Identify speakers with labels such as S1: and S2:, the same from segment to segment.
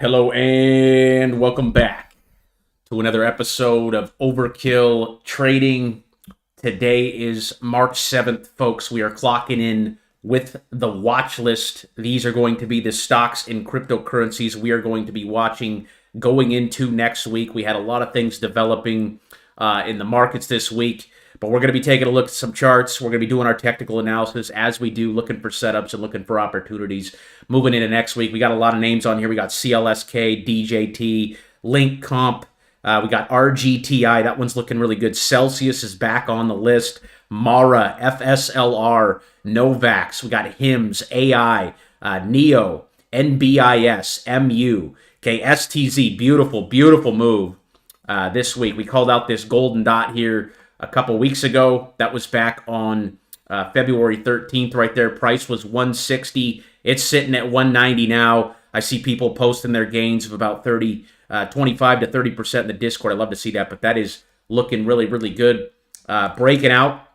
S1: Hello and welcome back to another episode of Overkill Trading. Today is March 7th, folks. We are clocking in with the watch list. These are going to be the stocks and cryptocurrencies we are going to be watching going into next week. We had a lot of things developing in the markets this week, but we're going to be taking a look at some charts. We're going to be doing our technical analysis as we do, looking for setups and looking for opportunities. Moving into next week, we got a lot of names on here. We got CLSK, DJT, Link Comp. We got RGTI. That one's looking really good. Celsius is back on the list. Mara, FSLR, Novax. We got HIMS, AI, NEO, NBIS, MU. Okay, STZ. Beautiful, beautiful move this week. We called out this golden dot here a couple weeks ago. That was back on February 13th right there. Price was 160. It's sitting at 190 now. I see people posting their gains of about 25 to 30% in the Discord. I love to see that, but that is looking really, really good. Breaking out.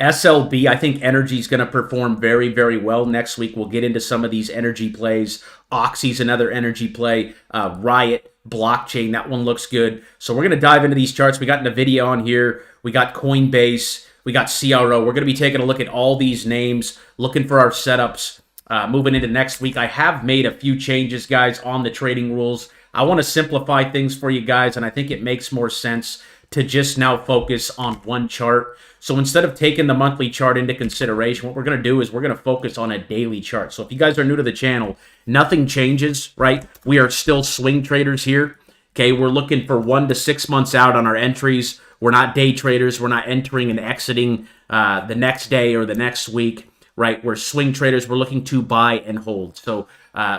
S1: SLB, I think energy is going to perform very, very well next week. We'll get into some of these energy plays. Oxy's another energy play. Riot, blockchain, that one looks good. So we're going to dive into these charts. We got Nvda on here. We got Coinbase. We got CRO. We're going to be taking a look at all these names, looking for our setups. Moving into next week, I have made a few changes, guys, on the trading rules. I want to simplify things for you guys, and I think it makes more sense to just now focus on one chart. So instead of taking the monthly chart into consideration, what we're going to do is we're going to focus on a daily chart. So if you guys are new to the channel, nothing changes, right? We are still swing traders here. Okay, we're looking for 1 to 6 months out on our entries. We're not day traders. We're not entering and exiting the next day or the next week, right? We're swing traders. We're looking to buy and hold. So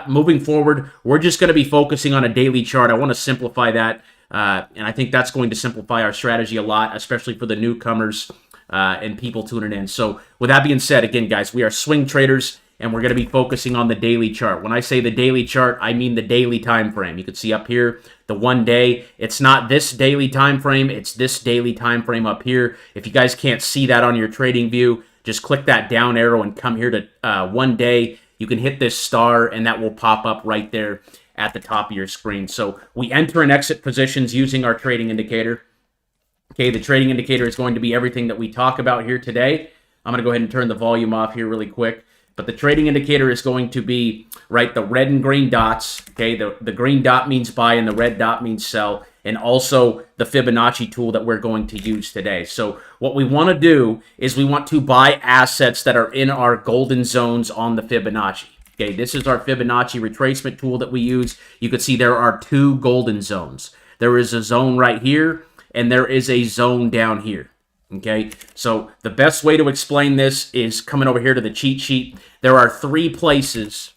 S1: moving forward, we're just going to be focusing on a daily chart. I want to simplify that, and I think that's going to simplify our strategy a lot, especially for the newcomers and people tuning in. So with that being said, again, guys, we are swing traders, and we're going to be focusing on the daily chart. When I say the daily chart, I mean the daily time frame. You can see up here the 1 day. It's not this daily time frame. It's this daily time frame up here. If you guys can't see that on your trading view, just click that down arrow and come here to 1 day. You can hit this star, and that will pop up right there at the top of your screen. So we enter and exit positions using our trading indicator. Okay, the trading indicator is going to be everything that we talk about here today. I'm going to go ahead and turn the volume off here really quick. But the trading indicator is going to be, right, the red and green dots. Okay, the green dot means buy and the red dot means sell. And also the Fibonacci tool that we're going to use today. So what we want to do is we want to buy assets that are in our golden zones on the Fibonacci. Okay, this is our Fibonacci retracement tool that we use. You can see there are 2 golden zones. There is a zone right here, and there is a zone down here. Okay, so the best way to explain this is coming over here to the cheat sheet. There are 3 places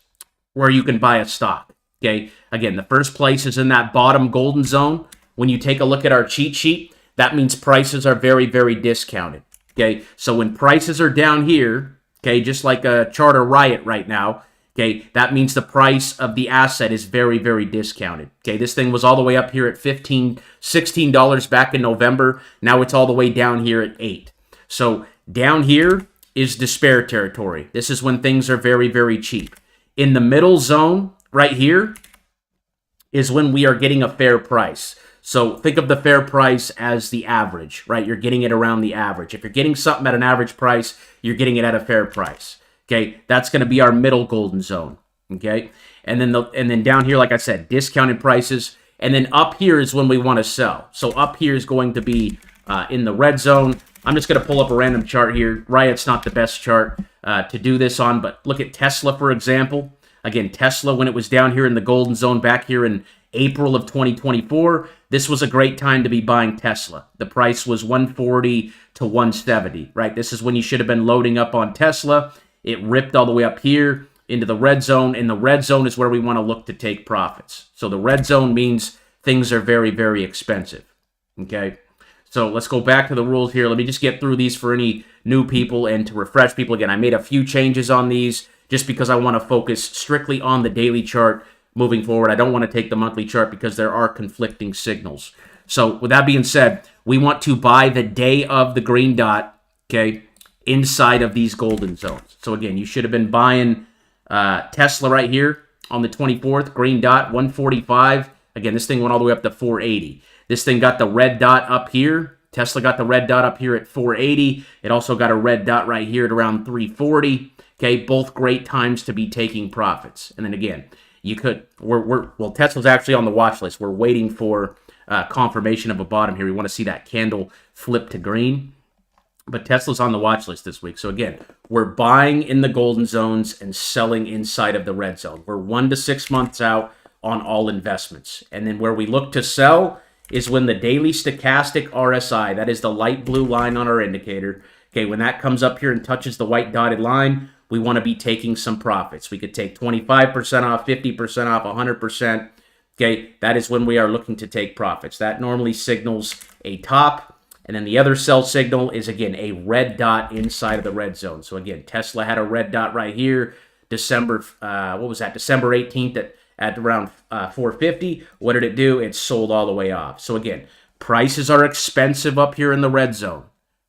S1: where you can buy a stock. Okay, again, the first place is in that bottom golden zone. When you take a look at our cheat sheet, that means prices are very, very discounted. Okay, so when prices are down here, okay, just like a chart of Riot right now, okay, that means the price of the asset is very, very discounted. Okay, this thing was all the way up here at $15, $16 back in November. Now it's all the way down here at $8. So down here is despair territory. This is when things are very, very cheap. In the middle zone right here is when we are getting a fair price. So think of the fair price as the average, right? You're getting it around the average. If you're getting something at an average price, you're getting it at a fair price. Okay, that's going to be our middle golden zone. Okay, and then down here, like I said, discounted prices, and then up here is when we want to sell. So up here is going to be in the red zone. I'm just going to pull up a random chart here. Riot's not the best chart to do this on, but look at Tesla, for example. Again, Tesla, when it was down here in the golden zone back here in April of 2024, this was a great time to be buying Tesla. The price was 140 to 170, right? This is when you should have been loading up on Tesla. It ripped all the way up here into the red zone, and the red zone is where we want to look to take profits. So the red zone means things are very, very expensive, okay? So let's go back to the rules here. Let me just get through these for any new people and to refresh people. Again, I made a few changes on these just because I want to focus strictly on the daily chart moving forward. I don't want to take the monthly chart because there are conflicting signals. So with that being said, we want to buy the day of the green dot, okay, inside of these golden zones. So again, you should have been buying Tesla right here on the 24th, green dot, 145. Again, this thing went all the way up to 480. This thing got the red dot up here. Tesla got the red dot up here at 480. It also got a red dot right here at around 340. Okay, both great times to be taking profits. And then again, you could, well, Tesla's actually on the watch list. We're waiting for confirmation of a bottom here. We want to see that candle flip to green. But Tesla's on the watch list this week. So again, we're buying in the golden zones and selling inside of the red zone. We're 1 to 6 months out on all investments. And then where we look to sell is when the daily stochastic RSI, that is the light blue line on our indicator, okay, when that comes up here and touches the white dotted line, we want to be taking some profits. We could take 25% off, 50% off, 100%. Okay, that is when we are looking to take profits. That normally signals a top. And then the other sell signal is, again, a red dot inside of the red zone. So, again, Tesla had a red dot right here, December 18th at around 450. What did it do? It sold all the way off. So, again, prices are expensive up here in the red zone.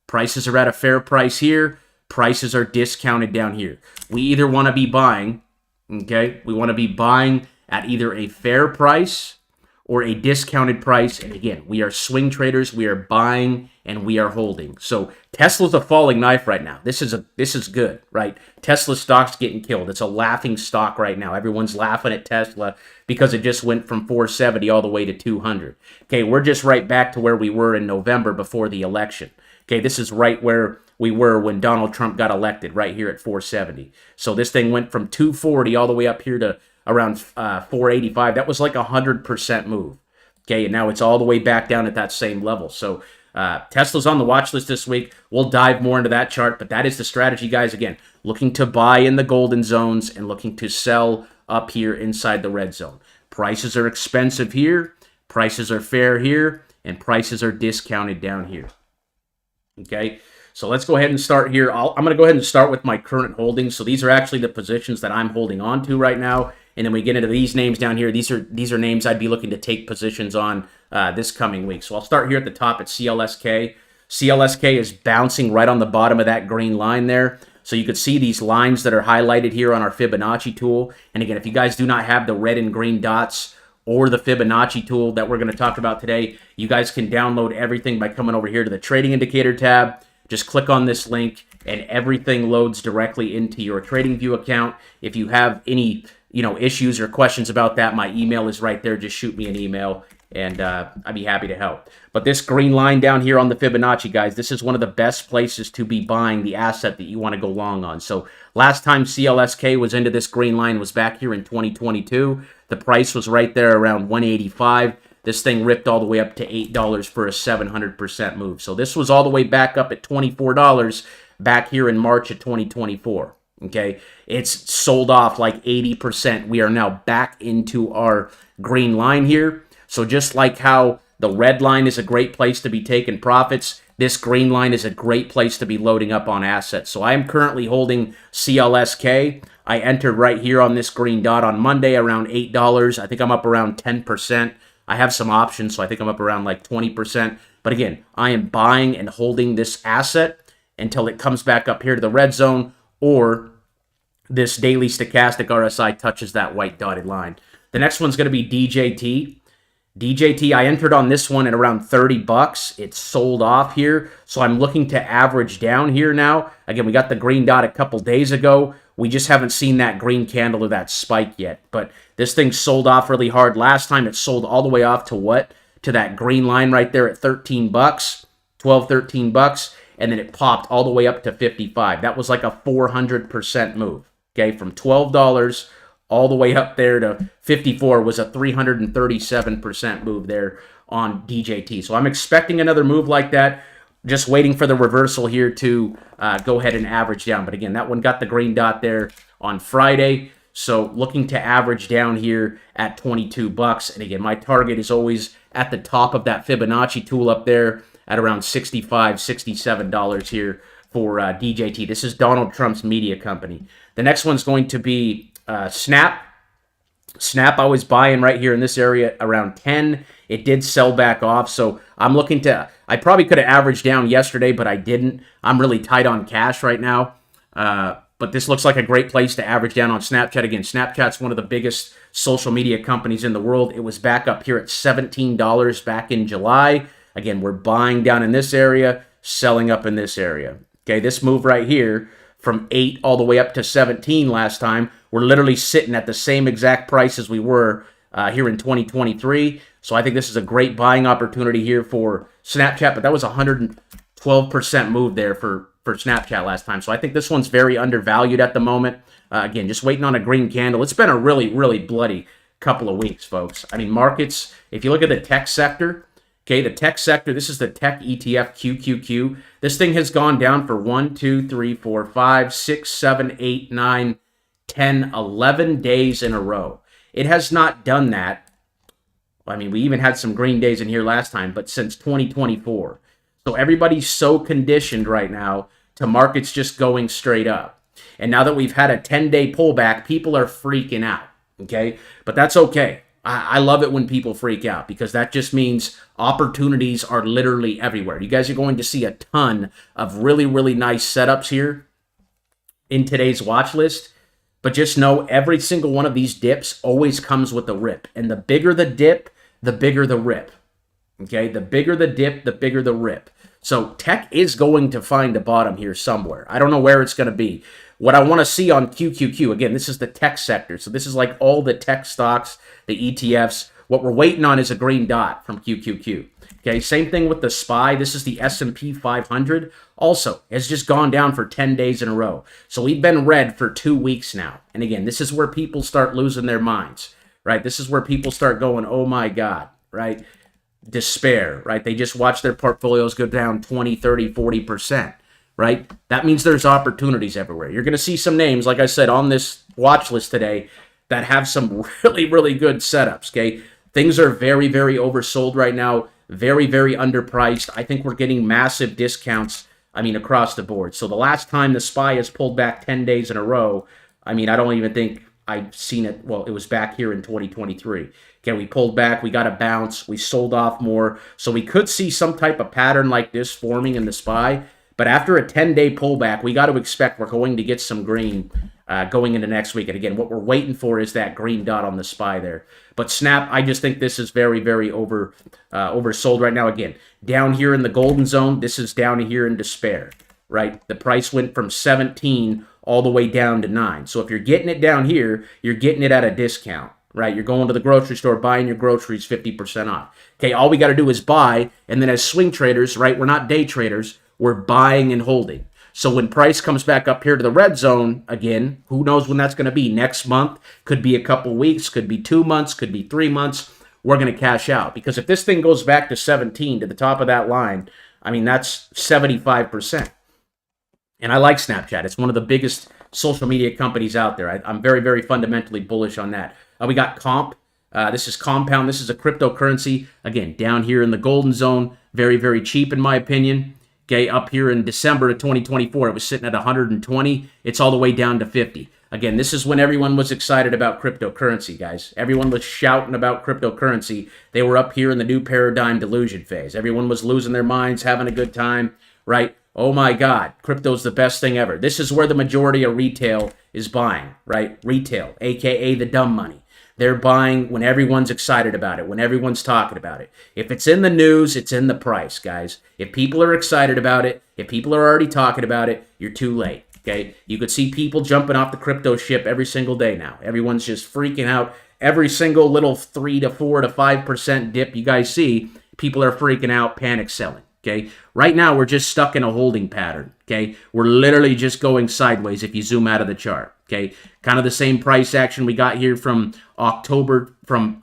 S1: Prices are at a fair price here. Prices are discounted down here. We either want to be buying, okay? We want to be buying at either a fair price or a discounted price. And again, we are swing traders. We are buying and we are holding. So Tesla's a falling knife right now. This is good, right? Tesla stock's getting killed. It's a laughing stock right now. Everyone's laughing at Tesla because it just went from 470 all the way to 200. Okay, we're just right back to where we were in November before the election. Okay, this is right where we were when Donald Trump got elected, right here at 470. So this thing went from 240 all the way up here to around 485. That was like 100% move. Okay, and now it's all the way back down at that same level. So Tesla's on the watch list this week. We'll dive more into that chart, but that is the strategy, guys. Again, looking to buy in the golden zones and looking to sell up here inside the red zone. Prices are expensive here, prices are fair here, and prices are discounted down here. Okay, so let's go ahead and start here. I'm going to go ahead and start with my current holdings. So these are actually the positions that I'm holding on to right now. And then we get into these names down here. These are names I'd be looking to take positions on this coming week. So I'll start here at the top at CLSK. CLSK is bouncing right on the bottom of that green line there. So you could see these lines that are highlighted here on our Fibonacci tool. And again, if you guys do not have the red and green dots or the Fibonacci tool that we're going to talk about today, you guys can download everything by coming over here to the Trading Indicator tab. Just click on this link and everything loads directly into your TradingView account. If you have any issues or questions about that, my email is right there. Just shoot me an email and I'd be happy to help. But this green line down here on the Fibonacci, guys, this is one of the best places to be buying the asset that you want to go long on. So last time CLSK was into this green line was back here in 2022. The price was right there around 185. This thing ripped all the way up to $8 for a 700% move. So this was all the way back up at $24 back here in March of 2024. Okay, it's sold off like 80%. We are now back into our green line here. So just like how the red line is a great place to be taking profits, this green line is a great place to be loading up on assets. So I am currently holding CLSK. I entered right here on this green dot on Monday around $8. I think I'm up around 10%. I have some options, so I think I'm up around like 20%. But again, I am buying and holding this asset until it comes back up here to the red zone or this daily stochastic RSI touches that white dotted line. The next one's going to be DJT. DJT, I entered on this one at around 30 bucks. It sold off here, so I'm looking to average down here now. Again, we got the green dot a couple days ago. We just haven't seen that green candle or that spike yet, but this thing sold off really hard. Last time it sold all the way off to what? To that green line right there at 13 bucks, 12, 13 bucks, and then it popped all the way up to 55. That was like a 400% move, okay? From $12 all the way up there to 54 was a 337% move there on DJT. So I'm expecting another move like that. Just waiting for the reversal here to go ahead and average down. But again, that one got the green dot there on Friday. So looking to average down here at 22 bucks. And again, my target is always at the top of that Fibonacci tool up there at around $65, $67 here for DJT. This is Donald Trump's media company. The next one's going to be Snap. Snap, I was buying right here in this area around 10. It did sell back off, so I'm looking to... I probably could have averaged down yesterday, but I didn't. I'm really tight on cash right now. But this looks like a great place to average down on Snapchat. Again, Snapchat's one of the biggest social media companies in the world. It was back up here at $17 back in July. Again, we're buying down in this area, selling up in this area. Okay, this move right here from 8 all the way up to 17 last time, we're literally sitting at the same exact price as we were here in 2023. So I think this is a great buying opportunity here for Snapchat, but that was a 112% move there for Snapchat last time. So I think this one's very undervalued at the moment. Again, just waiting on a green candle. It's been a really, really bloody couple of weeks, folks. I mean, markets, if you look at the tech sector, okay, the tech sector, this is the tech ETF QQQ. This thing has gone down for 1, 2, 3, 4, 5, 6, 7, 8, 9, 10, 11 days in a row. It has not done that. I mean, we even had some green days in here last time, but since 2024. So everybody's so conditioned right now to markets just going straight up. And now that we've had a 10-day pullback, people are freaking out, okay? But that's okay. I love it when people freak out because that just means opportunities are literally everywhere. You guys are going to see a ton of really, really nice setups here in today's watch list. But just know every single one of these dips always comes with a rip. And the bigger the dip, the bigger the rip. Okay, the bigger the dip, the bigger the rip. So tech is going to find a bottom here somewhere. I don't know where it's going to be. What I want to see on QQQ, again, this is the tech sector. So this is like all the tech stocks, the ETFs. What we're waiting on is a green dot from QQQ. Okay, same thing with the SPY. This is the S&P 500. Also, has just gone down for 10 days in a row. So we've been red for 2 weeks now. And again, this is where people start losing their minds, right? This is where people start going, oh my God, right? Despair, right? They just watch their portfolios go down 20, 30, 40%, right? That means there's opportunities everywhere. You're going to see some names, like I said, on this watch list today that have some really, really good setups, okay? Things are very, very oversold right now, very, very underpriced. I think we're getting massive discounts, I mean, across the board. So the last time the SPY has pulled back 10 days in a row, I mean, I don't even think I've seen it. Well, it was back here in 2023. Okay, we pulled back, we got a bounce, we sold off more. So we could see some type of pattern like this forming in the SPY. But after a 10-day pullback, we got to expect we're going to get some green going into next week. And again, what we're waiting for is that green dot on the SPY there. But Snap, I just think this is very, very oversold right now. Again, down here in the golden zone, this is down here in despair, right? The price went from 17 all the way down to 9. So if you're getting it down here, you're getting it at a discount, right? You're going to the grocery store, buying your groceries 50% off. Okay, all we got to do is buy, and then as swing traders, right, we're not day traders, we're buying and holding. So when price comes back up here to the red zone, again, who knows when that's going to be? Next month, could be a couple weeks, could be 2 months, could be 3 months. We're going to cash out. Because if this thing goes back to 17, to the top of that line, I mean, that's 75%. And I like Snapchat. It's one of the biggest social media companies out there. I'm very, very fundamentally bullish on that. We got Comp. This is Compound. This is a cryptocurrency. Again, down here in the golden zone. Very, very cheap in my opinion. Okay, up here in December of 2024, it was sitting at 120. It's all the way down to 50. Again, this is when everyone was excited about cryptocurrency, guys. Everyone was shouting about cryptocurrency. They were up here in the new paradigm delusion phase. Everyone was losing their minds, having a good time, right? Oh my God, crypto's the best thing ever. This is where the majority of retail is buying, right? Retail, aka the dumb money. They're buying when everyone's excited about it, when everyone's talking about it. If it's in the news, it's in the price, guys. If people are excited about it, if people are already talking about it, you're too late, okay? You could see people jumping off the crypto ship every single day now. Everyone's just freaking out. Every single little 3 to 4 to 5% dip you guys see, people are freaking out, panic selling. Okay, right now we're just stuck in a holding pattern. Okay, we're literally just going sideways if you zoom out of the chart. Okay, kind of the same price action we got here from from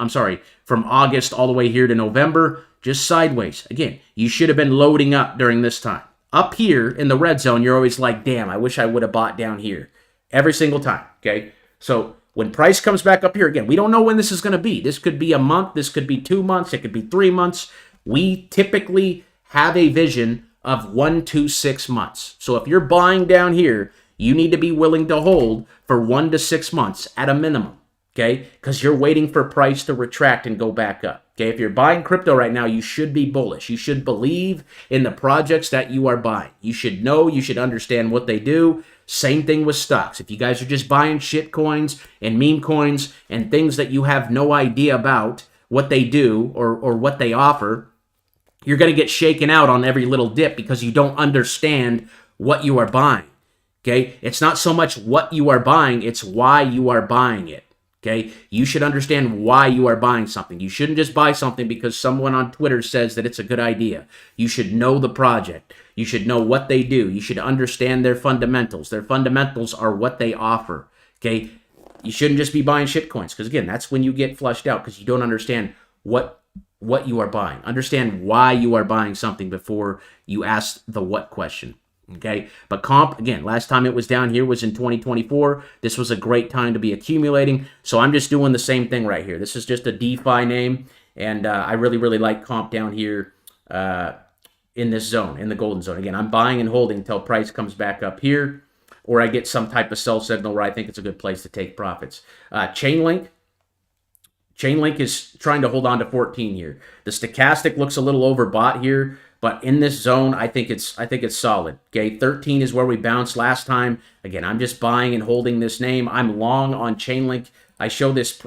S1: August all the way here to November, just sideways. Again, you should have been loading up during this time. Up here in the red zone, you're always like, damn, I wish I would have bought down here. Every single time. Okay, so when price comes back up here again, we don't know when this is going to be. This could be a month, this could be 2 months, it could be 3 months. We typically have a vision of 1 to 6 months. So if you're buying down here, you need to be willing to hold for 1 to 6 months at a minimum, okay? Because you're waiting for price to retract and go back up, okay? If you're buying crypto right now, you should be bullish. You should believe in the projects that you are buying. You should know, you should understand what they do. Same thing with stocks. If you guys are just buying shit coins and meme coins and things that you have no idea about what they do or what they offer, you're going to get shaken out on every little dip because you don't understand what you are buying. Okay? It's not so much what you are buying, it's why you are buying it. Okay? You should understand why you are buying something. You shouldn't just buy something because someone on Twitter says that it's a good idea. You should know the project. You should know what they do. You should understand their fundamentals. Their fundamentals are what they offer. Okay? You shouldn't just be buying shitcoins because, again, that's when you get flushed out because you don't understand what you are buying. Understand why you are buying something before you ask the what question. Okay, but comp, again, last time it was down here was in 2024. This was a great time to be accumulating. So I'm just doing the same thing right here. This is just a DeFi name, and I really, really like comp down here in this zone, in the golden zone. Again, I'm buying and holding until price comes back up here, or I get some type of sell signal where I think it's a good place to take profits. Chainlink is trying to hold on to 14 here. The stochastic looks a little overbought here. But in this zone, I think it's solid. Okay, 13 is where we bounced last time. Again, I'm just buying and holding this name. I'm long on Chainlink. I show this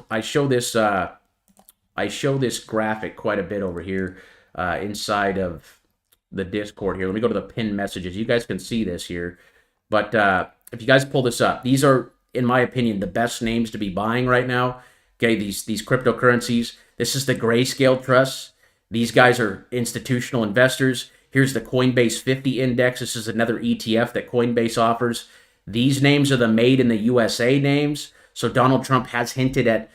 S1: graphic quite a bit over here inside of the Discord here. Let me go to the pinned messages. You guys can see this here. But if you guys pull this up, these are, in my opinion, the best names to be buying right now. Okay, these cryptocurrencies. This is the Grayscale Trust. These guys are institutional investors. Here's the Coinbase 50 index. This is another ETF that Coinbase offers. These names are the made in the USA names. So Donald Trump has hinted at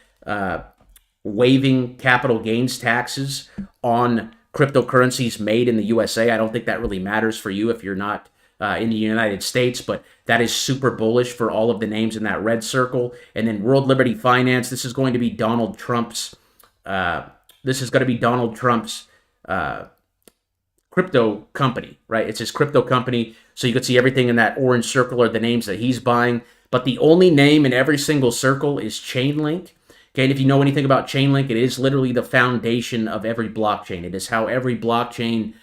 S1: waiving capital gains taxes on cryptocurrencies made in the USA. I don't think that really matters for you if you're not in the United States, but that is super bullish for all of the names in that red circle. And then World Liberty Finance. This is going to be Donald Trump's crypto company, right? It's his crypto company. So you can see everything in that orange circle are the names that he's buying. But the only name in every single circle is Chainlink. Okay, and if you know anything about Chainlink, it is literally the foundation of every blockchain. It is how every blockchain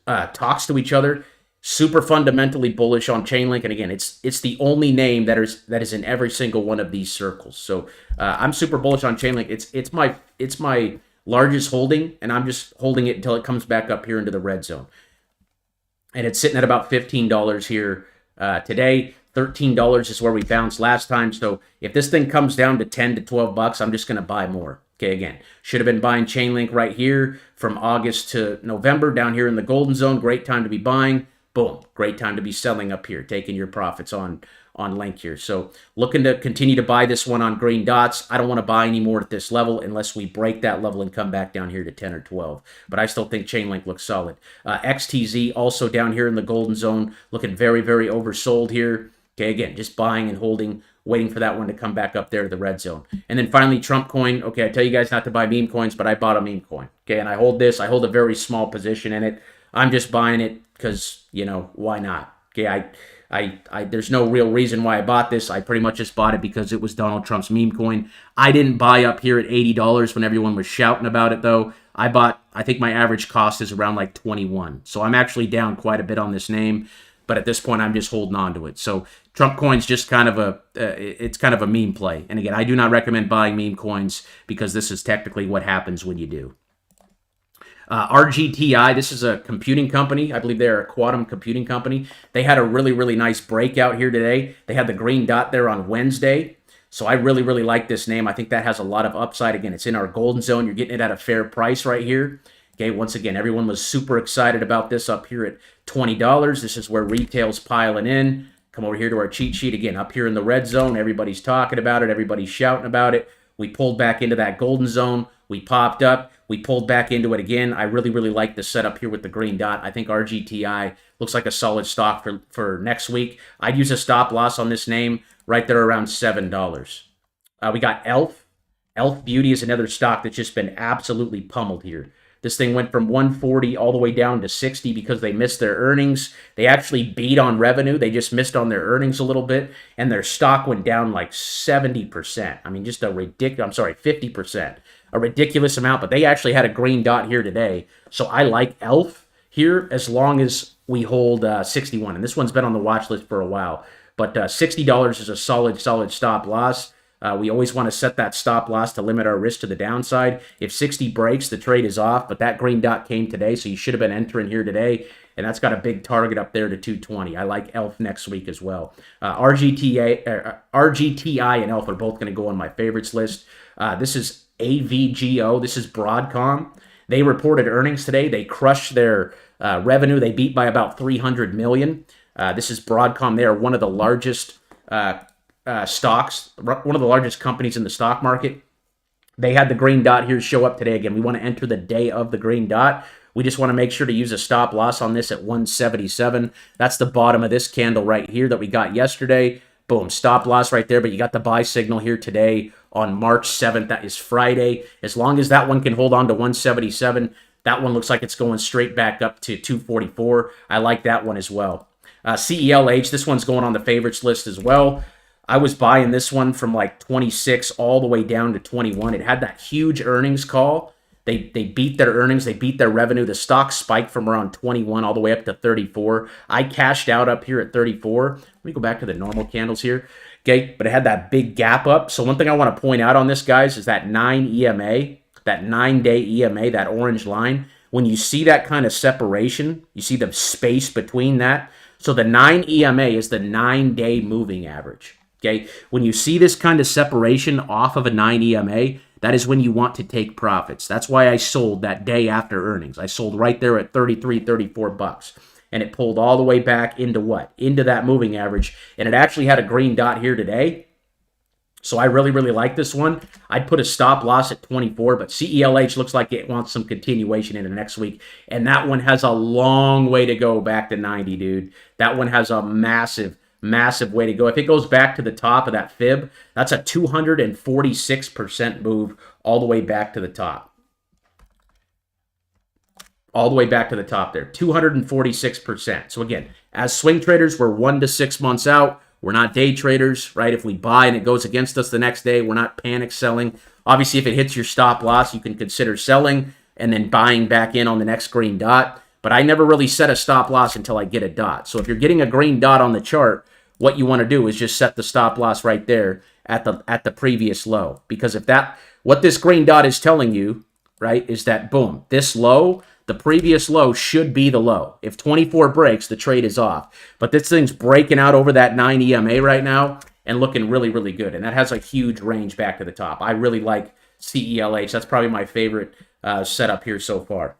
S1: talks to each other. Super fundamentally bullish on Chainlink. And again, it's the only name that is in every single one of these circles. So I'm super bullish on Chainlink. It's my largest holding, and I'm just holding it until it comes back up here into the red zone. And it's sitting at about $15 here today. $13 is where we bounced last time. So if this thing comes down to 10 to 12 bucks, I'm just going to buy more. Okay, again, should have been buying Chainlink right here from August to November down here in the golden zone. Great time to be buying. Boom, great time to be selling up here, taking your profits on Link here. So looking to continue to buy this one on green dots. I don't want to buy any more at this level unless we break that level and come back down here to 10 or 12. But I still think Chainlink looks solid. XTZ also down here in the golden zone, looking very, very oversold here. Okay, again, just buying and holding, waiting for that one to come back up there to the red zone. And then finally, Trump coin. Okay, I tell you guys not to buy meme coins, but I bought a meme coin. Okay, and I hold this. I hold a very small position in it. I'm just buying it because, why not? Okay, there's no real reason why I bought this. I pretty much just bought it because it was Donald Trump's meme coin. I didn't buy up here at $80 when everyone was shouting about it, though. I think my average cost is around like 21. So I'm actually down quite a bit on this name. But at this point, I'm just holding on to it. So Trump coin's just kind of a meme play. And again, I do not recommend buying meme coins because this is technically what happens when you do. RGTI, this is a computing company. I believe they're a quantum computing company. They had a really, really nice breakout here today. They had the green dot there on Wednesday. So I really, really like this name. I think that has a lot of upside. Again, it's in our golden zone. You're getting it at a fair price right here. Okay, once again, everyone was super excited about this up here at $20. This is where retail's piling in. Come over here to our cheat sheet. Again, up here in the red zone, everybody's talking about it. Everybody's shouting about it. We pulled back into that golden zone. We popped up. We pulled back into it again. I really, really like the setup here with the green dot. I think RGTI looks like a solid stock for next week. I'd use a stop loss on this name right there around $7. We got Elf. Elf Beauty is another stock that's just been absolutely pummeled here. This thing went from 140 all the way down to 60 because they missed their earnings. They actually beat on revenue. They just missed on their earnings a little bit, and their stock went down like 70%. I mean, just a ridiculous, 50%. A ridiculous amount, but they actually had a green dot here today. So I like Elf here as long as we hold 61. And this one's been on the watch list for a while. But $60 is a solid stop loss. We always want to set that stop loss to limit our risk to the downside. If 60 breaks, the trade is off, but that green dot came today, so you should have been entering here today, and that's got a big target up there to 220. I like ELF next week as well. RGTI and ELF are both going to go on my favorites list. This is AVGO. This is Broadcom. They reported earnings today. They crushed their revenue. They beat by about $300 million. This is Broadcom. They are one of the largest stocks, one of the largest companies in the stock market. They had the green dot here show up today. Again, we want to enter the day of the green dot. We just want to make sure to use a stop loss on this at 177. That's the bottom of this candle right here that we got yesterday. Boom, stop loss right there, but you got the buy signal here today on March 7th. That is Friday. As long as that one can hold on to 177, that one looks like it's going straight back up to 244. I like that one as well. CELH, this one's going on the favorites list as well. I was buying this one from like 26 all the way down to 21. It had that huge earnings call. They beat their earnings. They beat their revenue. The stock spiked from around 21 all the way up to 34. I cashed out up here at 34. Let me go back to the normal candles here. Okay, but it had that big gap up. So one thing I want to point out on this, guys, is that 9 EMA, that 9-day EMA, that orange line. When you see that kind of separation, you see the space between that. So the 9 EMA is the 9-day moving average. Okay, when you see this kind of separation off of a 9 EMA, that is when you want to take profits. That's why I sold that day after earnings. I sold right there at 33, 34 bucks. And it pulled all the way back into what? Into that moving average. And it actually had a green dot here today. So I really, really like this one. I'd put a stop loss at 24, but CELH looks like it wants some continuation into next week. And that one has a long way to go back to 90, dude. That one has a massive way to go. If it goes back to the top of that fib, that's a 246% move all the way back to the top. All the way back to the top there, 246%. So again, as swing traders, we're 1 to 6 months out. We're not day traders, right? If we buy and it goes against us the next day, we're not panic selling. Obviously, if it hits your stop loss, you can consider selling and then buying back in on the next green dot. But I never really set a stop loss until I get a dot. So if you're getting a green dot on the chart, what you want to do is just set the stop loss right there at the previous low. Because if that, what this green dot is telling you, right, is that boom, this low, the previous low should be the low. If 24 breaks, the trade is off. But this thing's breaking out over that 9 EMA right now and looking really, really good. And that has a huge range back to the top. I really like CELH. That's probably my favorite setup here so far.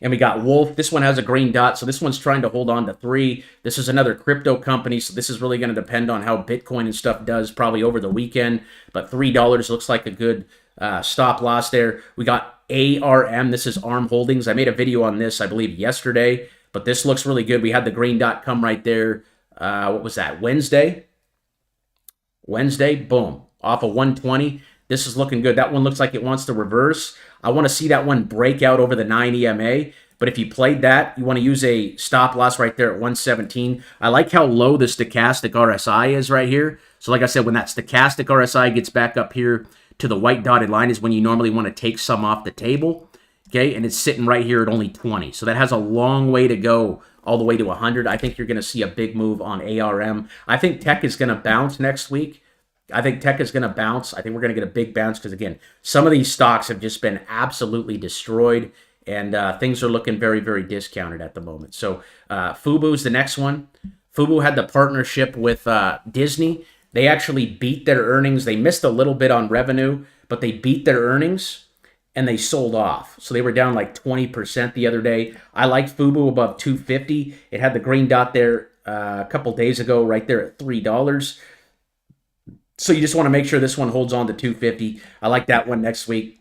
S1: And we got Wolf. This one has a green dot, so this one's trying to hold on to 3. This is another crypto company, so this is really going to depend on how Bitcoin and stuff does probably over the weekend. But $3 looks like a good stop loss there. We got ARM. This is ARM Holdings. I made a video on this, I believe, yesterday, but this looks really good. We had the green dot come right there. What was that? Wednesday, boom, off of 120. This is looking good. That one looks like it wants to reverse. I want to see that one break out over the 9 EMA. But if you played that, you want to use a stop loss right there at 117. I like how low the stochastic RSI is right here. So like I said, when that stochastic RSI gets back up here to the white dotted line is when you normally want to take some off the table. Okay, and it's sitting right here at only 20. So that has a long way to go all the way to 100. I think you're going to see a big move on ARM. I think tech is going to bounce next week. I think tech is going to bounce. I think we're going to get a big bounce because, again, some of these stocks have just been absolutely destroyed, and things are looking very, very discounted at the moment. So Fubu is the next one. Fubu had the partnership with Disney. They actually beat their earnings. They missed a little bit on revenue, but they beat their earnings, and they sold off. So they were down like 20% the other day. I like Fubu above 250. It had the green dot there a couple days ago right there at $3. So you just want to make sure this one holds on to 250. I like that one next week.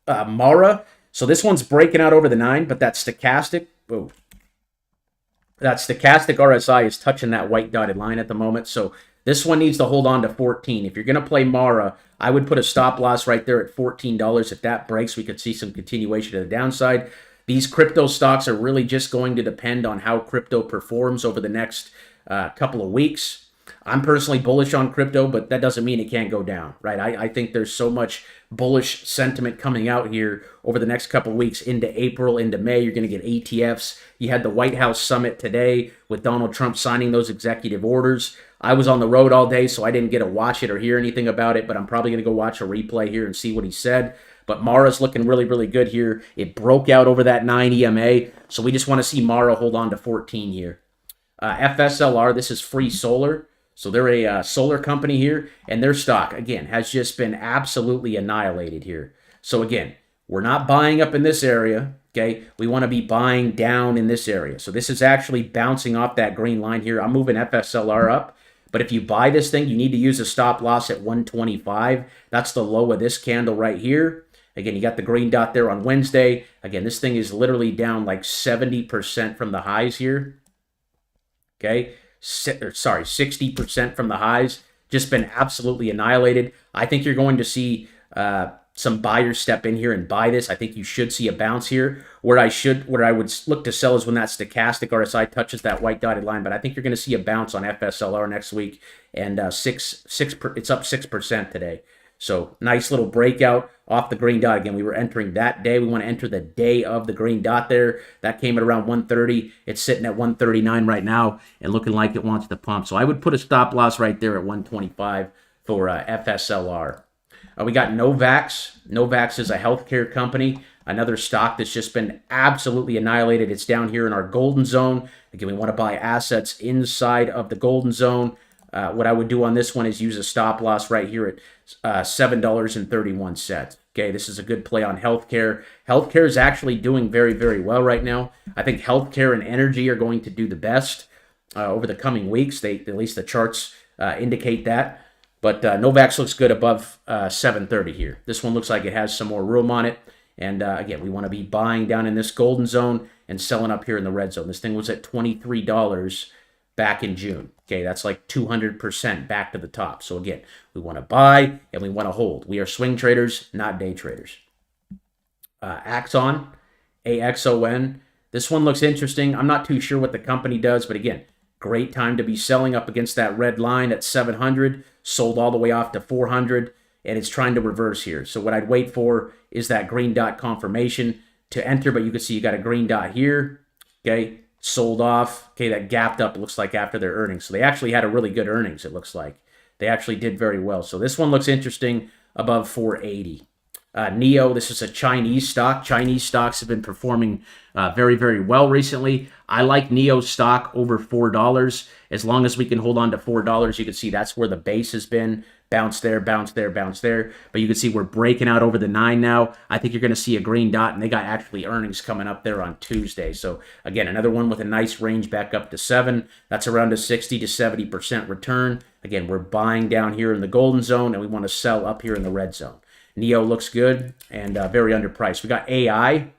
S1: Mara. So this one's breaking out over the 9, but that stochastic, whoa, that stochastic RSI is touching that white dotted line at the moment. So this one needs to hold on to 14. If you're going to play Mara, I would put a stop loss right there at $14. If that breaks, we could see some continuation to the downside. These crypto stocks are really just going to depend on how crypto performs over the next couple of weeks. I'm personally bullish on crypto, but that doesn't mean it can't go down, right? I think there's so much bullish sentiment coming out here over the next couple of weeks into April, into May. You're going to get ETFs. You had the White House summit today with Donald Trump signing those executive orders. I was on the road all day, so I didn't get to watch it or hear anything about it, but I'm probably going to go watch a replay here and see what he said. But Mara's looking really, really good here. It broke out over that 9 EMA, so we just want to see Mara hold on to 14 here. FSLR, this is Free Solar. So they're a solar company here, and their stock, again, has just been absolutely annihilated here. So again, we're not buying up in this area, okay? We want to be buying down in this area. So this is actually bouncing off that green line here. I'm moving FSLR up, but if you buy this thing, you need to use a stop loss at 125. That's the low of this candle right here. Again, you got the green dot there on Wednesday. Again, this thing is literally down like 70% from the highs here, okay? Sorry, 60% from the highs, just been absolutely annihilated. I think you're going to see some buyers step in here and buy this. I think you should see a bounce here. Where I would look to sell is when that stochastic RSI touches that white dotted line. But I think you're going to see a bounce on FSLR next week, and it's up 6% today. So nice little breakout off the green dot. Again, we were entering that day. We want to enter the day of the green dot there. That came at around 130. It's sitting at 139 right now and looking like it wants to pump. So I would put a stop loss right there at 125 for FSLR. We got Novax. Novax is a healthcare company, another stock that's just been absolutely annihilated. It's down here in our golden zone. Again, we want to buy assets inside of the golden zone. What I would do on this one is use a stop loss right here at $7.31. Okay, this is a good play on healthcare. Healthcare is actually doing very, very well right now. I think healthcare and energy are going to do the best over the coming weeks. At least the charts indicate that. But Novax looks good above 730 here. This one looks like it has some more room on it. And again, we want to be buying down in this golden zone and selling up here in the red zone. This thing was at $23 back in June. Okay, that's like 200% back to the top. So again, we want to buy and we want to hold. We are swing traders, not day traders. Axon, AXON. This one looks interesting. I'm not too sure what the company does, but again, great time to be selling up against that red line at 700, sold all the way off to 400, and it's trying to reverse here. So what I'd wait for is that green dot confirmation to enter, but you can see you got a green dot here, okay? Sold off. Okay, that gapped up, it looks like, after their earnings. So they actually had a really good earnings, it looks like. They actually did very well. So this one looks interesting above 480. NEO, this is a Chinese stock. Chinese stocks have been performing very, very well recently. I like NEO stock over $4. As long as we can hold on to $4, you can see that's where the base has been. Bounce there, bounce there, bounce there. But you can see we're breaking out over the 9 now. I think you're going to see a green dot, and they got actually earnings coming up there on Tuesday. So again, another one with a nice range back up to 7. That's around a 60 to 70% return. Again, we're buying down here in the golden zone, and we want to sell up here in the red zone. NEO looks good and very underpriced. We got AI.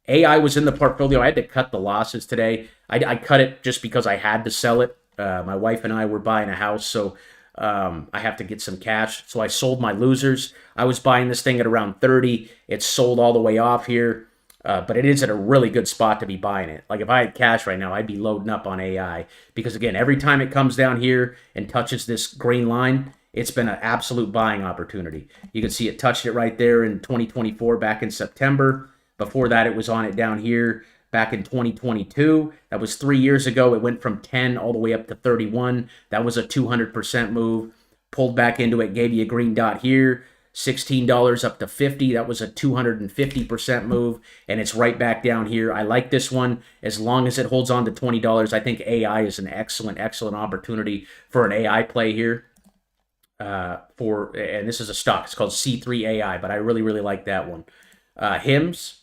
S1: AI was in the portfolio. I had to cut the losses today. I cut it just because I had to sell it. My wife and I were buying a house, so I have to get some cash. So I sold my losers. I was buying this thing at around 30. It's sold all the way off here, but it is at a really good spot to be buying it. Like if I had cash right now, I'd be loading up on AI because, again, every time it comes down here and touches this green line, it's been an absolute buying opportunity. You can see it touched it right there in 2024 back in September. Before that, it was on it down here back in 2022. That was 3 years ago. It went from 10 all the way up to 31. That was a 200% move. Pulled back into it, gave you a green dot here. $16 up to 50. That was a 250% move, and it's right back down here. I like this one as long as it holds on to $20. I think AI is an excellent, excellent opportunity for an AI play here. And this is a stock. It's called C3 AI, but I really, really like that one. HIMS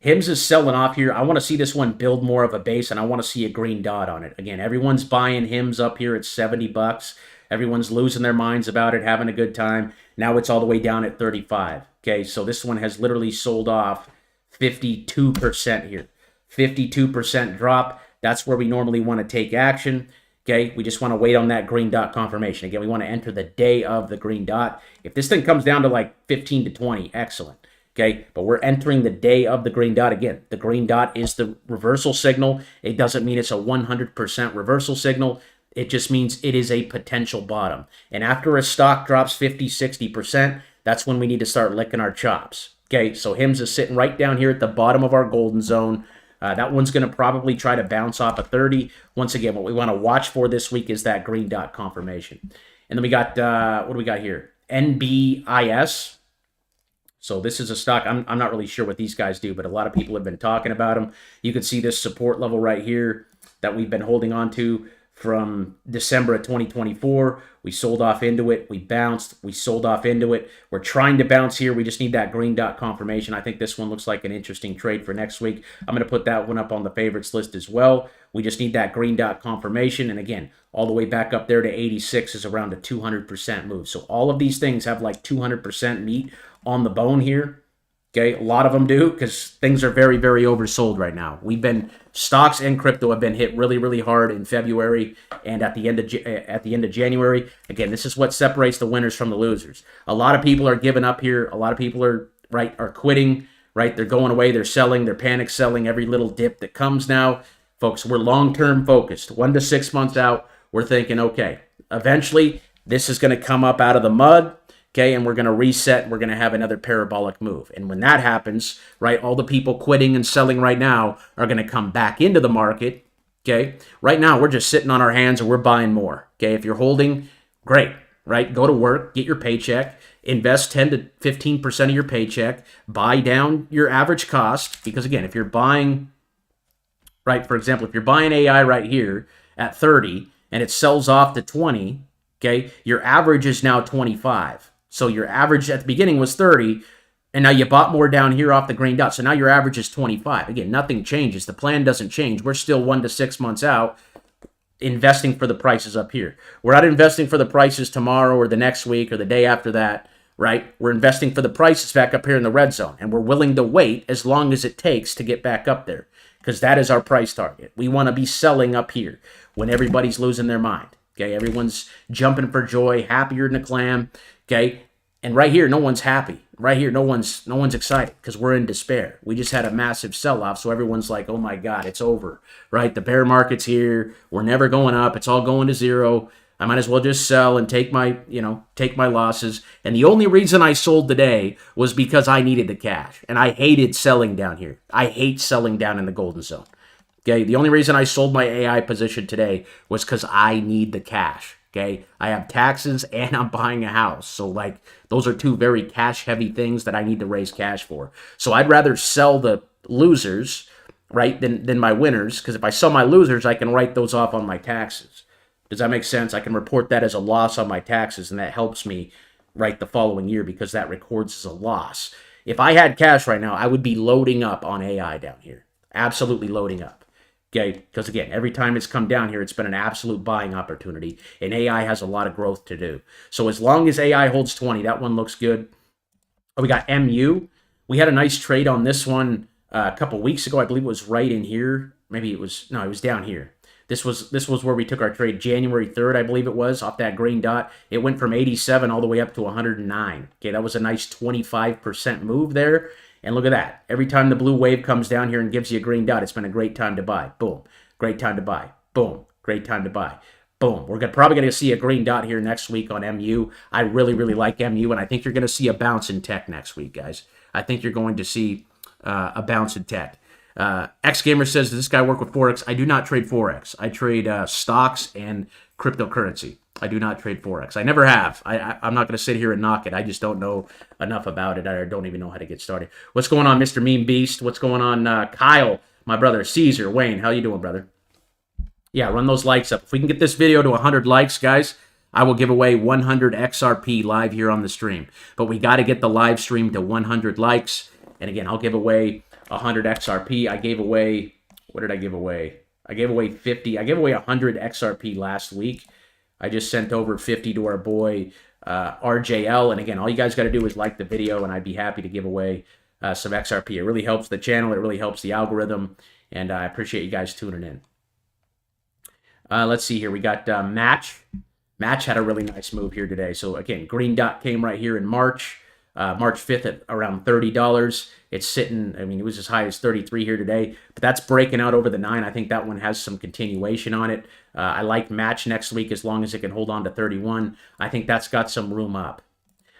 S1: is selling off here. I want to see this one build more of a base, and I want to see a green dot on it. Again, everyone's buying HIMS up here at $70. Everyone's losing their minds about it, having a good time. Now it's all the way down at 35. Okay, so this one has literally sold off 52% here. 52% drop. That's where we normally want to take action. Okay, we just want to wait on that green dot confirmation. Again, we want to enter the day of the green dot. If this thing comes down to like 15 to 20, excellent. Okay, but we're entering the day of the green dot. Again, the green dot is the reversal signal. It doesn't mean it's a 100% reversal signal. It just means it is a potential bottom. And after a stock drops 50, 60%, that's when we need to start licking our chops. Okay, so HIMS is sitting right down here at the bottom of our golden zone. That one's going to probably try to bounce off a 30. Once again, what we want to watch for this week is that green dot confirmation. And then we got, what do we got here? NBIS. So this is a stock, I'm not really sure what these guys do, but a lot of people have been talking about them. You can see this support level right here that we've been holding on to from December of 2024. We sold off into it. We bounced. We sold off into it. We're trying to bounce here. We just need that green dot confirmation. I think this one looks like an interesting trade for next week. I'm going to put that one up on the favorites list as well. We just need that green dot confirmation. And again, all the way back up there to 86 is around a 200% move. So all of these things have like 200% meat on the bone here. Okay, a lot of them do because things are very, very oversold right now. Stocks and crypto have been hit really, really hard in February and at the end of January. Again, this is what separates the winners from the losers. A lot of people are giving up here. A lot of people are quitting. Right, they're going away. They're selling. They're panic selling every little dip that comes now. Folks, we're long-term focused. 1 to 6 months out, we're thinking, okay, eventually this is going to come up out of the mud. Okay, and we're going to reset, and we're going to have another parabolic move. And when that happens, right, all the people quitting and selling right now are going to come back into the market. Okay, right now we're just sitting on our hands and we're buying more. Okay, if you're holding, great, right? Go to work, get your paycheck, invest 10 to 15% of your paycheck, buy down your average cost. Because again, if you're buying, right, for example, if you're buying AI right here at 30 and it sells off to 20, okay, your average is now 25. So your average at the beginning was 30, and now you bought more down here off the green dot. So now your average is 25. Again, nothing changes. The plan doesn't change. We're still 1 to 6 months out investing for the prices up here. We're not investing for the prices tomorrow or the next week or the day after that, right? We're investing for the prices back up here in the red zone, and we're willing to wait as long as it takes to get back up there because that is our price target. We want to be selling up here when everybody's losing their mind. Okay, everyone's jumping for joy, happier than a clam. Okay, and right here, no one's happy. Right here, no one's excited because we're in despair. We just had a massive sell-off, so everyone's like, "Oh my God, it's over!" Right? The bear market's here. We're never going up. It's all going to zero. I might as well just sell and take my losses. And the only reason I sold today was because I needed the cash, and I hated selling down here. I hate selling down in the golden zone. Okay, the only reason I sold my AI position today was because I need the cash. Okay, I have taxes and I'm buying a house. So like those are two very cash heavy things that I need to raise cash for. So I'd rather sell the losers, right, than my winners. Because if I sell my losers, I can write those off on my taxes. Does that make sense? I can report that as a loss on my taxes, and that helps me right the following year because that records as a loss. If I had cash right now, I would be loading up on AI down here. Absolutely loading up. Okay, because again, every time it's come down here, it's been an absolute buying opportunity, and AI has a lot of growth to do. So as long as AI holds 20, that one looks good. Oh, we got MU. We had a nice trade on this one a couple weeks ago. I believe it was right in here. Maybe it was, no, it was down here. This was where we took our trade January 3rd, I believe it was, off that green dot. It went from 87 all the way up to 109. Okay, that was a nice 25% move there. And look at that. Every time the blue wave comes down here and gives you a green dot, it's been a great time to buy. Boom. Great time to buy. Boom. Great time to buy. Boom. We're probably going to see a green dot here next week on MU. I really, really like MU, and I think you're going to see a bounce in tech next week, guys. I think you're going to see a bounce in tech. X-Gamer says, does this guy work with Forex? I do not trade Forex. I trade stocks and cryptocurrency. I do not trade Forex. I never have. I'm not going to sit here and knock it. I just don't know enough about it. I don't even know how to get started. What's going on, Mr. Meme Beast? What's going on, Kyle, my brother? Caesar, Wayne, how you doing, brother? Yeah, run those likes up. If we can get this video to 100 likes, guys, I will give away 100 XRP live here on the stream. But we got to get the live stream to 100 likes. And again, I'll give away 100 XRP. I gave away, what did I give away? I gave away 50. I gave away 100 XRP last week. I just sent over 50 to our boy RJL. And again, all you guys got to do is like the video, and I'd be happy to give away some XRP. It really helps the channel. It really helps the algorithm. And I appreciate you guys tuning in. Let's see here. We got Match. Match had a really nice move here today. So again, green dot came right here in March. March 5th at around $30. It's sitting, I mean, it was as high as 33 here today, but that's breaking out over the 9. I think that one has some continuation on it. I like match next week as long as it can hold on to 31. I think that's got some room up.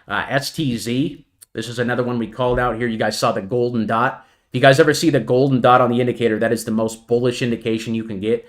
S1: STZ, this is another one we called out here. You guys saw the golden dot. If you guys ever see the golden dot on the indicator, that is the most bullish indication you can get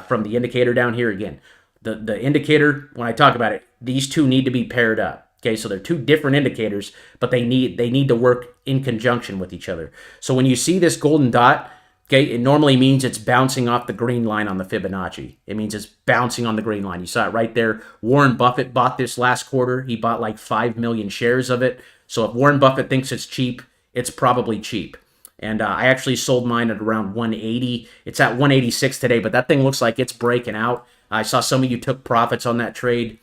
S1: from the indicator down here. Again, the indicator, when I talk about it, these two need to be paired up. Okay, so they're two different indicators, but they need to work in conjunction with each other. So when you see this golden dot, okay, it normally means it's bouncing off the green line on the Fibonacci. It means it's bouncing on the green line. You saw it right there. Warren Buffett bought this last quarter. He bought like 5 million shares of it. So if Warren Buffett thinks it's cheap, it's probably cheap. And I actually sold mine at around 180. It's at 186 today, but that thing looks like it's breaking out. I saw some of you took profits on that trade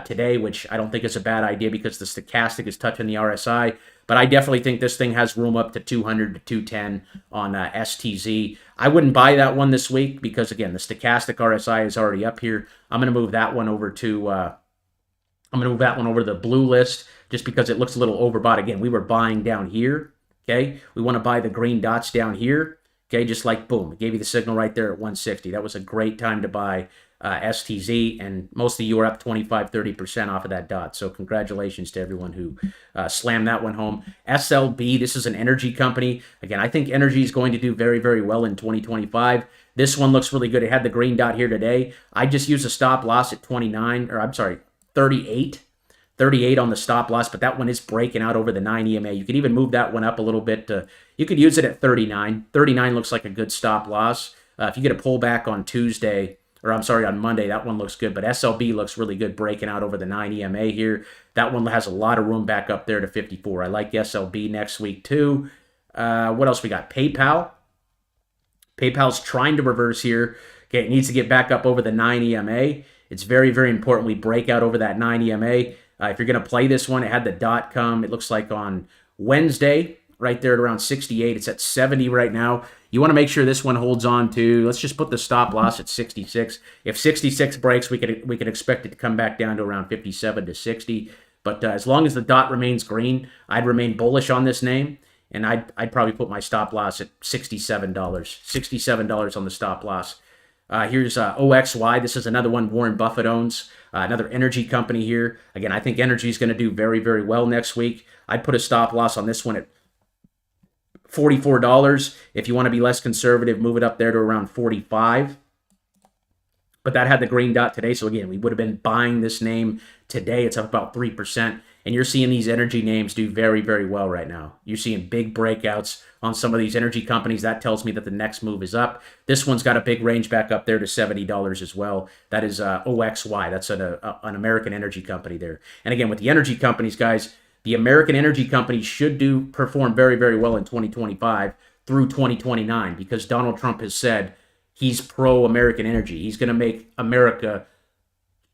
S1: today, which I don't think is a bad idea because the stochastic is touching the RSI. But I definitely think this thing has room up to 200 to 210 on STZ. I wouldn't buy that one this week because, again, the stochastic RSI is already up here. I'm going to move that one over to the blue list just because it looks a little overbought. Again, we were buying down here. Okay, we want to buy the green dots down here. Okay, just like boom, it gave you the signal right there at 160. That was a great time to buy STZ, and most of you are up 25-30% off of that dot. So congratulations to everyone who slammed that one home. SLB, this is an energy company. Again, I think energy is going to do very, very well in 2025. This one looks really good. It had the green dot here today. I just used a stop loss at 38. 38 on the stop loss, but that one is breaking out over the 9 EMA. You can even move that one up a little bit. You could use it at 39. 39 looks like a good stop loss. If you get a pullback on on Monday, that one looks good. But SLB looks really good breaking out over the 9 EMA here. That one has a lot of room back up there to 54. I like SLB next week too. What else we got? PayPal. PayPal's trying to reverse here. Okay, it needs to get back up over the 9 EMA. It's very, very important we break out over that 9 EMA. If you're going to play this one, it had the dot come, it looks like on Wednesday, right there at around 68. It's at 70 right now. You want to make sure this one holds on to, let's just put the stop loss at 66. If 66 breaks, we could expect it to come back down to around 57 to 60. But as long as the dot remains green, I'd remain bullish on this name. And I'd probably put my stop loss at $67. $67 on the stop loss. Here's OXY. This is another one Warren Buffett owns. Another energy company here. Again, I think energy is going to do very, very well next week. I'd put a stop loss on this one at $44. If you want to be less conservative, move it up there to around 45. But that had the green dot today. So again, we would have been buying this name today. It's up about 3%. And you're seeing these energy names do very, very well right now. You're seeing big breakouts on some of these energy companies. That tells me that the next move is up. This one's got a big range back up there to $70 as well. That is OXY. That's an American energy company there. And again, with the energy companies, guys, the American energy companies should perform very, very well in 2025 through 2029 because Donald Trump has said he's pro-American energy. He's going to make America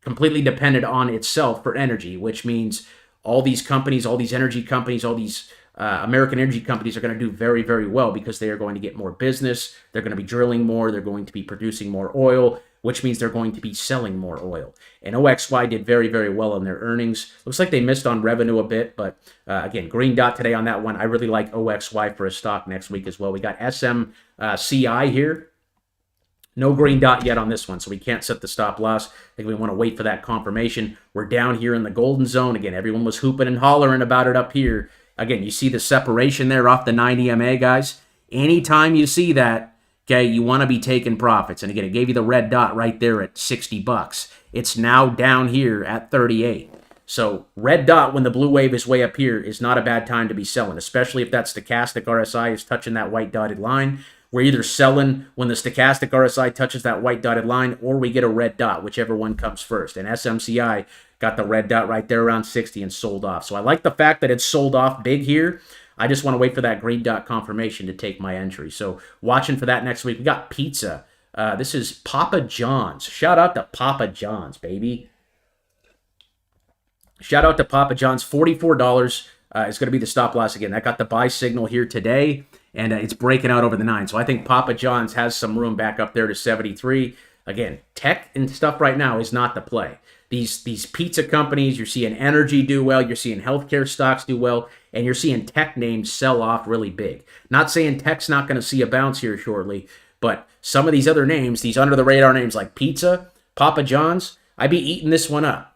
S1: completely dependent on itself for energy, which means all these companies, all these energy companies, all these American energy companies are going to do very, very well because they are going to get more business. They're going to be drilling more. They're going to be producing more oil, which means they're going to be selling more oil. And OXY did very, very well on their earnings. Looks like they missed on revenue a bit, but again, green dot today on that one. I really like OXY for a stock next week as well. We got SMCI here. No green dot yet on this one, so we can't set the stop loss. I think we want to wait for that confirmation. We're down here in the golden zone. Again, everyone was hooping and hollering about it up here. Again, you see the separation there off the 9 EMA, guys. Anytime you see that, okay, you want to be taking profits. And again, it gave you the red dot right there at $60. It's now down here at 38. So red dot when the blue wave is way up here is not a bad time to be selling, especially if that stochastic RSI is touching that white dotted line. We're either selling when the stochastic RSI touches that white dotted line or we get a red dot, whichever one comes first. And SMCI got the red dot right there around 60 and sold off. So I like the fact that it's sold off big here. I just want to wait for that green dot confirmation to take my entry. So watching for that next week. We got pizza. This is Papa John's. Shout out to Papa John's, baby. Shout out to Papa John's. $44 is going to be the stop loss again. That got the buy signal here today. And it's breaking out over the 9. So I think Papa John's has some room back up there to 73. Again, tech and stuff right now is not the play. these pizza companies, you're seeing energy do well, you're seeing healthcare stocks do well, and you're seeing tech names sell off really big. Not saying tech's not going to see a bounce here shortly, but some of these other names, these under the radar names like pizza, Papa John's, I'd be eating this one up.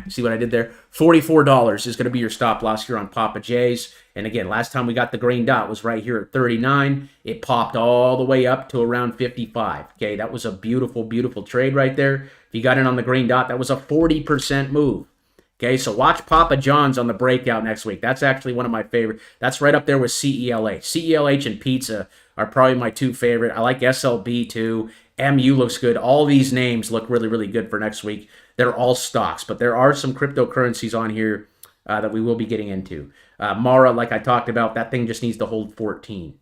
S1: See what I did there? $44 is going to be your stop loss here on Papa J's. And again, last time we got the green dot was right here at 39. It popped all the way up to around 55. Okay, that was a beautiful, beautiful trade right there. If you got in on the green dot, that was a 40% move. Okay, so watch Papa John's on the breakout next week. That's actually one of my favorite. That's right up there with CELH. CELH and pizza are probably my two favorite. I like SLB too. MU looks good. All these names look really, really good for next week. They're all stocks, but there are some cryptocurrencies on here that we will be getting into. Mara, like I talked about, that thing just needs to hold 14.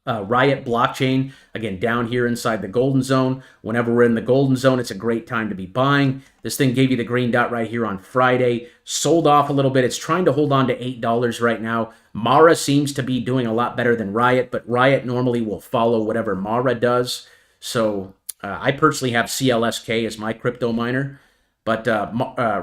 S1: Riot blockchain, again, down here inside the golden zone. Whenever we're in the golden zone, it's a great time to be buying. This thing gave you the green dot right here on Friday. Sold off a little bit. It's trying to hold on to $8 right now. Mara seems to be doing a lot better than Riot, but Riot normally will follow whatever Mara does. So I personally have CLSK as my crypto miner. But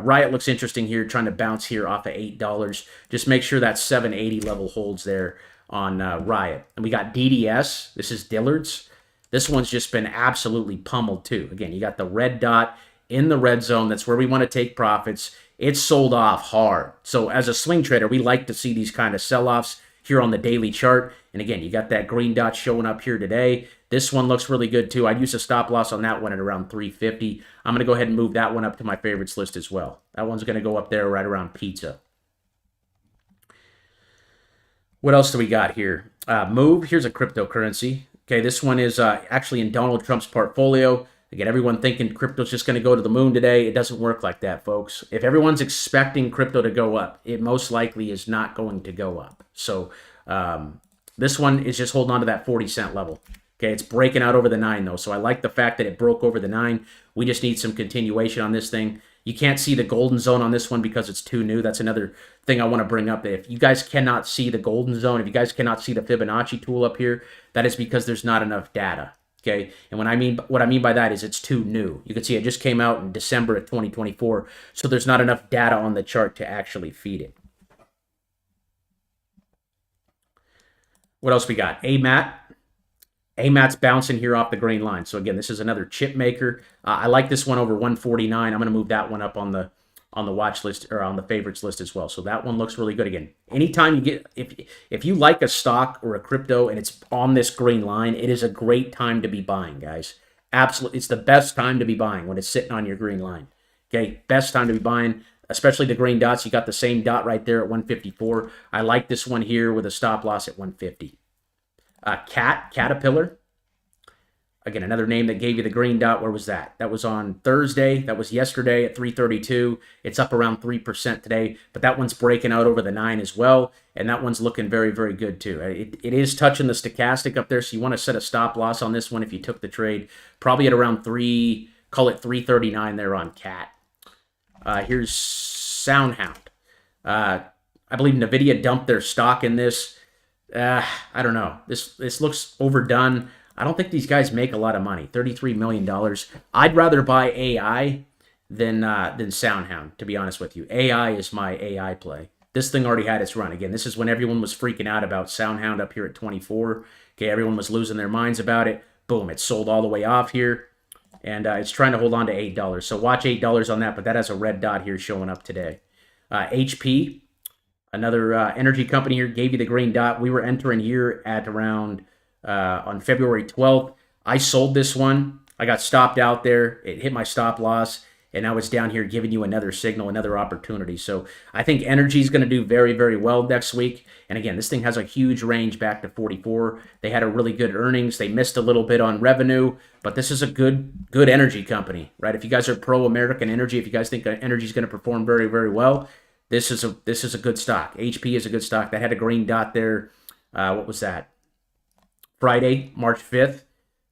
S1: Riot looks interesting here, trying to bounce here off of $8. Just make sure that 780 level holds there on Riot. And we got DDS. This is Dillard's. This one's just been absolutely pummeled too. Again, you got the red dot in the red zone. That's where we want to take profits. It's sold off hard. So as a swing trader, we like to see these kind of sell-offs here on the daily chart. And again, you got that green dot showing up here today. This one looks really good too. I'd use a stop loss on that one at around 350. I'm going to go ahead and move that one up to my favorites list as well. That one's going to go up there right around pizza. What else do we got here? Move. Here's a cryptocurrency. Okay, this one is actually in Donald Trump's portfolio. Again, everyone thinking crypto's just going to go to the moon today. It doesn't work like that, folks. If everyone's expecting crypto to go up, it most likely is not going to go up. So this one is just holding on to that 40-cent level. Okay, it's breaking out over the 9, though. So I like the fact that it broke over the 9. We just need some continuation on this thing. You can't see the golden zone on this one because it's too new. That's another thing I want to bring up. If you guys cannot see the golden zone, if you guys cannot see the Fibonacci tool up here, that is because there's not enough data. Okay, and what I mean by that is it's too new. You can see it just came out in December of 2024, so there's not enough data on the chart to actually feed it. What else we got? AMAT. AMAT's bouncing here off the green line. So again, this is another chip maker. I like this one over 149. I'm going to move that one up on the watch list or on the favorites list as well. So that one looks really good. Again, anytime you get, if you like a stock or a crypto and it's on this green line, it is a great time to be buying, guys. Absolutely, it's the best time to be buying when it's sitting on your green line. Okay, best time to be buying, especially the green dots. You got the same dot right there at 154. I like this one here with a stop loss at 150. Caterpillar. Again, another name that gave you the green dot. Where was that? That was on Thursday. That was yesterday at 332. It's up around 3% today, but that one's breaking out over the 9 as well, and that one's looking very, very good too. It is touching the stochastic up there, so you want to set a stop loss on this one if you took the trade, probably at around 3, call it 339 there on CAT. Here's SoundHound. I believe Nvda dumped their stock in this. I don't know. This looks overdone. I don't think these guys make a lot of money. $33 million. I'd rather buy AI than SoundHound, to be honest with you. AI is my AI play. This thing already had its run. Again, this is when everyone was freaking out about SoundHound up here at 24. Okay, everyone was losing their minds about it. Boom, it sold all the way off here. And it's trying to hold on to $8. So watch $8 on that, but that has a red dot here showing up today. HP. Another energy company here gave you the green dot. We were entering here at around on February 12th. I sold this one. I got stopped out there. It hit my stop loss, and now it's down here giving you another signal, another opportunity. So I think energy is going to do very, very well next week. And again, this thing has a huge range back to 44. They had a really good earnings. They missed a little bit on revenue, but this is a good energy company, right? If you guys are pro-American energy, if you guys think energy is going to perform very, very well, this is a good stock. HP is a good stock. That had a green dot there. What was that? Friday, March 5th.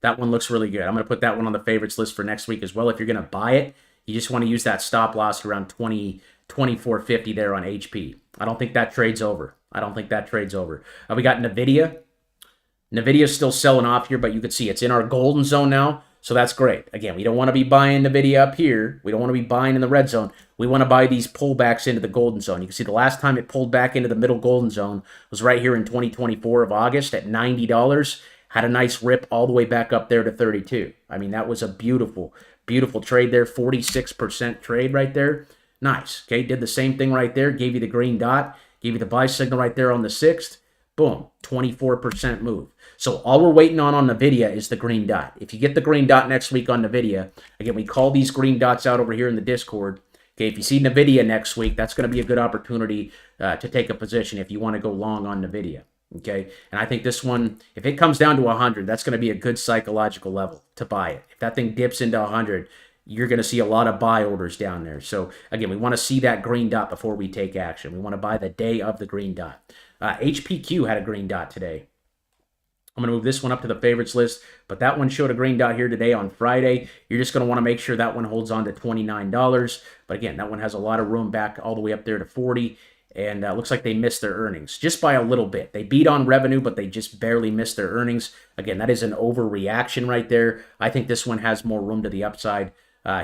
S1: That one looks really good. I'm going to put that one on the favorites list for next week as well. If you're going to buy it, you just want to use that stop loss around 24.50 there on HP. I don't think that trade's over. We got Nvda. Nvidia is still selling off here, but you can see it's in our golden zone now. So that's great. Again, we don't want to be buying Nvidia up here. We don't want to be buying in the red zone. We want to buy these pullbacks into the golden zone. You can see the last time it pulled back into the middle golden zone was right here in 2024 of August at $90. Had a nice rip all the way back up there to 32. I mean, that was a beautiful, beautiful trade there. 46% trade right there. Nice. Okay, did the same thing right there. Gave you the green dot. Gave you the buy signal right there on the 6th. Boom, 24% move. So all we're waiting on Nvidia is the green dot. If you get the green dot next week on Nvidia, again, we call these green dots out over here in the Discord. Okay, if you see Nvidia next week, that's going to be a good opportunity to take a position if you want to go long on Nvidia. Okay, and I think this one, if it comes down to 100, that's going to be a good psychological level to buy it. If that thing dips into 100, you're going to see a lot of buy orders down there. So again, we want to see that green dot before we take action. We want to buy the day of the green dot. HPQ had a green dot today. I'm going to move this one up to the favorites list, but that one showed a green dot here today on Friday. You're just going to want to make sure that one holds on to $29. But again, that one has a lot of room back all the way up there to 40. And looks like they missed their earnings just by a little bit. They beat on revenue, but they just barely missed their earnings. Again, that is an overreaction right there. I think this one has more room to the upside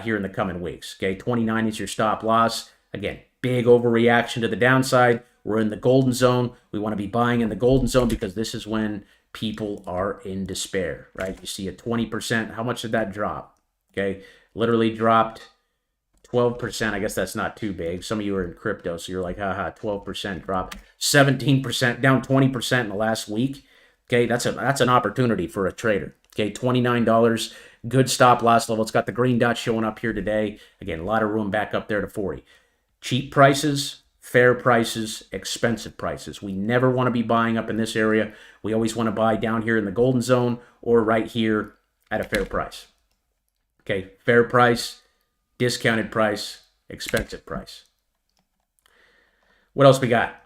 S1: here in the coming weeks. Okay, 29 is your stop loss. Again, big overreaction to the downside. We're in the golden zone. We want to be buying in the golden zone because this is when people are in despair, right? You see a 20%. How much did that drop? Okay, literally dropped 12%. I guess that's not too big. Some of you are in crypto, so you're like, haha, 12% drop. 17%, down 20% in the last week. Okay, that's an opportunity for a trader. Okay, $29, good stop loss level. It's got the green dot showing up here today. Again, a lot of room back up there to 40. Cheap prices, fair prices, expensive prices. We never want to be buying up in this area. We always want to buy down here in the golden zone or right here at a fair price. Okay, fair price, discounted price, expensive price. What else we got?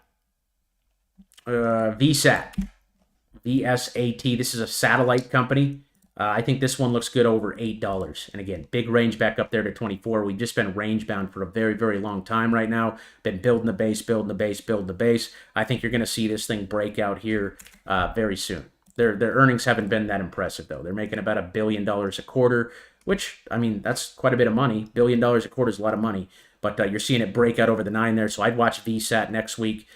S1: VSAT. VSAT. This is a satellite company. I think this one looks good over $8. And again, big range back up there to 24. We've just been range bound for a very, very long time right now. Been building the base, building the base, building the base. I think you're going to see this thing break out here very soon. Their earnings haven't been that impressive, though. They're making about $1 billion a quarter, which, I mean, that's quite a bit of money. $1 billion a quarter is a lot of money. But you're seeing it break out over the 9 there. So I'd watch VSAT next week.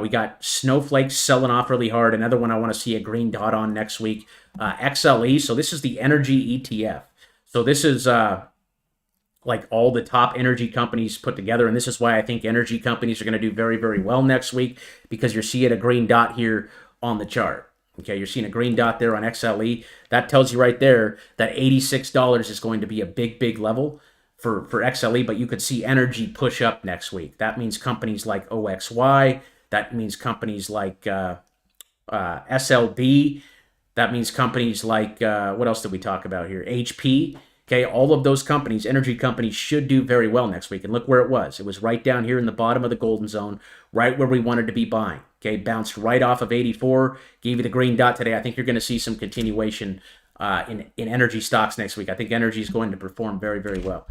S1: We got Snowflakes selling off really hard. Another one I want to see a green dot on next week. XLE. So this is the energy ETF. So this is like all the top energy companies put together. And this is why I think energy companies are going to do very, very well next week, because you're seeing a green dot here on the chart. Okay, you're seeing a green dot there on XLE. That tells you right there that $86 is going to be a big, big level for XLE, but you could see energy push up next week. That means companies like OXY. That means companies like SLB. That means companies like, what else did we talk about here? HP. Okay, all of those companies, energy companies, should do very well next week. And look where it was. It was right down here in the bottom of the golden zone, right where we wanted to be buying. Okay, bounced right off of 84, gave you the green dot today. I think you're going to see some continuation in energy stocks next week. I think energy is going to perform very, very well.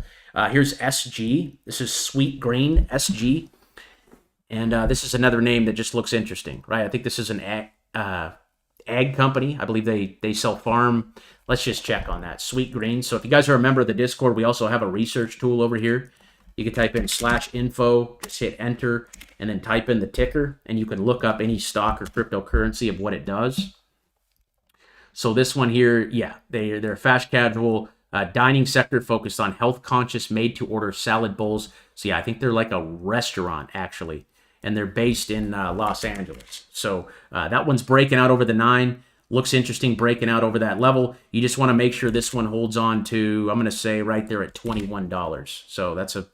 S1: Here's SG. This is Sweet Green, SG. And this is another name that just looks interesting, right? I think this is an ag company. I believe they sell farm. Let's just check on that. Sweet Green. So if you guys are a member of the Discord, we also have a research tool over here. You can type in /info, just hit enter, and then type in the ticker, and you can look up any stock or cryptocurrency of what it does. So this one here, yeah, they're a fast casual dining sector focused on health-conscious, made-to-order salad bowls. So yeah, I think they're like a restaurant, actually, and they're based in Los Angeles. So that one's breaking out over the 9. Looks interesting, breaking out over that level. You just want to make sure this one holds on to, I'm going to say right there at $21. So that's a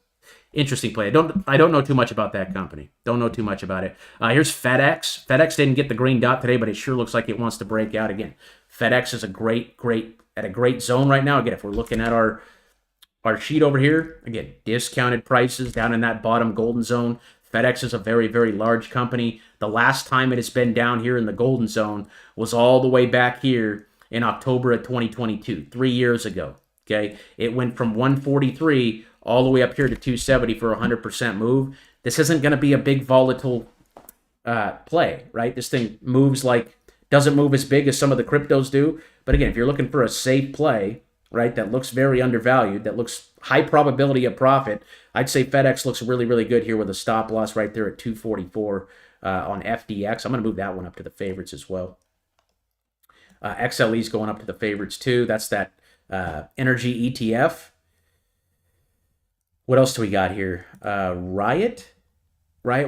S1: interesting play. I don't know too much about that company. Don't know too much about it. Here's FedEx. FedEx didn't get the green dot today, but it sure looks like it wants to break out again. FedEx is a great zone right now. Again, if we're looking at our sheet over here, again, discounted prices down in that bottom golden zone. FedEx is a very, very large company. The last time it has been down here in the golden zone was all the way back here in October of 2022, 3 years ago. Okay, it went from 143 all the way up here to 270 for a 100% move. This isn't going to be a big volatile play, right? This thing doesn't move as big as some of the cryptos do. But again, if you're looking for a safe play, right? That looks very undervalued. That looks high probability of profit. I'd say FedEx looks really, really good here with a stop loss right there at 244 on FDX. I'm going to move that one up to the favorites as well. XLE's going up to the favorites too. That's that energy ETF. What else do we got here? Riot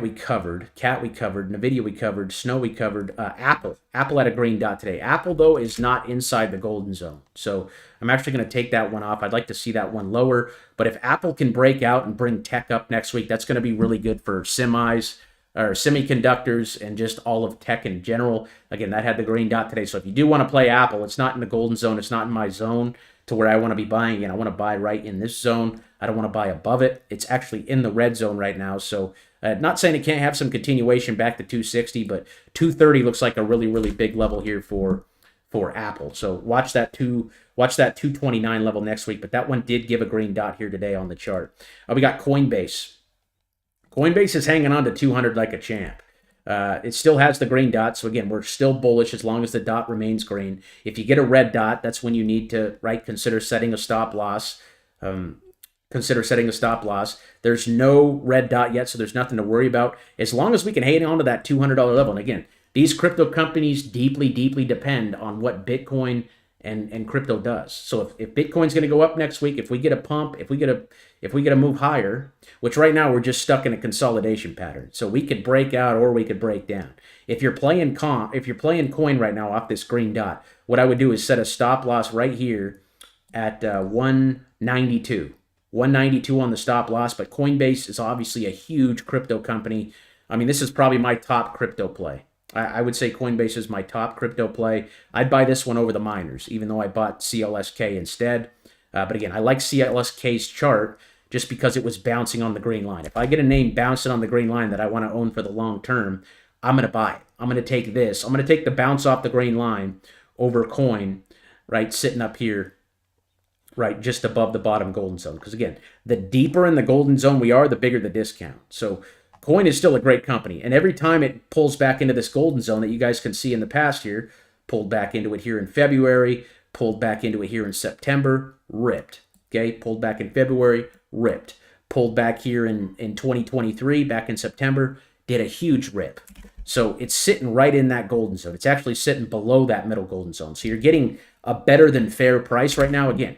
S1: we covered. Cat we covered. Nvda we covered. Snow we covered. Apple had a green dot today. Apple, though, is not inside the golden zone. So I'm actually going to take that one off. I'd like to see that one lower. But if Apple can break out and bring tech up next week, that's going to be really good for semis or semiconductors and just all of tech in general. Again, that had the green dot today. So if you do want to play Apple, it's not in the golden zone. It's not in my zone to where I want to be buying. And I want to buy right in this zone. I don't want to buy above it. It's actually in the red zone right now. So not saying it can't have some continuation back to 260, but 230 looks like a really, really big level here for Apple. So watch that 229 level next week. But that one did give a green dot here today on the chart. We got Coinbase. Coinbase is hanging on to 200 like a champ. It still has the green dot. So again, we're still bullish as long as the dot remains green. If you get a red dot, that's when you need to consider setting a stop loss. There's no red dot yet, so there's nothing to worry about. As long as we can hang on to that $200 level. And again, these crypto companies deeply, deeply depend on what Bitcoin and crypto does. So if Bitcoin's going to go up next week, if we get a pump, if we get a move higher, which right now we're just stuck in a consolidation pattern. So we could break out or we could break down. If you're playing coin right now off this green dot, what I would do is set a stop loss right here at 192. 192 on the stop loss, but Coinbase is obviously a huge crypto company. I mean, this is probably my top crypto play. I would say Coinbase is my top crypto play. I'd buy this one over the miners, even though I bought CLSK instead. But again, I like CLSK's chart just because it was bouncing on the green line. If I get a name bouncing on the green line that I want to own for the long term, I'm going to buy it. I'm going to take this. I'm going to take the bounce off the green line over coin, right, sitting up here, right, just above the bottom golden zone. Because again, the deeper in the golden zone we are, the bigger the discount. So coin is still a great company. And every time it pulls back into this golden zone that you guys can see in the past here, pulled back into it here in February, pulled back into it here in September, ripped. Okay, pulled back in February, ripped. Pulled back here in 2023, back in September, did a huge rip. So it's sitting right in that golden zone. It's actually sitting below that middle golden zone. So you're getting a better than fair price right now. Again,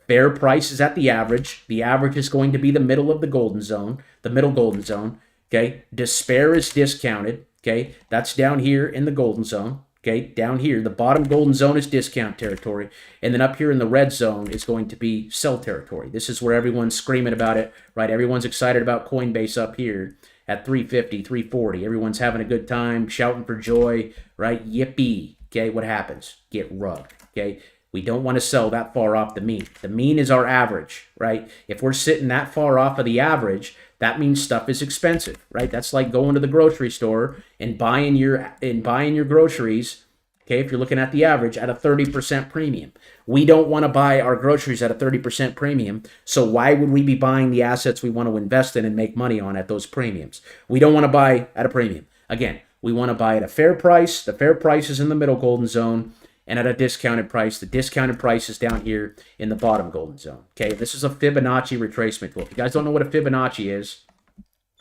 S1: fair price is at the average. The average is going to be the middle of the golden zone, the middle golden zone. Okay, despair is discounted. Okay, that's down here in the golden zone. Okay, down here, the bottom golden zone is discount territory. And then up here in the red zone is going to be sell territory. This is where everyone's screaming about it, right? Everyone's excited about Coinbase up here at 350, 340. Everyone's having a good time, shouting for joy, right? Yippee. Okay, what happens? Get rugged. Okay, we don't want to sell that far off the mean. The mean is our average, right? If we're sitting that far off of the average, that means stuff is expensive, right? That's like going to the grocery store and buying your groceries, okay, if you're looking at the average, at a 30% premium. We don't want to buy our groceries at a 30% premium, so why would we be buying the assets we want to invest in and make money on at those premiums? We don't want to buy at a premium. Again, we want to buy at a fair price. The fair price is in the middle golden zone, and at a discounted price. The discounted price is down here in the bottom golden zone. Okay, this is a Fibonacci retracement tool. If you guys don't know what a Fibonacci is,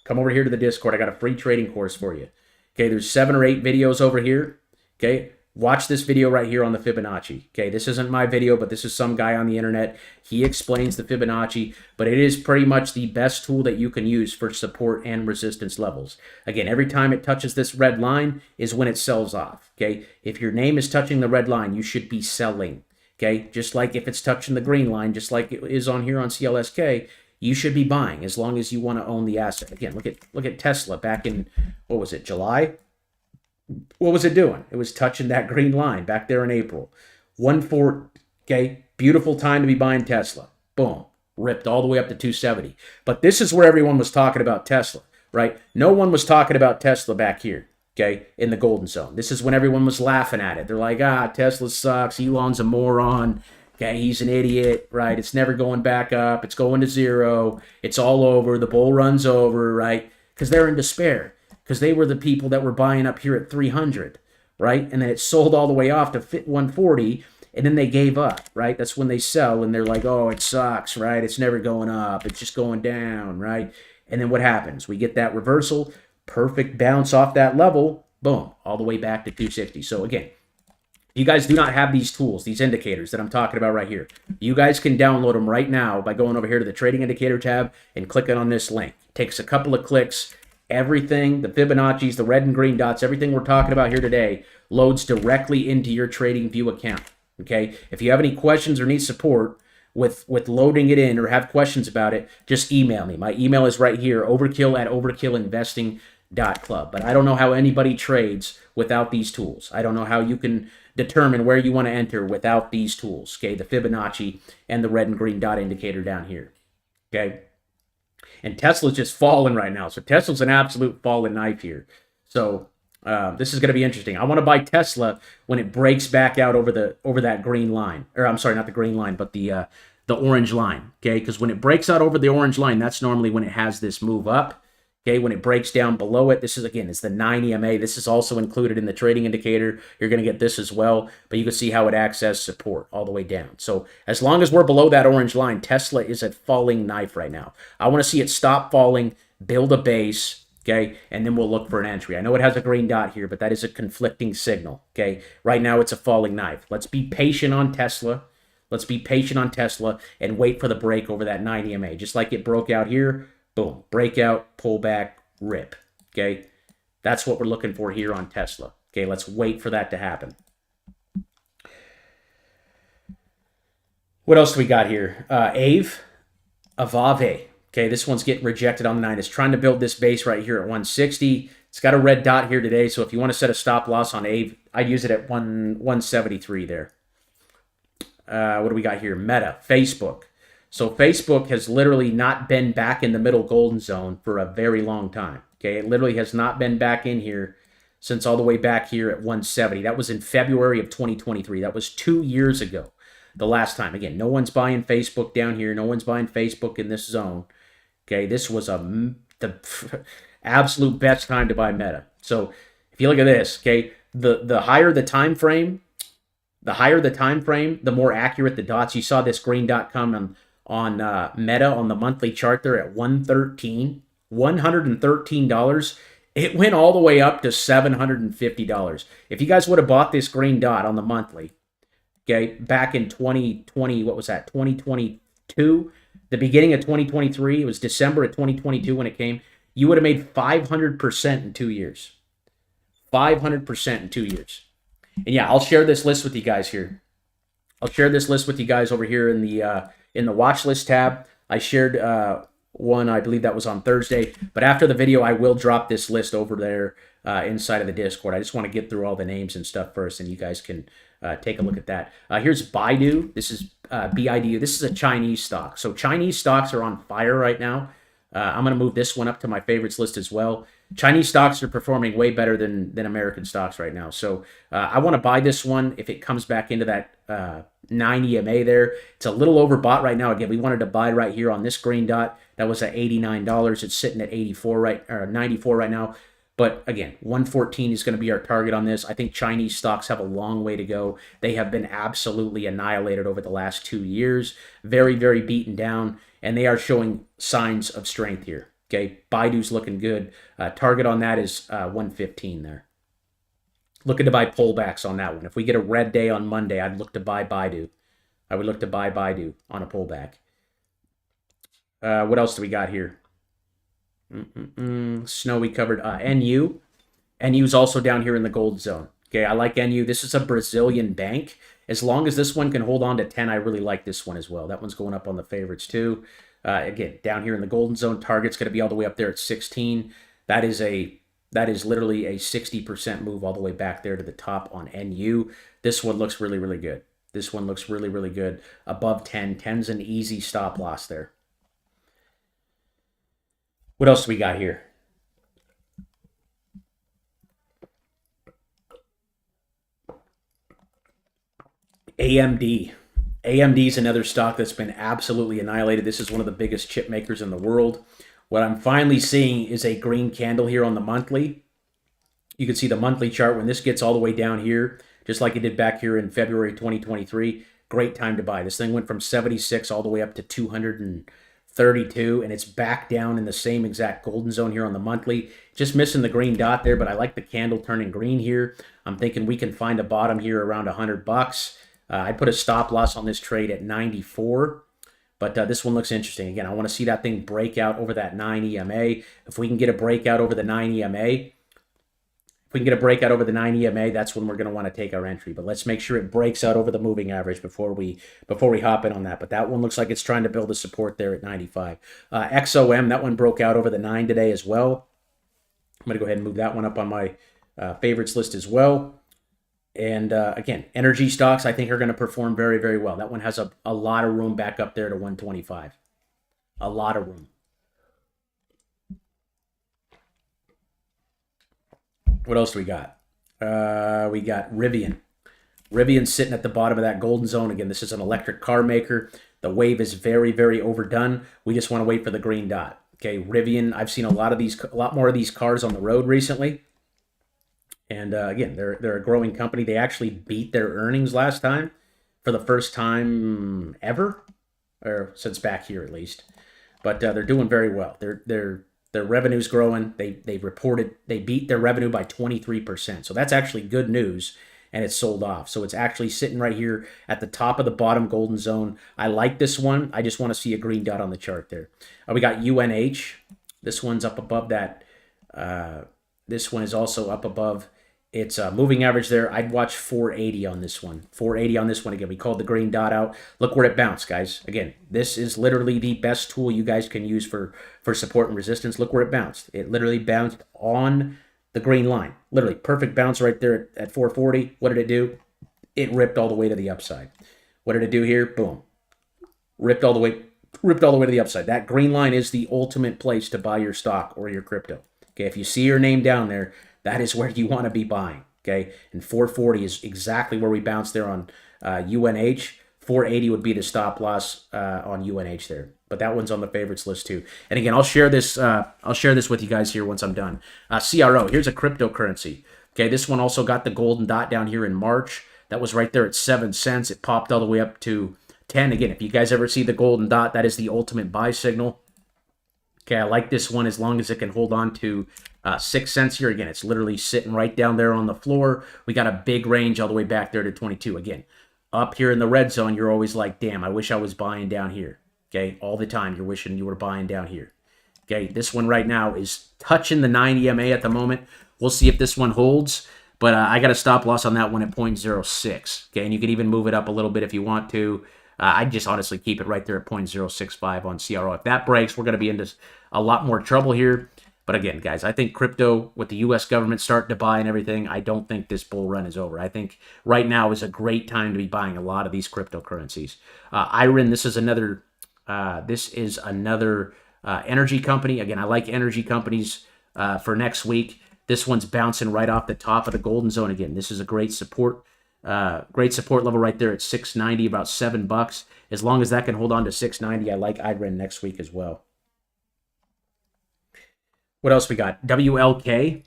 S1: come over here to the Discord. I got a free trading course for you. Okay, there's 7 or 8 videos over here. Okay, watch this video right here on the Fibonacci. Okay, this isn't my video, but this is some guy on the internet. He explains the Fibonacci, but it is pretty much the best tool that you can use for support and resistance levels. Again, every time it touches this red line is when it sells off. Okay, if your name is touching the red line, you should be selling. Okay, just like if it's touching the green line, just like it is on here on CLSK, you should be buying as long as you want to own the asset. Again, look at Tesla back in, what was it, July? What was it doing? It was touching that green line back there in April. 140, okay, beautiful time to be buying Tesla. Boom, ripped all the way up to 270. But this is where everyone was talking about Tesla, right? No one was talking about Tesla back here, okay, in the golden zone. This is when everyone was laughing at it. They're like, Tesla sucks. Elon's a moron. Okay, he's an idiot, right? It's never going back up. It's going to zero. It's all over. The bull run's over, right? Because they're in despair. Because they were the people that were buying up here at 300, right? And then it sold all the way off to 140, and then they gave up, right? That's when they sell and they're like, oh, it sucks, right? It's never going up. It's just going down, right? And then what happens? We get that reversal, perfect bounce off that level, boom, all the way back to 260. So again, you guys do not have these tools, these indicators that I'm talking about right here. You guys can download them right now by going over here to the Trading Indicator tab and clicking on this link. It takes a couple of clicks. Everything, the Fibonacci's, the red and green dots, everything we're talking about here today loads directly into your TradingView account, okay? If you have any questions or need support with loading it in or have questions about it, just email me. My email is right here, overkill@overkillinvesting.club. But I don't know how anybody trades without these tools. I don't know how you can determine where you want to enter without these tools, okay? The Fibonacci and the red and green dot indicator down here, okay? And Tesla's just falling right now. So Tesla's an absolute falling knife here. So this is going to be interesting. I want to buy Tesla when it breaks back out over that green line. Or I'm sorry, not the green line, but the orange line, okay? Because when it breaks out over the orange line, that's normally when it has this move up. Okay, when it breaks down below it, this is, again, it's the 9 EMA. This is also included in the trading indicator. You're going to get this as well, but you can see how it acts as support all the way down. So as long as we're below that orange line, Tesla is a falling knife right now. I want to see it stop falling, build a base, okay, and then we'll look for an entry. I know it has a green dot here, but that is a conflicting signal, okay? Right now, it's a falling knife. Let's be patient on Tesla. Let's be patient on Tesla and wait for the break over that 9 EMA. Just like it broke out here, boom, breakout, pullback, rip, okay? That's what we're looking for here on Tesla. Okay, let's wait for that to happen. What else do we got here? Avave. Okay, this one's getting rejected on the 9. It's trying to build this base right here at 160. It's got a red dot here today, so if you want to set a stop loss on Avave, I'd use it at 173 there. What do we got here? Meta, Facebook. So Facebook has literally not been back in the middle golden zone for a very long time. Okay, it literally has not been back in here since all the way back here at 170. That was in February of 2023. That was 2 years ago, the last time. Again, no one's buying Facebook down here. No one's buying Facebook in this zone. Okay, this was the absolute best time to buy Meta. So if you look at this, okay, the higher the time frame, the more accurate the dots. You saw this green dot come on Meta on the monthly chart there at $113. It went all the way up to $750. If you guys would have bought this green dot on the monthly, okay, back in 2020, what was that, 2022, the beginning of 2023, it was December of 2022 when it came, you would have made 500% in 2 years. 500% in 2 years. And yeah, I'll share this list with you guys here. I'll share this list with you guys over here in the watch list tab. I shared one, I believe that was on Thursday. But after the video, I will drop this list over there inside of the Discord. I just want to get through all the names and stuff first, and you guys can take a look at that. Here's Baidu. This is BIDU. This is a Chinese stock. So Chinese stocks are on fire right now. I'm going to move this one up to my favorites list as well. Chinese stocks are performing way better than American stocks right now. So I want to buy this one if it comes back into that 9 EMA there. It's a little overbought right now. Again, we wanted to buy right here on this green dot. That was at $89. It's sitting at 94 right now. But again, 114 is going to be our target on this. I think Chinese stocks have a long way to go. They have been absolutely annihilated over the last 2 years. Very, very beaten down. And they are showing signs of strength here. Okay, Baidu's looking good. Target on that is 115 there. Looking to buy pullbacks on that one. If we get a red day on Monday, I'd look to buy Baidu. I would look to buy Baidu on a pullback. What else do we got here? Snow we covered. NU. NU's also down here in the gold zone. Okay, I like NU. This is a Brazilian bank. As long as this one can hold on to 10, I really like this one as well. That one's going up on the favorites too. Again, down here in the golden zone, target's going to be all the way up there at 16. That is literally a 60% move all the way back there to the top on NU. This one looks really, really good. This one looks really, really good. Above 10. 10's an easy stop loss there. What else do we got here? AMD. AMD is another stock that's been absolutely annihilated. This is one of the biggest chip makers in the world. What I'm finally seeing is a green candle here on the monthly. You can see the monthly chart when this gets all the way down here just like it did back here in February 2023. Great time to buy. This thing went from 76 all the way up to 232, and it's back down in the same exact golden zone here on the monthly. Just missing the green dot there, but I like the candle turning green here. I'm thinking we can find a bottom here around $100. I put a stop loss on this trade at 94. But this one looks interesting. Again, I want to see that thing break out over that 9 EMA. If we can get a breakout over the 9 EMA, that's when we're going to want to take our entry. But let's make sure it breaks out over the moving average before we hop in on that. But that one looks like it's trying to build a support there at 95. XOM, that one broke out over the 9 today as well. I'm going to go ahead and move that one up on my favorites list as well. And again, energy stocks I think are going to perform very, very well. That one has a lot of room back up there to 125. A lot of room. What else do we got? We got Rivian. Rivian's sitting at the bottom of that golden zone. Again, this is an electric car maker. The wave is very, very overdone. We just want to wait for the green dot. Okay, Rivian, I've seen a lot more of these cars on the road recently. And again, they're a growing company. They actually beat their earnings last time for the first time ever, or since back here at least. But they're doing very well. Their revenue's growing. They beat their revenue by 23%. So that's actually good news, and it's sold off. So it's actually sitting right here at the top of the bottom golden zone. I like this one. I just want to see a green dot on the chart there. We got UNH. This one's up above that. This one is also up above its moving average there. I'd watch 480 on this one. 480 on this one. Again, we called the green dot out. Look where it bounced, guys. Again, this is literally the best tool you guys can use for support and resistance. Look where it bounced. It literally bounced on the green line. Literally perfect bounce right there at 440. What did it do? It ripped all the way to the upside. What did it do here? Boom. Ripped all the way to the upside. That green line is the ultimate place to buy your stock or your crypto. Okay, if you see your name down there, that is where you want to be buying, okay? And 440 is exactly where we bounced there on UNH. 480 would be the stop loss on UNH there. But that one's on the favorites list too. And again, I'll share this with you guys here once I'm done. CRO, here's a cryptocurrency. Okay, this one also got the golden dot down here in March. That was right there at 7 cents. It popped all the way up to 10. Again, if you guys ever see the golden dot, that is the ultimate buy signal. Okay, I like this one as long as it can hold on to 6 cents here. Again, it's literally sitting right down there on the floor. We got a big range all the way back there to 22. Again, up here in the red zone, you're always like, damn, I wish I was buying down here. Okay, all the time you're wishing you were buying down here. Okay, this one right now is touching the 9 EMA at the moment. We'll see if this one holds, but I got a stop loss on that one at 0.06. Okay, and you can even move it up a little bit if you want to. I'd just honestly keep it right there at 0.065 on CRO. If that breaks, we're going to be into a lot more trouble here. But again, guys, I think crypto, with the U.S. government starting to buy and everything, I don't think this bull run is over. I think right now is a great time to be buying a lot of these cryptocurrencies. IRIN, this is another energy company. Again, I like energy companies for next week. This one's bouncing right off the top of the golden zone again. This is a great support level right there at 690, about $7. As long as that can hold on to 690, I like IRIN next week as well. What else we got? WLK.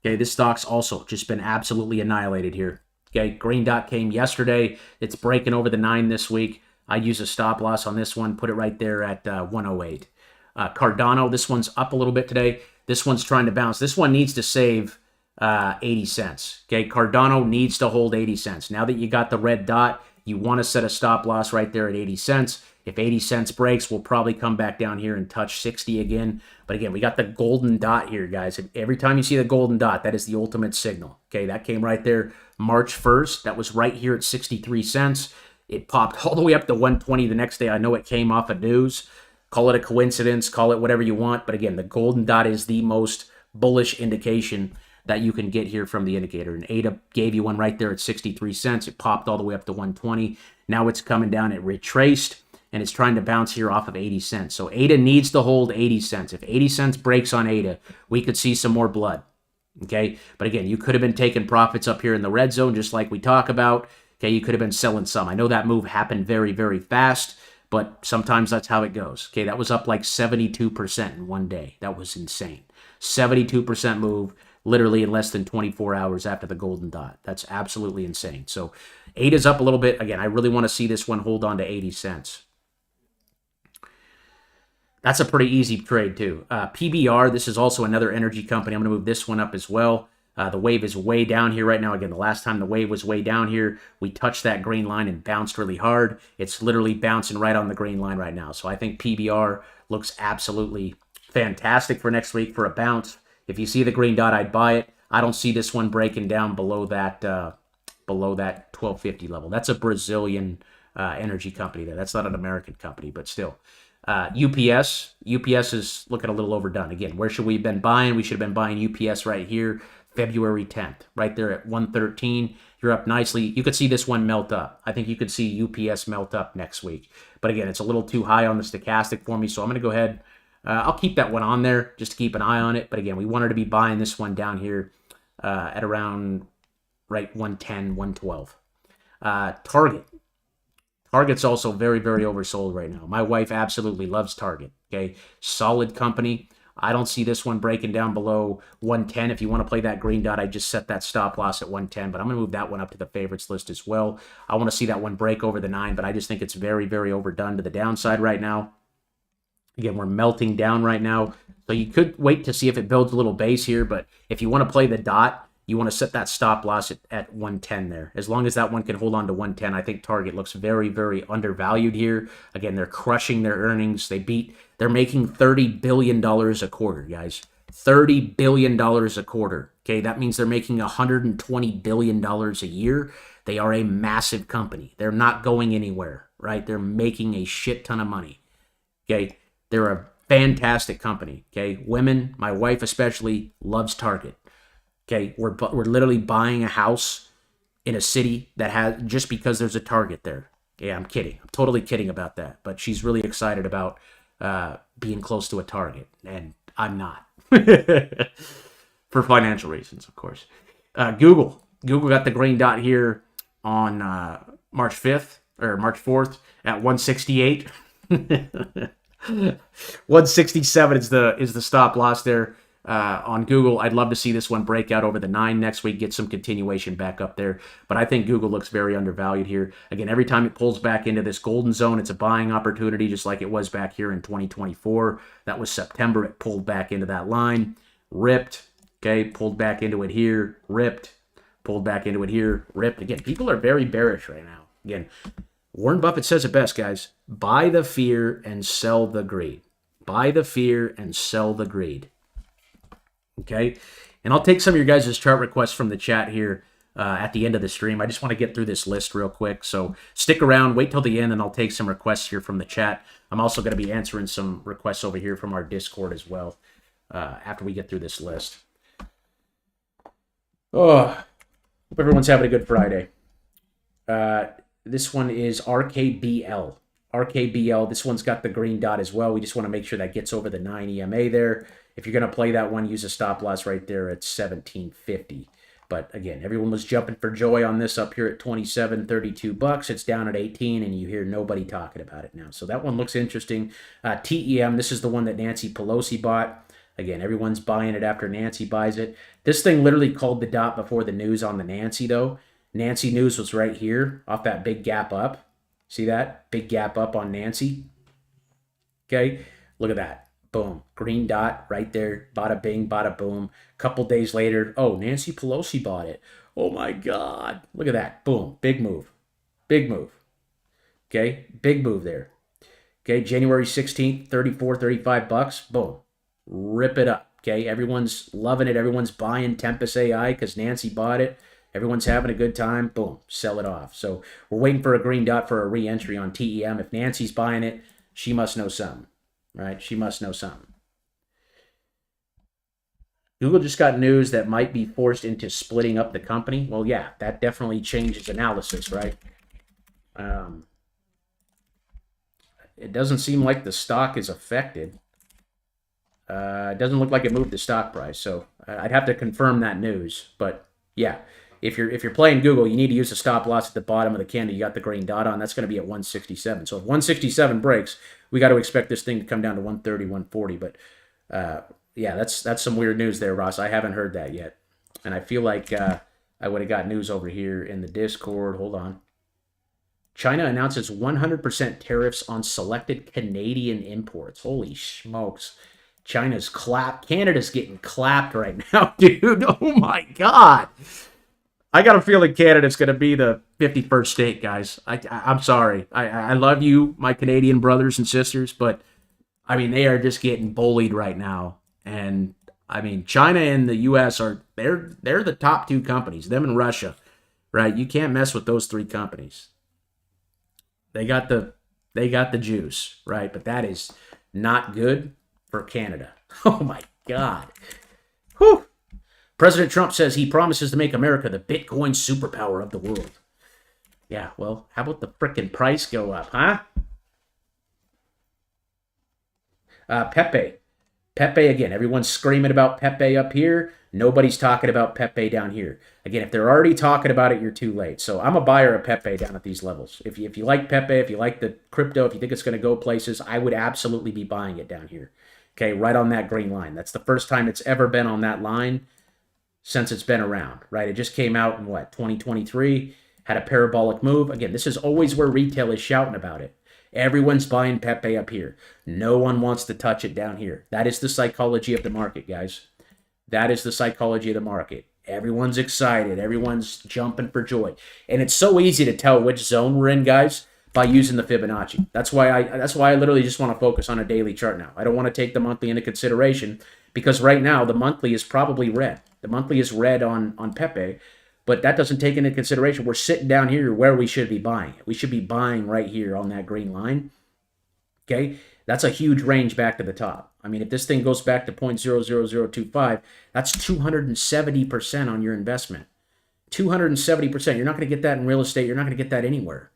S1: Okay, this stock's also just been absolutely annihilated here. Okay, green dot came yesterday. It's breaking over the 9 this week. I'd use a stop loss on this one, put it right there at 108. Cardano, this one's up a little bit today. This one's trying to bounce. This one needs to save 80 cents. Okay, Cardano needs to hold 80 cents. Now that you got the red dot, you want to set a stop loss right there at 80 cents. If 80 cents breaks, we'll probably come back down here and touch 60 again. But again, we got the golden dot here, guys. Every time you see the golden dot, that is the ultimate signal. Okay, that came right there March 1st. That was right here at 63 cents. It popped all the way up to 120 the next day. I know it came off of news. Call it a coincidence, call it whatever you want. But again, the golden dot is the most bullish indication that you can get here from the indicator. And ADA gave you one right there at 63 cents. It popped all the way up to 120. Now it's coming down. It retraced, and it's trying to bounce here off of 80 cents. So ADA needs to hold 80 cents. If 80 cents breaks on ADA, we could see some more blood. Okay? But again, you could have been taking profits up here in the red zone, just like we talk about. Okay, you could have been selling some. I know that move happened very, very fast, but sometimes that's how it goes. Okay, that was up like 72% in one day. That was insane. 72% move. literally in less than 24 hours after the golden dot. That's absolutely insane. So ADA's up a little bit. Again, I really want to see this one hold on to 80 cents. That's a pretty easy trade too. PBR, this is also another energy company. I'm going to move this one up as well. The wave is way down here right now. Again, the last time the wave was way down here, we touched that green line and bounced really hard. It's literally bouncing right on the green line right now. So I think PBR looks absolutely fantastic for next week for a bounce. If you see the green dot, I'd buy it. I don't see this one breaking down below that 1250 level. That's a Brazilian energy company there. That's not an American company, but still. UPS is looking a little overdone. Again, where should we have been buying? We should have been buying UPS right here, February 10th, right there at 113. You're up nicely. You could see this one melt up. I think you could see UPS melt up next week. But again, it's a little too high on the stochastic for me, so I'm going to go ahead. I'll keep that one on there just to keep an eye on it. But again, we wanted to be buying this one down here at around right 110, 112. Target. Target's also very, very oversold right now. My wife absolutely loves Target. Okay, solid company. I don't see this one breaking down below 110. If you want to play that green dot, I just set that stop loss at 110, but I'm going to move that one up to the favorites list as well. I want to see that one break over the 9, but I just think it's very, very overdone to the downside right now. Again, we're melting down right now, so you could wait to see if it builds a little base here, but if you want to play the dot, you want to set that stop loss at 110 there. As long as that one can hold on to 110, I think Target looks very, very undervalued here. Again, they're crushing their earnings. They're making $30 billion a quarter, guys. $30 billion a quarter. Okay, that means they're making $120 billion a year. They are a massive company. They're not going anywhere, right? They're making a shit ton of money. Okay, they're a fantastic company. Okay, women, my wife especially, loves Target. Okay, we're literally buying a house in a city that has, just because there's a Target there. Yeah, I'm kidding. I'm totally kidding about that. But she's really excited about being close to a Target, and I'm not. For financial reasons, of course. Google got the green dot here on March 5th or March 4th at 168. 167 is the stop loss there. On Google, I'd love to see this one break out over the 9 next week, get some continuation back up there. But I think Google looks very undervalued here. Again, every time it pulls back into this golden zone, it's a buying opportunity, just like it was back here in 2024. That was September. It pulled back into that line, ripped, okay, pulled back into it here, ripped, pulled back into it here, ripped. Again, people are very bearish right now. Again, Warren Buffett says it best, guys. Buy the fear and sell the greed. Buy the fear and sell the greed. Okay, and I'll take some of your guys' chart requests from the chat here at the end of the stream. I just want to get through this list real quick, so stick around, wait till the end, and I'll take some requests here from the chat. I'm also going to be answering some requests over here from our Discord as well after we get through this list. Oh, hope everyone's having a good Friday. This one is RKBL. RKBL, this one's got the green dot as well. We just want to make sure that gets over the 9 EMA there. If you're going to play that one, use a stop loss right there at 1750. But again, everyone was jumping for joy on this up here at 27, 32 bucks. It's down at 18, and you hear nobody talking about it now. So that one looks interesting. TEM, this is the one that Nancy Pelosi bought. Again, everyone's buying it after Nancy buys it. This thing literally called the dot before the news on the Nancy, though. Nancy news was right here off that big gap up. See that? Big gap up on Nancy. Okay, look at that. Boom. Green dot right there. Bada bing, bada boom. Couple days later, oh, Nancy Pelosi bought it. Oh my God. Look at that. Boom. Big move. Big move. Okay, big move there. Okay, January 16th, 34, 35 bucks. Boom. Rip it up. Okay, everyone's loving it. Everyone's buying Tempest AI because Nancy bought it. Everyone's having a good time. Boom. Sell it off. So we're waiting for a green dot for a re-entry on TEM. If Nancy's buying it, she must know something. Right? She must know something. Google just got news that might be forced into splitting up the company. Well, yeah, that definitely changes analysis, right? It doesn't seem like the stock is affected. It doesn't look like it moved the stock price, so I'd have to confirm that news. But yeah, if you're playing Google, you need to use a stop loss at the bottom of the candle. You got the green dot on. That's going to be at 167. So if 167 breaks, we got to expect this thing to come down to 130, 140. But Yeah, that's some weird news there, Ross. I haven't heard that yet. And I feel like I would have got news over here in the Discord. Hold on. China announces 100% tariffs on selected Canadian imports. Holy smokes. China's clapped. Canada's getting clapped right now, dude. Oh my God. I got a feeling Canada's going to be the 51st state, guys. I'm sorry. I love you, my Canadian brothers and sisters, but I mean, they are just getting bullied right now. And I mean, China and the U.S. they're the top two companies, them and Russia, right? You can't mess with those three companies. They got the juice, right? But that is not good for Canada. Oh my God. Whew. President Trump says he promises to make America the Bitcoin superpower of the world. Yeah, well, how about the frickin' price go up, huh? Pepe. Pepe again. Everyone's screaming about Pepe up here. Nobody's talking about Pepe down here. Again, if they're already talking about it, you're too late. So I'm a buyer of Pepe down at these levels. If you like Pepe, if you like the crypto, if you think it's going to go places, I would absolutely be buying it down here. Okay, right on that green line. That's the first time it's ever been on that line since it's been around, right? It just came out in, 2023, had a parabolic move. Again, this is always where retail is shouting about it. Everyone's buying Pepe up here. No one wants to touch it down here. That is the psychology of the market, guys. That is the psychology of the market. Everyone's excited. Everyone's jumping for joy. And it's so easy to tell which zone we're in, guys, by using the Fibonacci. That's why I literally just want to focus on a daily chart now. I don't want to take the monthly into consideration because right now the monthly is probably red. The monthly is red on Pepe, but that doesn't take into consideration. We're sitting down here where we should be buying it. We should be buying right here on that green line. Okay, that's a huge range back to the top. I mean, if this thing goes back to 0.00025, that's 270% on your investment. 270%. You're not going to get that in real estate. You're not going to get that anywhere.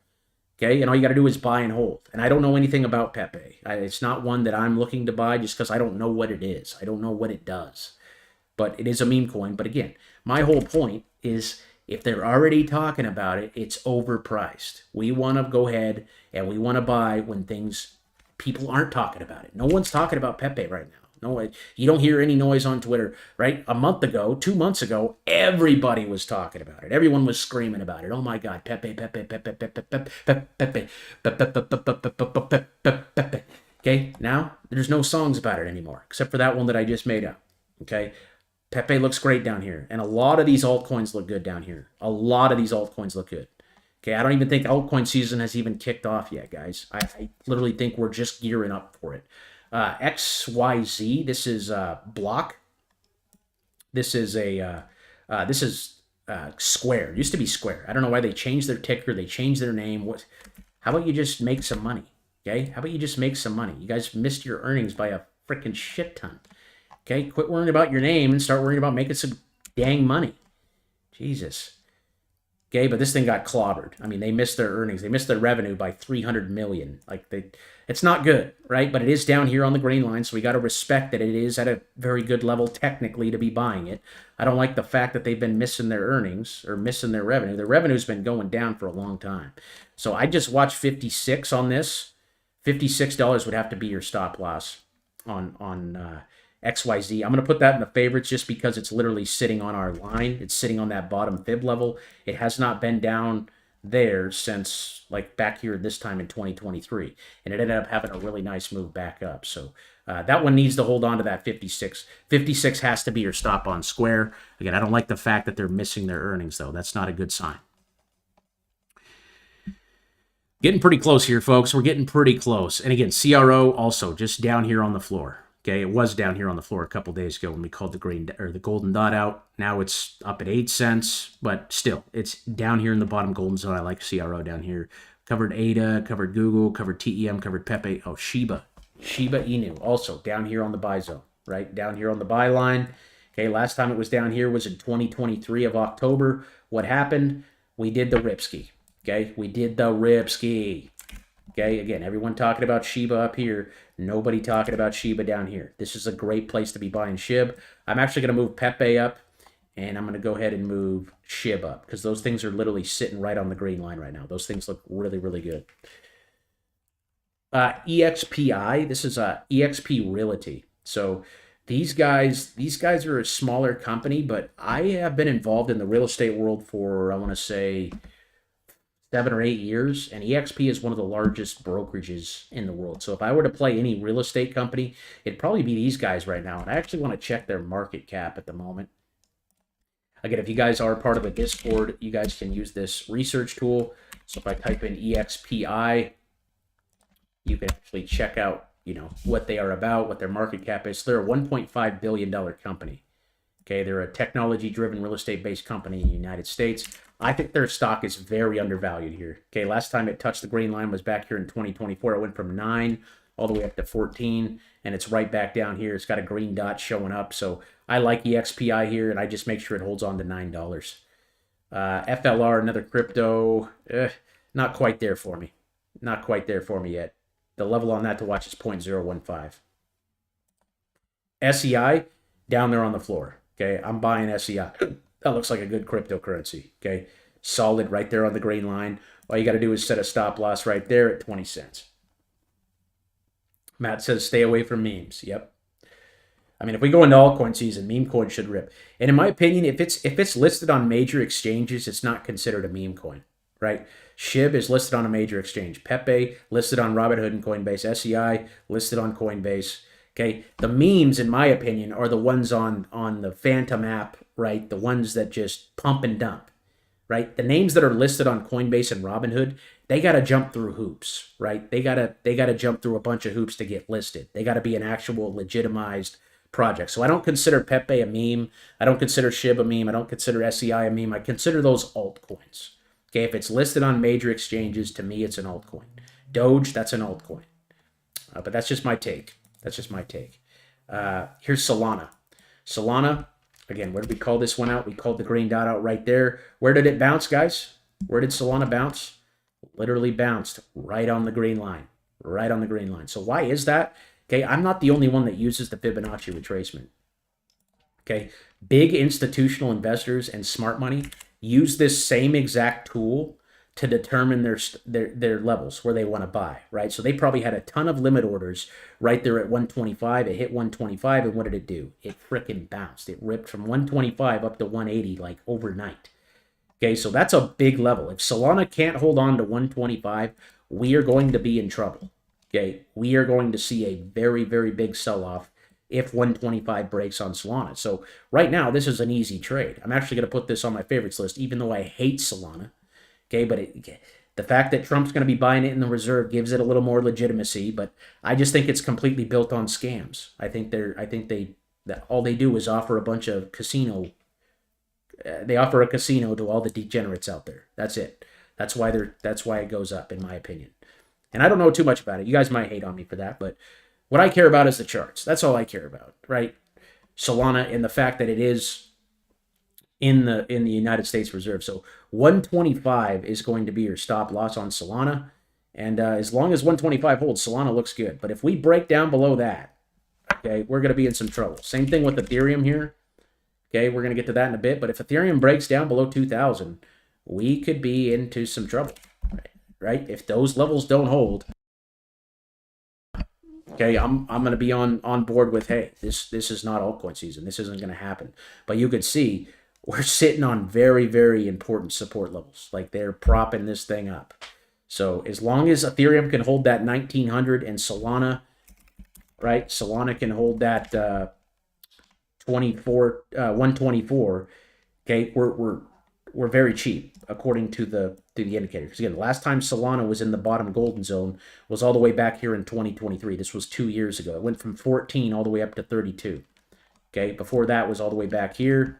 S1: Okay, and all you got to do is buy and hold. And I don't know anything about Pepe. It's not one that I'm looking to buy just because I don't know what it is. I don't know what it does. But it is a meme coin. But again, my whole point is if they're already talking about it, it's overpriced. We want to go ahead and we want to buy when people aren't talking about it. No one's talking about Pepe right now. No, you don't hear any noise on Twitter, right? A month ago, 2 months ago, everybody was talking about it. Everyone was screaming about it. Oh my God, Pepe, Pepe, Pepe, Pepe, Pepe, Pepe, Pepe, Pepe. Okay, now there's no songs about it anymore, except for that one that I just made up. Okay, Pepe looks great down here, and a lot of these altcoins look good down here. A lot of these altcoins look good. Okay, I don't even think altcoin season has even kicked off yet, guys. I literally think we're just gearing up for it. XYZ, this is Block. This is Square. It used to be Square. I don't know why they changed their ticker. They changed their name. How about you just make some money? Okay, how about you just make some money? You guys missed your earnings by a freaking shit ton. Okay, quit worrying about your name and start worrying about making some dang money. Jesus. Okay, but this thing got clobbered. I mean, they missed their earnings. They missed their revenue by 300 million. It's not good, right? But it is down here on the green line, so we got to respect that it is at a very good level technically to be buying it. I don't like the fact that they've been missing their earnings or missing their revenue. Their revenue's been going down for a long time. So I just watched 56 on this. $56 would have to be your stop loss on XYZ. I'm going to put that in the favorites just because it's literally sitting on our line. It's sitting on that bottom fib level. It has not been down there since like back here this time in 2023. And it ended up having a really nice move back up. So that one needs to hold on to that 56. 56 has to be your stop on Square. Again, I don't like the fact that they're missing their earnings, though. That's not a good sign. Getting pretty close here, folks. We're getting pretty close. And again, CRO also just down here on the floor. Okay, it was down here on the floor a couple days ago when we called the golden dot out. Now it's up at 8 cents, but still, it's down here in the bottom golden zone. I like CRO down here. Covered ADA, covered Google, covered TEM, covered Pepe. Oh, Shiba Inu, also down here on the buy zone, right? Down here on the buy line. Okay, last time it was down here was in 2023 of October. What happened? We did the Ripski. Okay, we did the Ripski. Okay, again, everyone talking about Shiba up here. Nobody talking about Shiba down here. This is a great place to be buying SHIB. I'm actually going to move Pepe up, and I'm going to go ahead and move SHIB up because those things are literally sitting right on the green line right now. Those things look really, really good. EXPI, this is EXP Realty. So these guys are a smaller company, but I have been involved in the real estate world for, I want to say, 7 or 8 years, and EXP is one of the largest brokerages in the world. So if I were to play any real estate company, it'd probably be these guys right now. And I actually want to check their market cap at the moment. Again, if you guys are part of the Discord, you guys can use this research tool. So if I type in EXPI, you can actually check out, what they are about, what their market cap is. So they're a $1.5 billion company. Okay, they're a technology-driven real estate-based company in the United States. I think their stock is very undervalued here. Okay, last time it touched the green line was back here in 2024. It went from 9 all the way up to 14, and it's right back down here. It's got a green dot showing up. So I like EXPI here, and I just make sure it holds on to $9. FLR, another crypto, not quite there for me. Not quite there for me yet. The level on that to watch is 0.015. SEI, down there on the floor. Okay, I'm buying SEI. That looks like a good cryptocurrency. Okay, solid right there on the green line. All you got to do is set a stop loss right there at 20 cents. Matt says stay away from memes. Yep. I mean, if we go into altcoin season, meme coin should rip. And in my opinion, if it's listed on major exchanges, it's not considered a meme coin, right? SHIB is listed on a major exchange. Pepe listed on Robinhood and Coinbase. SEI listed on Coinbase. Okay, the memes, in my opinion, are the ones on the Phantom app, right? The ones that just pump and dump, right? The names that are listed on Coinbase and Robinhood, they got to jump through hoops, right? They got to jump through a bunch of hoops to get listed. They got to be an actual legitimized project. So I don't consider Pepe a meme. I don't consider SHIB a meme. I don't consider SEI a meme. I consider those altcoins. Okay, if it's listed on major exchanges, to me, it's an altcoin. Doge, that's an altcoin. But that's just my take. That's just my take. Here's Solana. Solana, again, where did we call this one out? We called the green dot out right there. Where did it bounce, guys? Where did Solana bounce? Literally bounced right on the green line. Right on the green line. So why is that? Okay, I'm not the only one that uses the Fibonacci retracement. Okay, big institutional investors and smart money use this same exact tool to determine their levels where they want to buy, right? So they probably had a ton of limit orders right there at 125. It hit 125, and what did it do? It freaking bounced. It ripped from 125 up to 180 like overnight. Okay, so that's a big level. If Solana can't hold on to 125, we are going to be in trouble. Okay, we are going to see a very, very big sell-off if 125 breaks on Solana. So right now, this is an easy trade. I'm actually going to put this on my favorites list, even though I hate Solana. Okay, but the fact that Trump's going to be buying it in the reserve gives it a little more legitimacy. But I just think it's completely built on scams. I think that all they do is offer a bunch of casino. They offer a casino to all the degenerates out there. That's it. That's why it goes up, in my opinion. And I don't know too much about it. You guys might hate on me for that, but what I care about is the charts. That's all I care about, right? Solana and the fact that it is in the United States Reserve. So 125 is going to be your stop loss on Solana. And as long as 125 holds, Solana looks good. But if we break down below that, okay, we're going to be in some trouble. Same thing with Ethereum here. Okay, we're going to get to that in a bit. But if Ethereum breaks down below 2,000, we could be into some trouble, right? If those levels don't hold, okay, I'm going to be on board with, hey, this is not altcoin season. This isn't going to happen. But you could see we're sitting on very, very important support levels. Like they're propping this thing up. So as long as Ethereum can hold that 1900 and Solana, right? Solana can hold that 124. Okay, we're very cheap according to the indicators. Again, the last time Solana was in the bottom golden zone was all the way back here in 2023. This was 2 years ago. It went from 14 all the way up to 32. Okay, before that was all the way back here,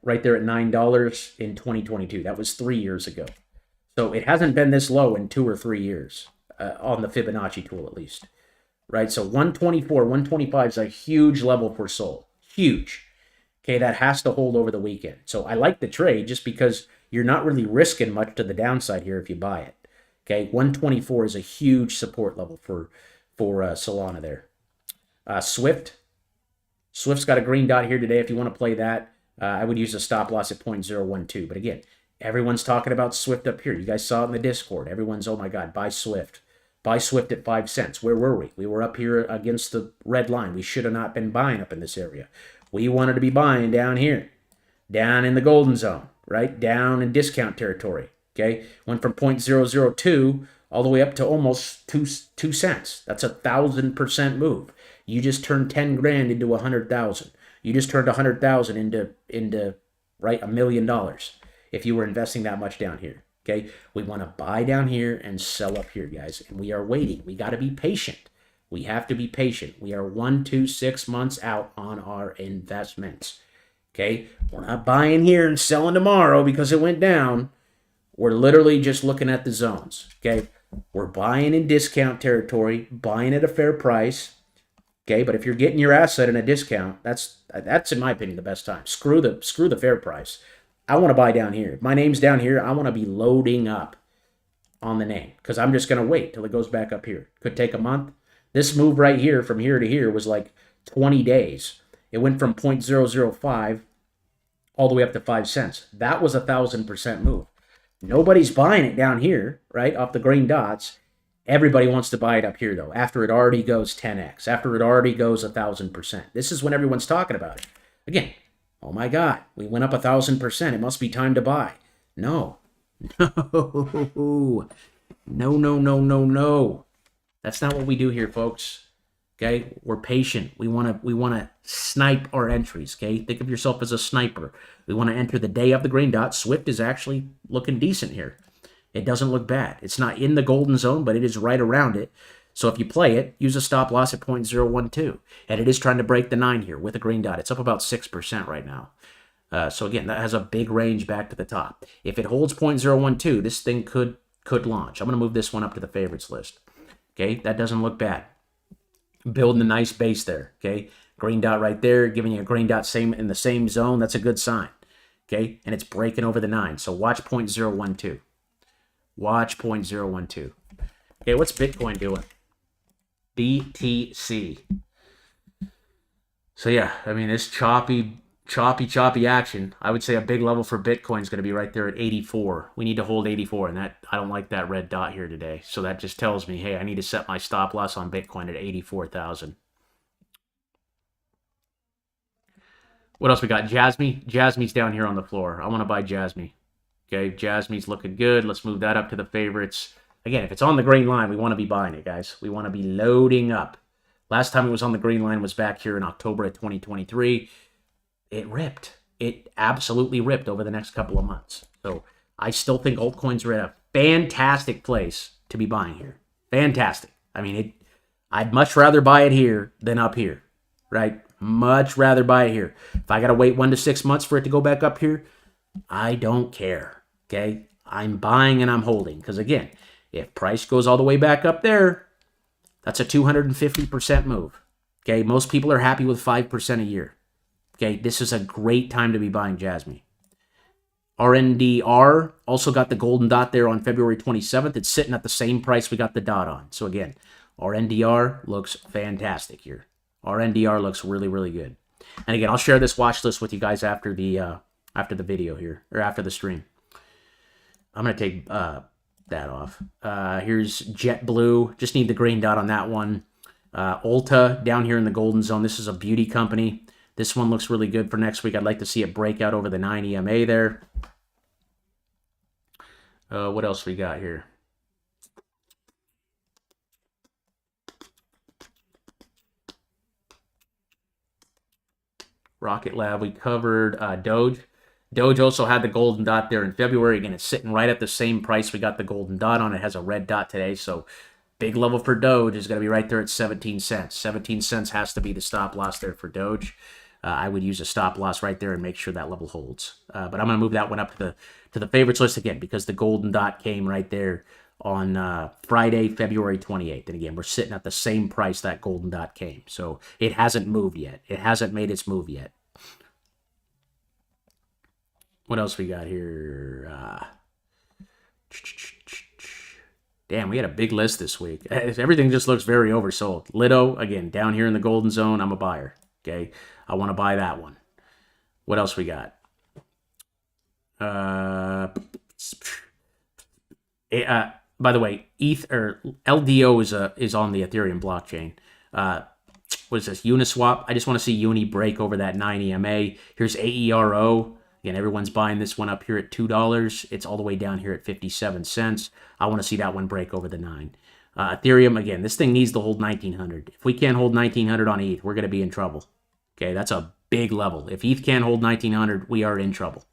S1: right there at $9 in 2022. That was 3 years ago. So it hasn't been this low in 2 or 3 years on the Fibonacci tool at least, right? So 124, 125 is a huge level for Sol. Huge. Okay, that has to hold over the weekend. So I like the trade just because you're not really risking much to the downside here if you buy it. Okay, 124 is a huge support level for Solana there. Swift's got a green dot here today. If you want to play that, I would use a stop loss at 0.012. But again, everyone's talking about Swift up here. You guys saw it in the Discord. Everyone's, oh my God, buy Swift. Buy Swift at 5 cents. Where were we? We were up here against the red line. We should have not been buying up in this area. We wanted to be buying down here, down in the golden zone, right? Down in discount territory, okay? Went from 0.002 all the way up to almost 2 cents. That's 1,000% move. You just turned 10 grand into 100,000. You just turned 100,000 into right, $1 million if you were investing that much down here. Okay, we want to buy down here and sell up here, guys, and we are waiting. We got to be patient. We have to be patient. We are 1 to 6 months out on our investments. Okay, we're not buying here and selling tomorrow because it went down. We're literally just looking at the zones. Okay, we're buying in discount territory, buying at a fair price. Okay, but if you're getting your asset in a discount, that's in my opinion the best time. Screw the fair price. I want to buy down here. If my name's down here, I want to be loading up on the name because I'm just going to wait till it goes back up here. Could take a month. This move right here from here to here was like 20 days. It went from 0.005 all the way up to 5 cents. That was 1,000% move. Nobody's buying it down here, right, off the green dots. Everybody wants to buy it up here, though, after it already goes 10x, after it already goes 1,000%. This is when everyone's talking about it. Again, oh my God, we went up 1,000%. It must be time to buy. No. No. No. That's not what we do here, folks. Okay? We're patient. We want to snipe our entries, okay? Think of yourself as a sniper. We want to enter the day of the green dot. Swift is actually looking decent here. It doesn't look bad. It's not in the golden zone, but it is right around it. So if you play it, use a stop loss at 0.012. And it is trying to break the 9 here with a green dot. It's up about 6% right now. So again, that has a big range back to the top. If it holds 0.012, this thing could launch. I'm going to move this one up to the favorites list. Okay, that doesn't look bad. Building a nice base there. Okay, green dot right there, giving you a green dot in the same zone. That's a good sign. Okay, and it's breaking over the 9. So watch 0.012. Watch 0.012. Okay, what's Bitcoin doing? BTC. So yeah, I mean, this choppy action. I would say a big level for Bitcoin is going to be right there at 84. We need to hold 84, and that I don't like that red dot here today. So that just tells me, hey, I need to set my stop loss on Bitcoin at 84,000. What else we got? Jasmy. Jasmy's down here on the floor. I want to buy Jasmy. Okay, Jasmy's looking good. Let's move that up to the favorites. Again, if it's on the green line, we want to be buying it, guys. We want to be loading up. Last time it was on the green line was back here in October of 2023. It ripped. It absolutely ripped over the next couple of months. So I still think altcoins are at a fantastic place to be buying here. Fantastic. I mean, I'd much rather buy it here than up here, right? Much rather buy it here. If I got to wait 1 to 6 months for it to go back up here, I don't care. Okay, I'm buying and I'm holding because again, if price goes all the way back up there, that's a 250% move. Okay, most people are happy with 5% a year. Okay, this is a great time to be buying Jasmy. RNDR also got the golden dot there on February 27th. It's sitting at the same price we got the dot on. So again, RNDR looks fantastic here. RNDR looks really, really good. And again, I'll share this watch list with you guys after the video here, or after the stream. I'm going to take that off. Here's JetBlue. Just need the green dot on that one. Ulta down here in the golden zone. This is a beauty company. This one looks really good for next week. I'd like to see it break out over the 9 EMA there. What else we got here? Rocket Lab, we covered Doge. Doge also had the golden dot there in February. Again, it's sitting right at the same price we got the golden dot on. It has a red dot today, so big level for Doge is going to be right there at 17 cents. 17 cents has to be the stop loss there for Doge. I would use a stop loss right there and make sure that level holds. But I'm going to move that one up to the favorites list again because the golden dot came right there on Friday, February 28th. And again, we're sitting at the same price that golden dot came. So it hasn't moved yet. It hasn't made its move yet. What else we got here? Damn, we had a big list this week. Everything just looks very oversold. Lido, again, down here in the golden zone, I'm a buyer. Okay, I want to buy that one. What else we got? By the way, ETH or LDO is on the Ethereum blockchain. What is this? Uniswap. I just want to see Uni break over that 9 EMA. Here's AERO. Again, everyone's buying this one up here at $2. It's all the way down here at 57 cents. I want to see that one break over the 9. Ethereum, again, this thing needs to hold 1900. If we can't hold 1900 on ETH, we're going to be in trouble. Okay, that's a big level. If ETH can't hold 1900, we are in trouble.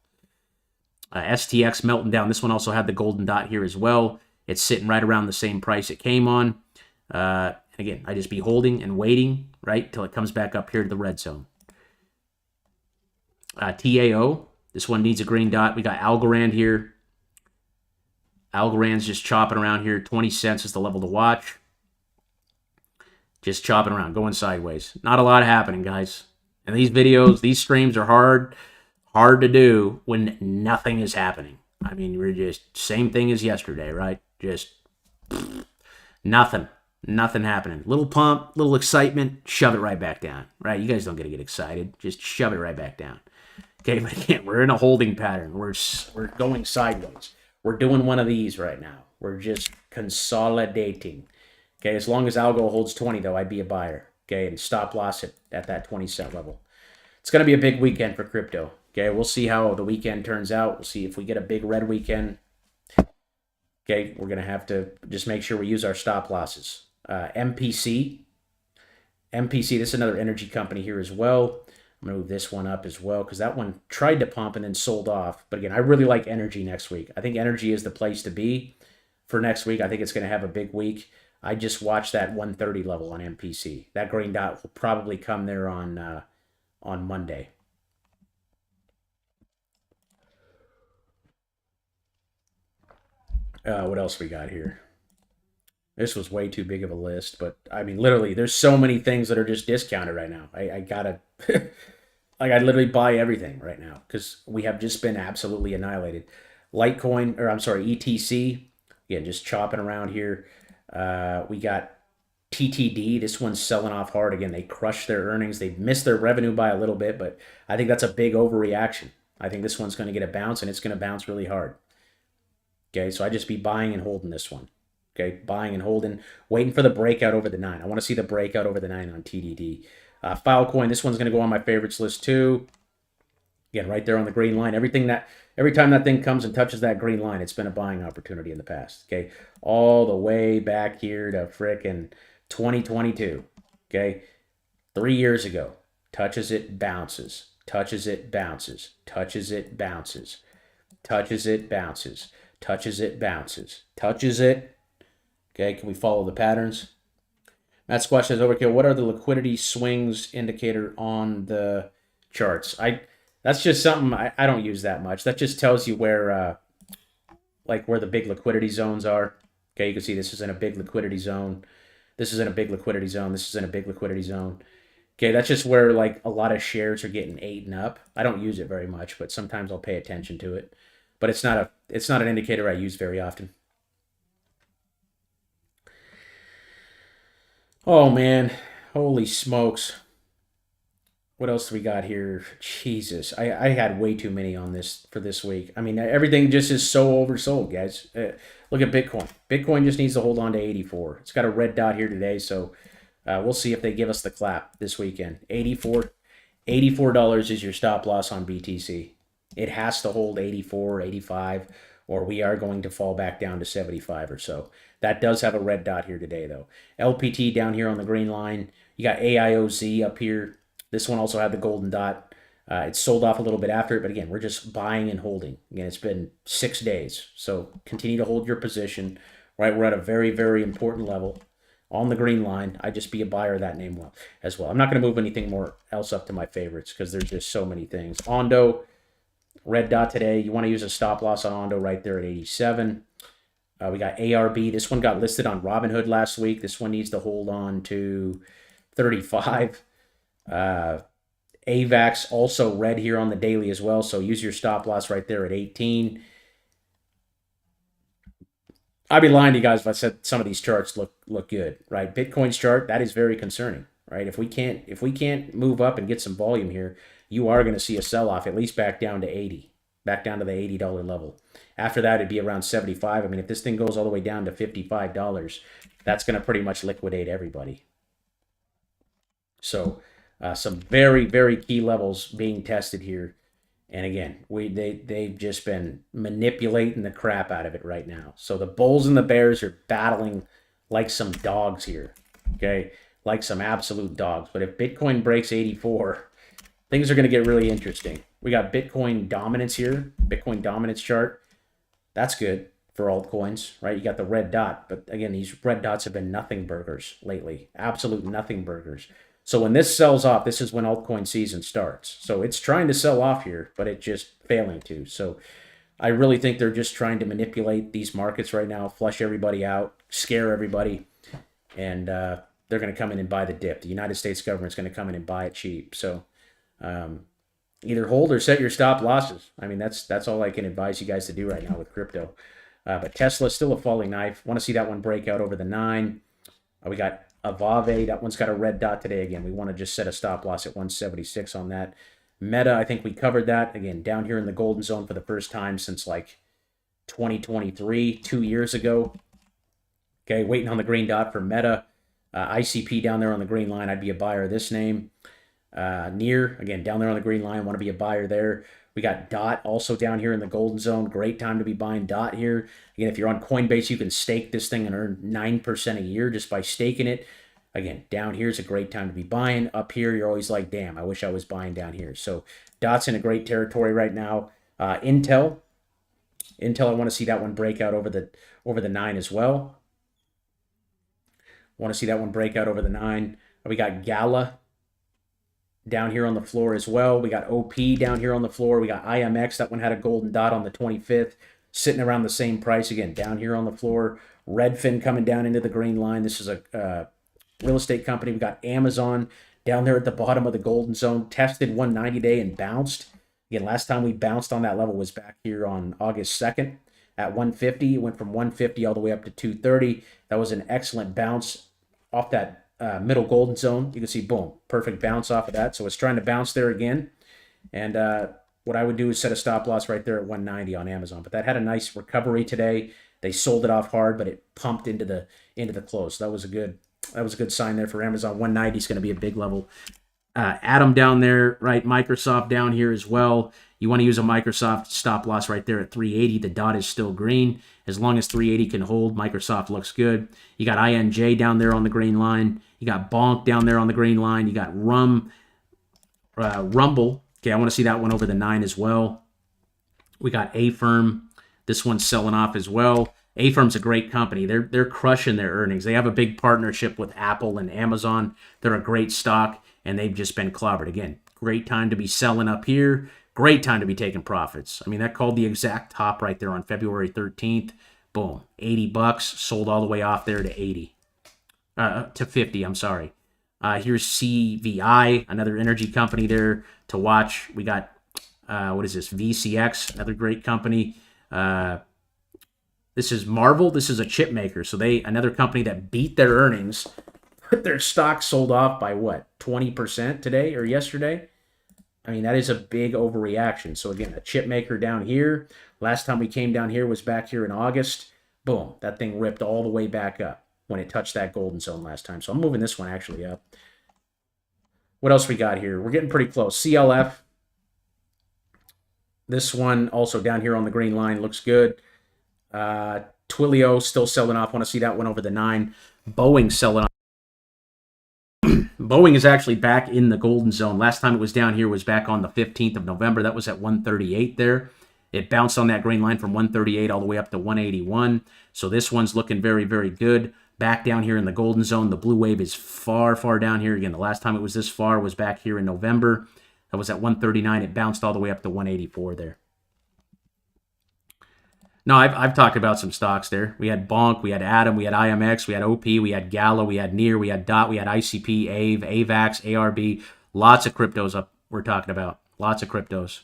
S1: STX melting down. This one also had the golden dot here as well. It's sitting right around the same price it came on. Again, I just be holding and waiting, right, till it comes back up here to the red zone. TAO, this one needs a green dot. We got Algorand here. Algorand's just chopping around here. 20 cents is the level to watch. Just chopping around, going sideways. Not a lot happening, guys. And these videos, these streams are hard to do when nothing is happening. I mean, we're just same thing as yesterday, right? Just nothing happening. Little pump, little excitement, shove it right back down, right? You guys don't get to get excited. Just shove it right back down. Okay, but again, we're in a holding pattern. We're going sideways. We're doing one of these right now. We're just consolidating. Okay, as long as algo holds 20, though, I'd be a buyer. Okay, and stop loss it at that 20 cent level. It's going to be a big weekend for crypto. Okay, we'll see how the weekend turns out. We'll see if we get a big red weekend. Okay, we're going to have to just make sure we use our stop losses. MPC, this is another energy company here as well. I'm going to move this one up as well because that one tried to pump and then sold off. But again, I really like energy next week. I think energy is the place to be for next week. I think it's going to have a big week. I just watched that 130 level on MPC. That green dot will probably come there on Monday. What else we got here? This was way too big of a list, but I mean, literally, there's so many things that are just discounted right now. I gotta, like, I literally buy everything right now because we have just been absolutely annihilated. Litecoin, or I'm sorry, ETC, again, just chopping around here. We got TTD. This one's selling off hard. Again, they crushed their earnings. They missed their revenue by a little bit, but I think that's a big overreaction. I think this one's going to get a bounce, and it's going to bounce really hard. Okay, so I just be buying and holding this one. Okay, buying and holding, waiting for the breakout over the 9. I want to see the breakout over the 9 on TDD. Filecoin, this one's going to go on my favorites list too. Again, right there on the green line. Every time that thing comes and touches that green line, it's been a buying opportunity in the past. Okay, all the way back here to frickin' 2022. Okay, 3 years ago, touches it, bounces, touches it, bounces, touches it, bounces, touches it, bounces, touches it, bounces, touches it. Okay, can we follow the patterns? Matt's question is Overkill. What are the liquidity swings indicator on the charts? That's just something I don't use that much. That just tells you where where the big liquidity zones are. Okay, you can see this is in a big liquidity zone. This is in a big liquidity zone. This is in a big liquidity zone. Okay, that's just where like a lot of shares are getting eaten up. I don't use it very much, but sometimes I'll pay attention to it. But it's not an indicator I use very often. Oh man, holy smokes. What else do we got here? Jesus, I had way too many on this for this week. I mean, everything just is so oversold, guys. Look at Bitcoin. Bitcoin just needs to hold on to 84. It's got a red dot here today, so we'll see if they give us the clap this weekend. $84 is your stop loss on BTC. It has to hold 84, 85, or we are going to fall back down to 75 or so. That does have a red dot here today, though. LPT down here on the green line. You got AIOZ up here. This one also had the golden dot. It sold off a little bit after it, but again, we're just buying and holding. Again, it's been 6 days, so continue to hold your position. Right, we're at a very, very important level on the green line. I just be a buyer of that name as well. I'm not going to move anything more else up to my favorites because there's just so many things. Ondo, red dot today. You want to use a stop loss on Ondo right there at 87. We got ARB. This one got listed on Robinhood last week. This one needs to hold on to 35. AVAX also red here on the daily as well. So use your stop loss right there at 18. I'd be lying to you guys if I said some of these charts look good, right? Bitcoin's chart, that is very concerning, right? If we can't move up and get some volume here, you are going to see a sell-off at least back down to 80. back down to the $80 level. After that, it'd be around 75. I mean, if this thing goes all the way down to $55, that's going to pretty much liquidate everybody. So some very, very key levels being tested here. And again, they've just been manipulating the crap out of it right now. So the bulls and the bears are battling like some dogs here, okay? Like some absolute dogs. But if Bitcoin breaks 84, things are going to get really interesting. We got Bitcoin dominance here, Bitcoin dominance chart. That's good for altcoins, right? You got the red dot. But again, these red dots have been nothing burgers lately. Absolute nothing burgers. So when this sells off, this is when altcoin season starts. So it's trying to sell off here, but it's just failing to. So I really think they're just trying to manipulate these markets right now, flush everybody out, scare everybody, and they're going to come in and buy the dip. The United States government's going to come in and buy it cheap. So either hold or set your stop losses. I mean, that's all I can advise you guys to do right now with crypto. But Tesla's still a falling knife. Want to see that one break out over the 9. We got Avave, that one's got a red dot today again. We want to just set a stop loss at 176 on that. Meta, I think we covered that. Again, down here in the golden zone for the first time since like 2023, 2 years ago. Okay, waiting on the green dot for Meta. ICP down there on the green line. I'd be a buyer of this name. Near, again, down there on the green line. Want to be a buyer there. We got DOT also down here in the golden zone. Great time to be buying DOT here. Again, if you're on Coinbase, you can stake this thing and earn 9% a year just by staking it. Again, down here is a great time to be buying. Up here, you're always like, damn, I wish I was buying down here. So DOT's in a great territory right now. Intel, I want to see that one break out over the 9 as well. Want to see that one break out over the 9. We got Gala down here on the floor as well. We got OP down here on the floor. We got IMX. That one had a golden dot on the 25th, sitting around the same price again down here on the floor. Redfin coming down into the green line. This is a real estate company. We got Amazon down there at the bottom of the golden zone, tested 190 day and bounced. Again, last time we bounced on that level was back here on August 2nd at 150. It went from 150 all the way up to 230. That was an excellent bounce off that middle golden zone. You can see, boom, perfect bounce off of that. So it's trying to bounce there again. And what I would do is set a stop loss right there at 190 on Amazon. But that had a nice recovery today. They sold it off hard, but it pumped into the close. So that was a good sign there for Amazon. 190 is going to be a big level. Atom down there, right? Microsoft down here as well. You want to use a Microsoft stop loss right there at 380. The dot is still green. As long as 380 can hold, Microsoft looks good. You got INJ down there on the green line. You got Bonk down there on the green line. You got Rumble. Okay, I want to see that one over the 9 as well. We got A-Firm. This one's selling off as well. A-Firm's a great company. They're crushing their earnings. They have a big partnership with Apple and Amazon. They're a great stock, and they've just been clobbered. Again, great time to be selling up here. Great time to be taking profits. I mean, that called the exact top right there on February 13th. Boom, $80, sold all the way off there to 80. To 50, I'm sorry. Here's CVI, another energy company there to watch. We got, what is this, VCX, another great company. This is Marvel. This is a chip maker. So another company that beat their earnings, but their stock sold off by what, 20% today or yesterday? I mean, that is a big overreaction. So again, a chip maker down here. Last time we came down here was back here in August. Boom, that thing ripped all the way back up when it touched that golden zone last time. So I'm moving this one actually up. What else we got here? We're getting pretty close. CLF. This one also down here on the green line looks good. Twilio still selling off. Want to see that one over the 9. Boeing selling off. Boeing is actually back in the golden zone. Last time it was down here was back on the 15th of November. That was at 138 there. It bounced on that green line from 138 all the way up to 181. So this one's looking very, very good. Back down here in the golden zone. The blue wave is far, far down here. Again, the last time it was this far was back here in November. That was at 139. It bounced all the way up to 184 there. No, I've talked about some stocks there. We had Bonk, we had Atom, we had IMX, we had OP, we had Gala, we had Near, we had DOT, we had ICP, AVE, AVAX, ARB. Lots of cryptos up we're talking about. Lots of cryptos.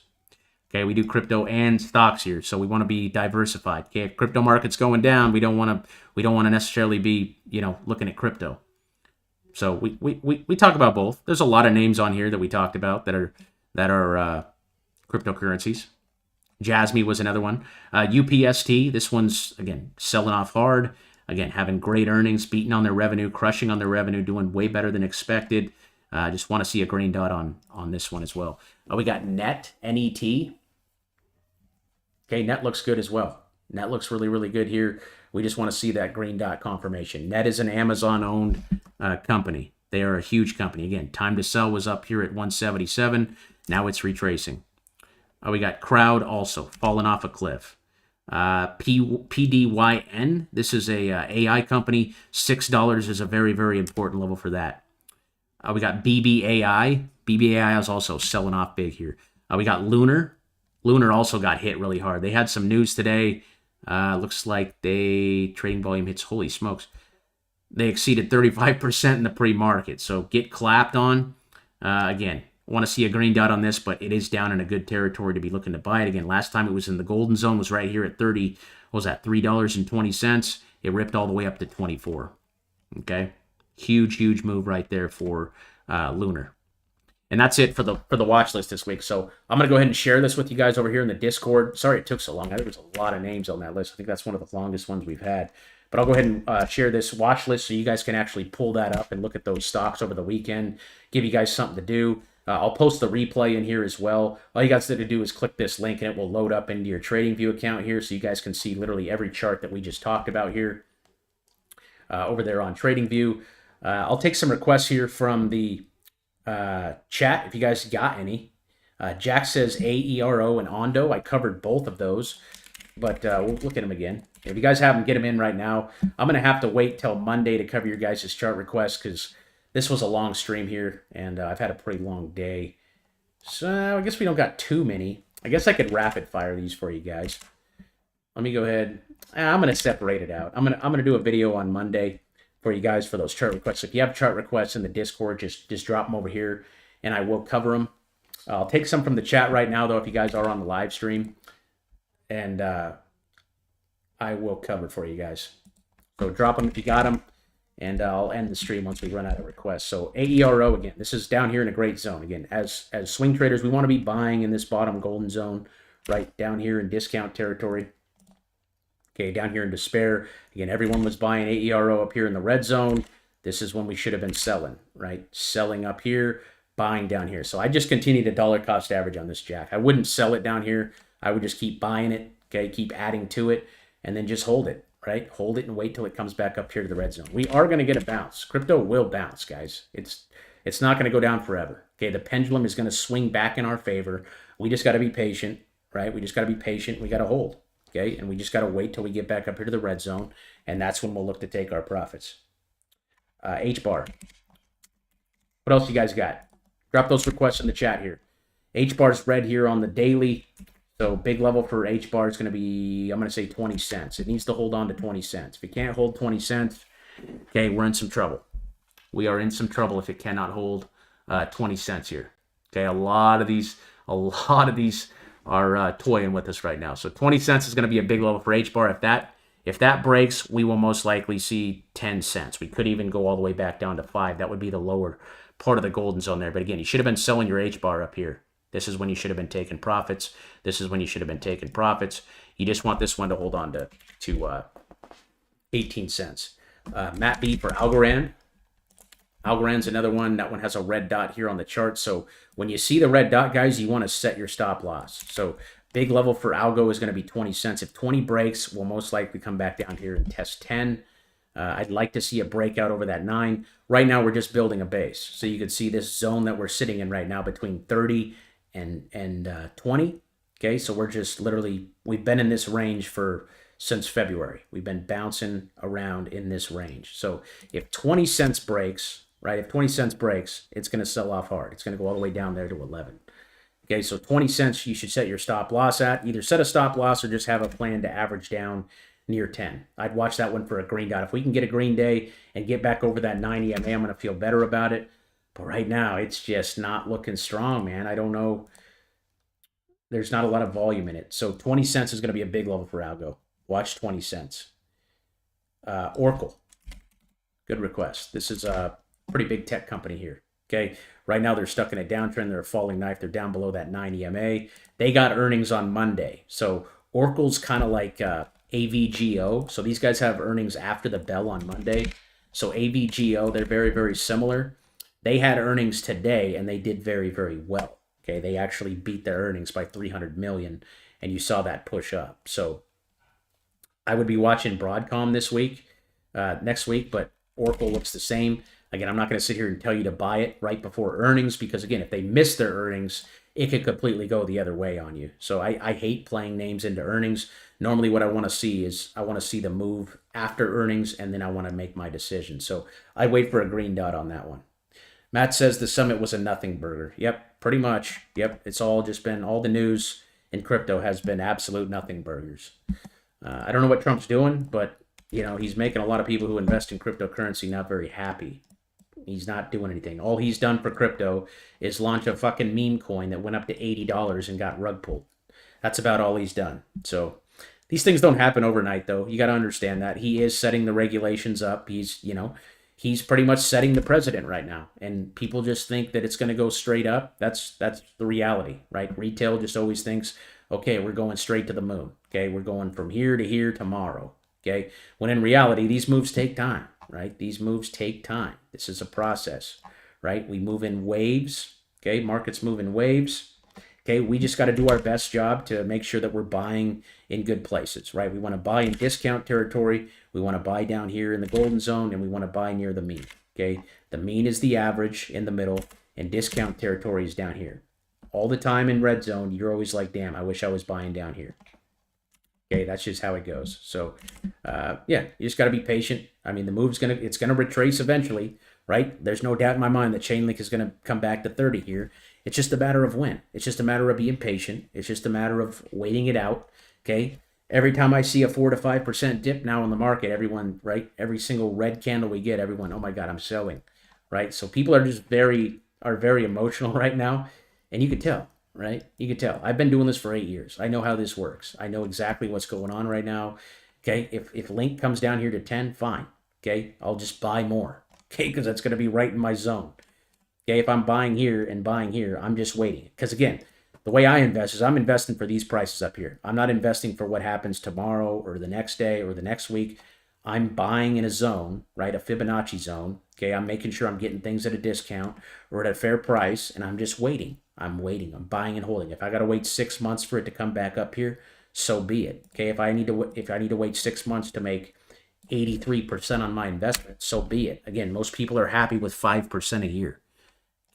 S1: Okay, we do crypto and stocks here, so we want to be diversified. Okay, if crypto market's going down, we don't want to necessarily be, looking at crypto. So we talk about both. There's a lot of names on here that we talked about that are cryptocurrencies. Jasmy was another one. UPST, this one's, again, selling off hard. Again, having great earnings, beating on their revenue, crushing on their revenue, doing way better than expected. Just want to see a green dot on this one as well. We got Net, N-E-T. Okay, Net looks good as well. Net looks really, really good here. We just want to see that green dot confirmation. Net is an Amazon-owned company. They are a huge company. Again, time to sell was up here at 177. Now it's retracing. We got Crowd also falling off a cliff. PDYN, this is a AI company. $6 is a very, very important level for that. We got BBAI. BBAI is also selling off big here. We got Lunar. Lunar also got hit really hard. They had some news today. Looks like trading volume hits, holy smokes. They exceeded 35% in the pre-market. So get clapped on. Again, want to see a green dot on this, but it is down in a good territory to be looking to buy it. Again, last time it was in the golden zone, was right here at 30. What was that? $3.20. It ripped all the way up to 24. Okay, huge, huge move right there for Lunar. And that's it for the watch list this week. So I'm going to go ahead and share this with you guys over here in the Discord. Sorry it took so long. There was a lot of names on that list. I think that's one of the longest ones we've had. But I'll go ahead and share this watch list so you guys can actually pull that up and look at those stocks over the weekend, give you guys something to do. I'll post the replay in here as well. All you guys have to do is click this link and it will load up into your TradingView account here so you guys can see literally every chart that we just talked about here over there on TradingView. I'll take some requests here from the chat if you guys got any. Jack says AERO and Ondo. I covered both of those, but we'll look at them again. If you guys have them, get them in right now. I'm going to have to wait till Monday to cover your guys' chart requests because this was a long stream here, and I've had a pretty long day. So I guess we don't got too many. I guess I could rapid fire these for you guys. Let me go ahead. I'm going to separate it out. I'm going to do a video on Monday for you guys for those chart requests. If you have chart requests in the Discord, just drop them over here, and I will cover them. I'll take some from the chat right now, though, if you guys are on the live stream, and I will cover for you guys. So drop them if you got them, and I'll end the stream once we run out of requests. So AERO, again, this is down here in a great zone. Again, as swing traders, we want to be buying in this bottom golden zone, right down here in discount territory. Okay, down here in despair. Again, everyone was buying AERO up here in the red zone. This is when we should have been selling, right? Selling up here, buying down here. So I just continue to dollar cost average on this, Jack. I wouldn't sell it down here. I would just keep buying it, okay? Keep adding to it, and then just hold it, right? Hold it and wait till it comes back up here to the red zone. We are going to get a bounce. Crypto will bounce, guys. It's not going to go down forever, okay? The pendulum is going to swing back in our favor. We just got to be patient, right? We just got to be patient. We got to hold. Okay, and we just got to wait till we get back up here to the red zone, and that's when we'll look to take our profits. H-bar. What else you guys got? Drop those requests in the chat here. H-bar's red here on the daily, so big level for H-bar is going to be, I'm going to say 20 cents. It needs to hold on to 20 cents. If it can't hold 20 cents, okay, we're in some trouble. We are in some trouble if it cannot hold 20 cents here. Okay, a lot of these are toying with us right now. So 20 cents is going to be a big level for H-bar. If that breaks, we will most likely see 10 cents. We could even go all the way back down to 5. That would be the lower part of the golden zone there. But again, you should have been selling your H-bar up here. This is when you should have been taking profits. This is when you should have been taking profits. You just want this one to hold on to 18 cents. Matt B for Algorand. Algorand's another one. That one has a red dot here on the chart. So when you see the red dot, guys, you want to set your stop loss. So big level for Algo is going to be 20 cents. If 20 breaks, we'll most likely come back down here and test 10. I'd like to see a breakout over that 9. Right now, we're just building a base. So you can see this zone that we're sitting in right now between 30 and 20. Okay, so we're just literally, we've been in this range since February. We've been bouncing around in this range. So if 20 cents breaks, right? If 20 cents breaks, it's going to sell off hard. It's going to go all the way down there to 11. Okay, so 20 cents you should set your stop loss at. Either set a stop loss or just have a plan to average down near 10. I'd watch that one for a green dot. If we can get a green day and get back over that 9 EMA, I'm going to feel better about it. But right now, it's just not looking strong, man. I don't know. There's not a lot of volume in it. So 20 cents is going to be a big level for Algo. Watch 20 cents. Oracle. Good request. This is a pretty big tech company here. Okay, right now they're stuck in a downtrend. They're a falling knife. They're down below that 9 EMA. They got earnings on Monday. So Oracle's kind of like AVGO. So these guys have earnings after the bell on Monday. So AVGO, they're very, very similar. They had earnings today and they did very, very well. Okay, they actually beat their earnings by 300 million, and you saw that push up. So I would be watching Broadcom this week, next week, but Oracle looks the same. Again, I'm not going to sit here and tell you to buy it right before earnings because, again, if they miss their earnings, it could completely go the other way on you. So I hate playing names into earnings. Normally what I want to see is I want to see the move after earnings, and then I want to make my decision. So I wait for a green dot on that one. Matt says the summit was a nothing burger. Yep, pretty much. Yep, it's all just been, all the news in crypto has been absolute nothing burgers. I don't know what Trump's doing, but, you know, he's making a lot of people who invest in cryptocurrency not very happy. He's not doing anything. All he's done for crypto is launch a fucking meme coin that went up to $80 and got rug pulled. That's about all he's done. So these things don't happen overnight, though. You got to understand that. He is setting the regulations up. He's, you know, he's pretty much setting the president right now. And people just think that it's going to go straight up. That's the reality, right? Retail just always thinks, okay, we're going straight to the moon. Okay, we're going from here to here tomorrow. Okay, when in reality, these moves take time. Right? These moves take time. This is a process, right? We move in waves, okay? Markets move in waves, okay? We just got to do our best job to make sure that we're buying in good places, right? We want to buy in discount territory. We want to buy down here in the golden zone, and we want to buy near the mean, okay? The mean is the average in the middle, and discount territory is down here. All the time in red zone, you're always like, damn, I wish I was buying down here. Okay, that's just how it goes. So, yeah, you just got to be patient. I mean, the move's it's gonna retrace eventually, right? There's no doubt in my mind that Chainlink is gonna come back to 30 here. It's just a matter of when. It's just a matter of being patient. It's just a matter of waiting it out. Okay. Very time I see a 4 to 5% dip now in the market, everyone, right? Every single red candle we get, everyone, oh my God, I'm selling, right? So people are just very emotional right now, and you could tell. Right? You can tell. I've been doing this for 8 years. I know how this works. I know exactly what's going on right now. Okay? If Link comes down here to 10, fine. Okay? I'll just buy more. Okay? Because that's going to be right in my zone. Okay? If I'm buying here and buying here, I'm just waiting. Because again, the way I invest is I'm investing for these prices up here. I'm not investing for what happens tomorrow or the next day or the next week. I'm buying in a zone, right? A Fibonacci zone. Okay? I'm making sure I'm getting things at a discount or at a fair price, and I'm just waiting. I'm waiting. I'm buying and holding. If I got to wait 6 months for it to come back up here, so be it. Okay, if I need to wait 6 months to make 83% on my investment, so be it. Again, most people are happy with 5% a year.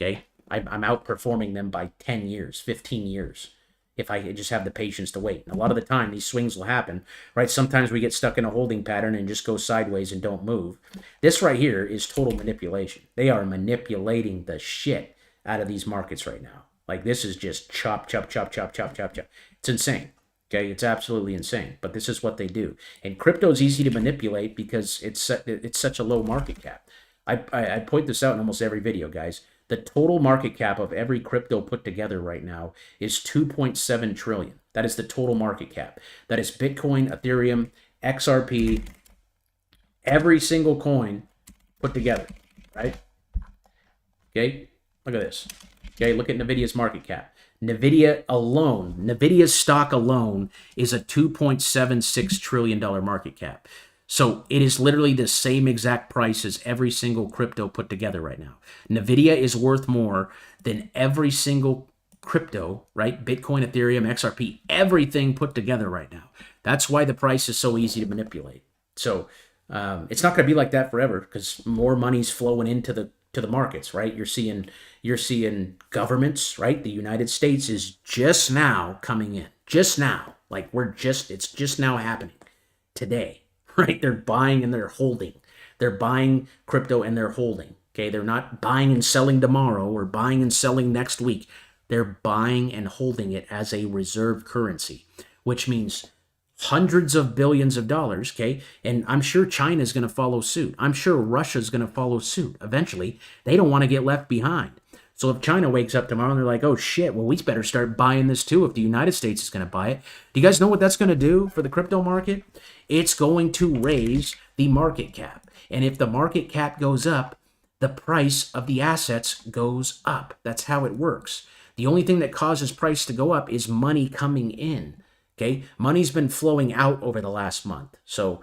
S1: Okay, I'm outperforming them by 10 years, 15 years. If I just have the patience to wait. And a lot of the time, these swings will happen, right? Sometimes we get stuck in a holding pattern and just go sideways and don't move. This right here is total manipulation. They are manipulating the shit out of these markets right now. Like, this is just chop, chop, chop, chop, chop, chop, chop. It's insane. Okay, it's absolutely insane. But this is what they do. And crypto is easy to manipulate because it's such a low market cap. I point this out in almost every video, guys. The total market cap of every crypto put together right now is 2.7 trillion. That is the total market cap. That is Bitcoin, Ethereum, XRP, every single coin put together, right? Okay, look at this. Okay, look at Nvidia's market cap. Nvidia's stock alone is a $2.76 trillion market cap. So it is literally the same exact price as every single crypto put together right now. Nvidia is worth more than every single crypto, right? Bitcoin, Ethereum, XRP, everything put together right now. That's why the price is so easy to manipulate. So it's not going to be like that forever because more money's flowing into the markets, right? You're seeing governments, right? The United States is just now coming in. Just now. Like it's just now happening today, right? They're buying and they're holding. They're buying crypto and they're holding. Okay, they're not buying and selling tomorrow or buying and selling next week. They're buying and holding it as a reserve currency, which means hundreds of billions of dollars, okay? And I'm sure China's going to follow suit. I'm sure Russia's going to follow suit. Eventually, they don't want to get left behind. So if China wakes up tomorrow and they're like, oh shit, well, we better start buying this too if the United States is going to buy it. Do you guys know what that's going to do for the crypto market? It's going to raise the market cap. And if the market cap goes up, the price of the assets goes up. That's how it works. The only thing that causes price to go up is money coming in. Okay, money's been flowing out over the last month. So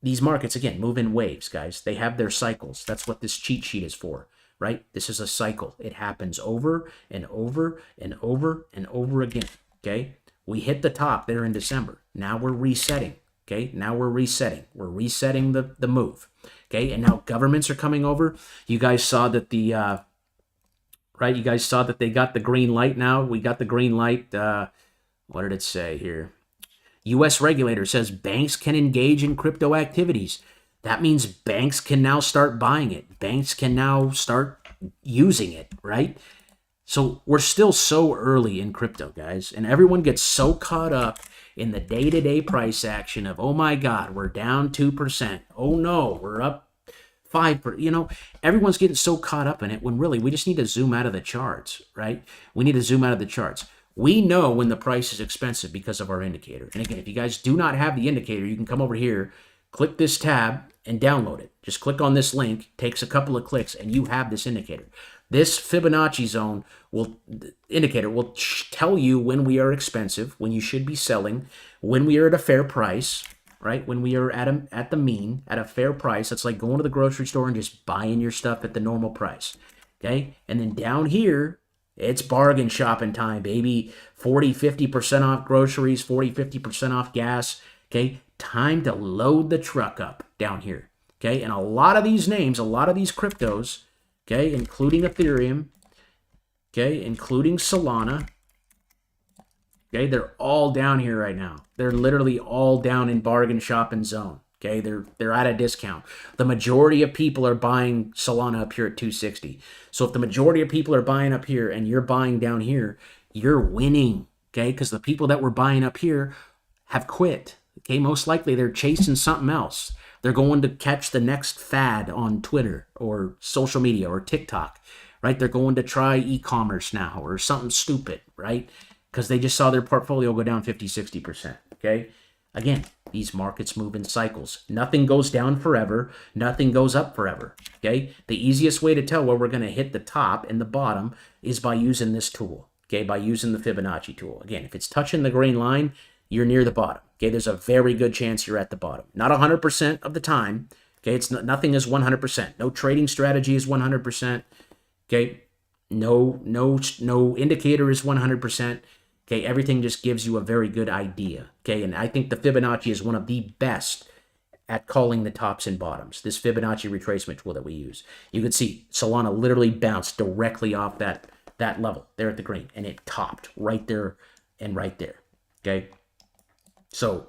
S1: these markets, again, move in waves, guys. They have their cycles. That's what this cheat sheet is for, right? This is a cycle. It happens over and over and over and over again, okay? We hit the top there in December. Now we're resetting, okay? Now we're resetting. We're resetting the move, okay? And now governments are coming over. You guys saw that the, right? You guys saw that they got the green light now. We got the green light. What did it say here? U.S. regulator says banks can engage in crypto activities. That means banks can now start buying it. Banks can now start using it, right? So we're still so early in crypto, guys. And everyone gets so caught up in the day-to-day price action of, oh my God, we're down 2%. Oh no, we're up 5%. You know, everyone's getting so caught up in it when really we just need to zoom out of the charts, right? We need to zoom out of the charts. We know when the price is expensive because of our indicator. And again, if you guys do not have the indicator, you can come over here, click this tab, and download it. Just click on this link, takes a couple of clicks, and you have this indicator. This Fibonacci zone indicator will tell you when we are expensive, when you should be selling, when we are at a fair price, right? When we are at the mean, at a fair price. That's like going to the grocery store and just buying your stuff at the normal price, okay? And then down here, it's bargain shopping time, baby. 40, 50% off groceries, 40, 50% off gas. Okay, time to load the truck up down here. Okay, and a lot of these names, a lot of these cryptos, okay, including Ethereum, okay, including Solana, okay, they're all down here right now. They're literally all down in bargain shopping zone. Okay, they're at a discount. The majority of people are buying Solana up here at 260. So if the majority of people are buying up here and you're buying down here, you're winning. Okay, because the people that were buying up here have quit. Okay, most likely they're chasing something else. They're going to catch the next fad on Twitter or social media or TikTok, right? They're going to try e-commerce now or something stupid, right? Because they just saw their portfolio go down 50, 60%. Okay. Again, these markets move in cycles. Nothing goes down forever. Nothing goes up forever, okay? The easiest way to tell where we're going to hit the top and the bottom is by using this tool, okay? By using the Fibonacci tool. Again, if it's touching the green line, you're near the bottom, okay? There's a very good chance you're at the bottom. Not 100% of the time, okay? It's nothing is 100%. No trading strategy is 100%, okay? No indicator is 100%. Okay, everything just gives you a very good idea. Okay, and I think the Fibonacci is one of the best at calling the tops and bottoms. This Fibonacci retracement tool that we use. You can see Solana literally bounced directly off that level there at the green, and it topped right there and right there. Okay, so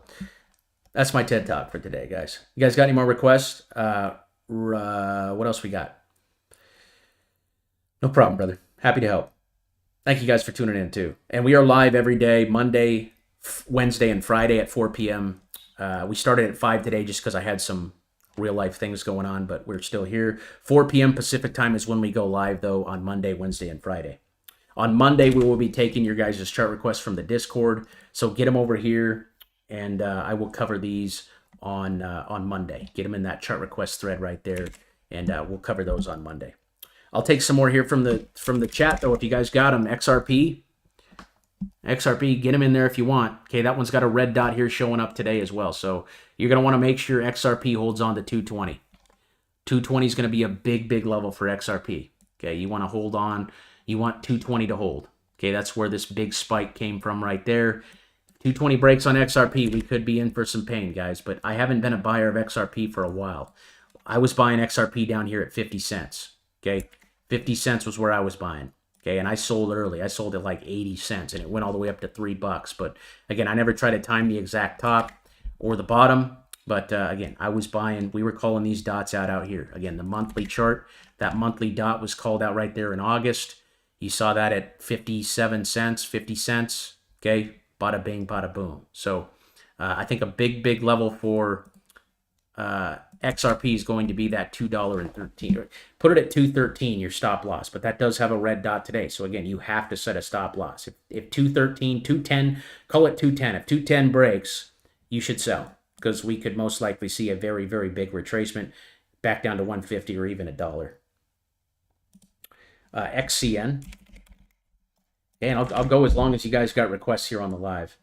S1: that's my TED Talk for today, guys. You guys got any more requests? What else we got? No problem, brother. Happy to help. Thank you guys for tuning in too. And we are live every day, Monday, Wednesday, and Friday at 4 p.m. We started at 5 today just because I had some real life things going on, but we're still here. 4 p.m. Pacific time is when we go live though on Monday, Wednesday, and Friday. On Monday, we will be taking your guys' chart requests from the Discord. So get them over here and I will cover these on Monday. Get them in that chart request thread right there and we'll cover those on Monday. I'll take some more here from the chat, though, if you guys got them. XRP, get them in there if you want. Okay, that one's got a red dot here showing up today as well. So you're going to want to make sure XRP holds on to 220. 220 is going to be a big, big level for XRP. Okay, you want to hold on. You want 220 to hold. Okay, that's where this big spike came from right there. 220 breaks on XRP, we could be in for some pain, guys. But I haven't been a buyer of XRP for a while. I was buying XRP down here at 50 cents. Okay, 50 cents was where I was buying. Okay, and I sold early. I sold at like 80 cents, and it went all the way up to $3. But again, I never try to time the exact top or the bottom. But again, I was buying. We were calling these dots out here. Again, the monthly chart, that monthly dot was called out right there in August. You saw that at 57 cents, 50 cents. Okay, bada bing, bada boom. So I think a big, big level for XRP is going to be that $2.13. Put it at 213, your stop loss, but that does have a red dot today. So again, you have to set a stop loss. If 213, 210, call it 210. If 210 breaks, you should sell because we could most likely see a very, very big retracement back down to 150 or even $1. XCN. And I'll go as long as you guys got requests here on the live.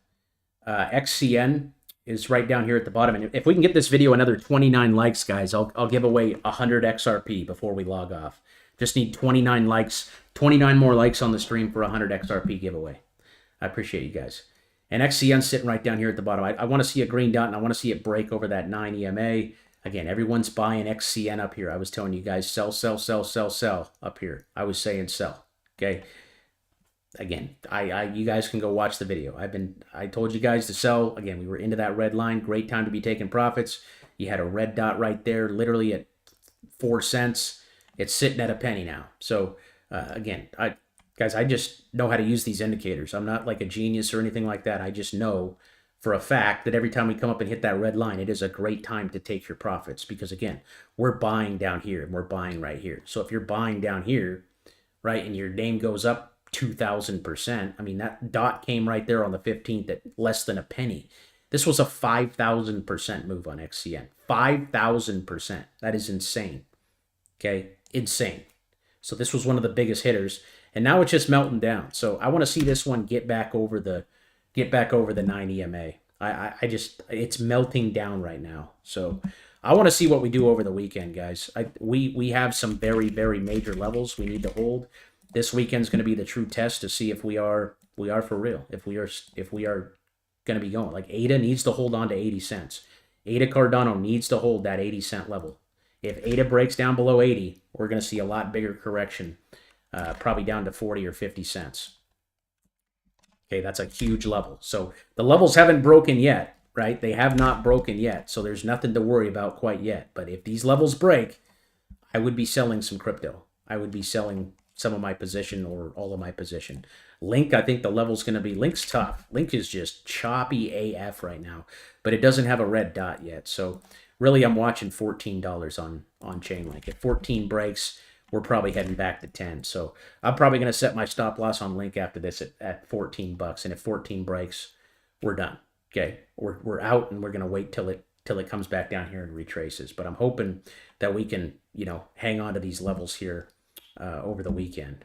S1: XCN is right down here at the bottom. And if we can get this video another 29 likes, guys, I'll give away 100 XRP before we log off. Just need 29 likes, 29 more likes on the stream for 100 XRP giveaway. I appreciate you guys. And XCN's sitting right down here at the bottom. I want to see a green dot, and I want to see it break over that 9 EMA. Again, everyone's buying XCN up here. I was telling you guys, sell, sell, sell, sell, sell up here. I was saying sell. Okay. Again, you guys can go watch the video. I told you guys to sell. Again, we were into that red line. Great time to be taking profits. You had a red dot right there, literally at 4 cents. It's sitting at a penny now. So again, guys, I just know how to use these indicators. I'm not like a genius or anything like that. I just know for a fact that every time we come up and hit that red line, it is a great time to take your profits because again, we're buying down here and we're buying right here. So if you're buying down here, right, and your name goes up 2,000%. I mean, that dot came right there on the 15th at less than a penny. This was a 5,000% move on XCN. 5,000%. That is insane. Okay, insane. So this was one of the biggest hitters, and now it's just melting down. So I want to see this one get back over the 9 EMA. It's melting down right now. So I want to see what we do over the weekend, guys. We have some very, very major levels we need to hold. This weekend's going to be the true test to see if we are for real. If we are going to be going. Like ADA needs to hold on to 80 cents. ADA Cardano needs to hold that 80 cent level. If ADA breaks down below 80, we're going to see a lot bigger correction, probably down to 40 or 50 cents. Okay, that's a huge level. So the levels haven't broken yet, right? They have not broken yet. So there's nothing to worry about quite yet. But if these levels break, I would be selling some crypto. I would be selling some of my position or all of my position. Link, I think the level's going to be, Link's tough. Link is just choppy AF right now, but it doesn't have a red dot yet. So really I'm watching $14 on Chainlink. If 14 breaks, we're probably heading back to 10. So I'm probably going to set my stop loss on Link after this at 14 bucks. And if 14 breaks, we're done. Okay, we're out and we're going to wait till it comes back down here and retraces. But I'm hoping that we can, hang on to these levels here over the weekend.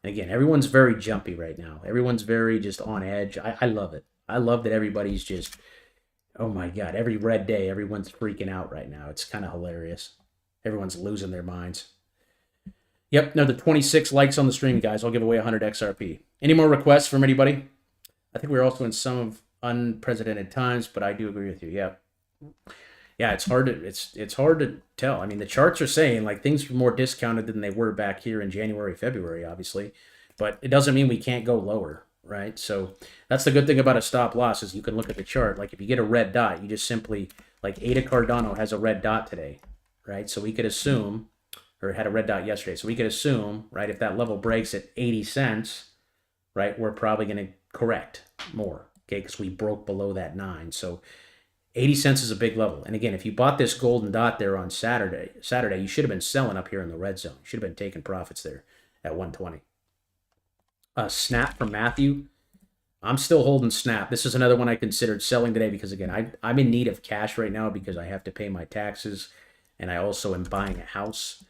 S1: And again, everyone's very jumpy right now. Everyone's very just on edge. I love it. I love that everybody's just, oh my God, every red day, everyone's freaking out right now. It's kind of hilarious. Everyone's losing their minds. Yep, another 26 likes on the stream, guys. I'll give away 100 XRP. Any more requests from anybody? I think we're also in some of unprecedented times, but I do agree with you. Yeah, it's hard to tell. I mean, the charts are saying like things are more discounted than they were back here in January, February, obviously, but it doesn't mean we can't go lower, right? So that's the good thing about a stop loss is you can look at the chart. Like if you get a red dot, you just simply, like ADA Cardano has a red dot today, right? So we could assume, or it had a red dot yesterday, so we could assume, right, if that level breaks at 80 cents, right, we're probably going to correct more, okay, because we broke below that 9. So 80 cents is a big level. And again, if you bought this golden dot there on Saturday, you should have been selling up here in the red zone. You should have been taking profits there at 120. Snap from Matthew. I'm still holding Snap. This is another one I considered selling today because, again, I'm in need of cash right now because I have to pay my taxes and I also am buying a house.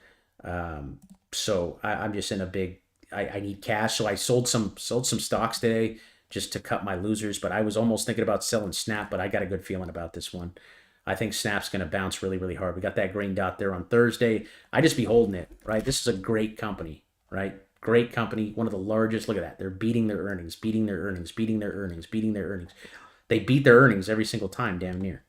S1: So I'm just in a big, I need cash. So I sold some stocks today just to cut my losers, but I was almost thinking about selling Snap, but I got a good feeling about this one. I think Snap's going to bounce really, really hard. We got that green dot there on Thursday. I just be holding it, right? This is a great company, right? Great company, one of the largest. Look at that. They're beating their earnings, beating their earnings, beating their earnings, beating their earnings. They beat their earnings every single time, damn near.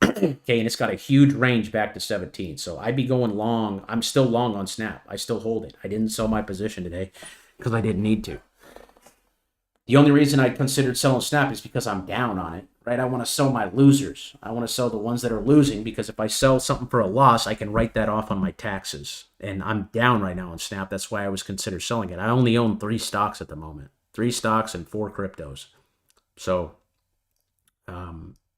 S1: Okay, and it's got a huge range back to 17. So I'd be going long. I'm still long on Snap. I still hold it. I didn't sell my position today because I didn't need to. The only reason I considered selling Snap is because I'm down on it, right? I want to sell my losers. I want to sell the ones that are losing because if I sell something for a loss, I can write that off on my taxes. And I'm down right now on Snap. That's why I was considering selling it. I only own 3 stocks at the moment. 3 stocks and 4 cryptos. So,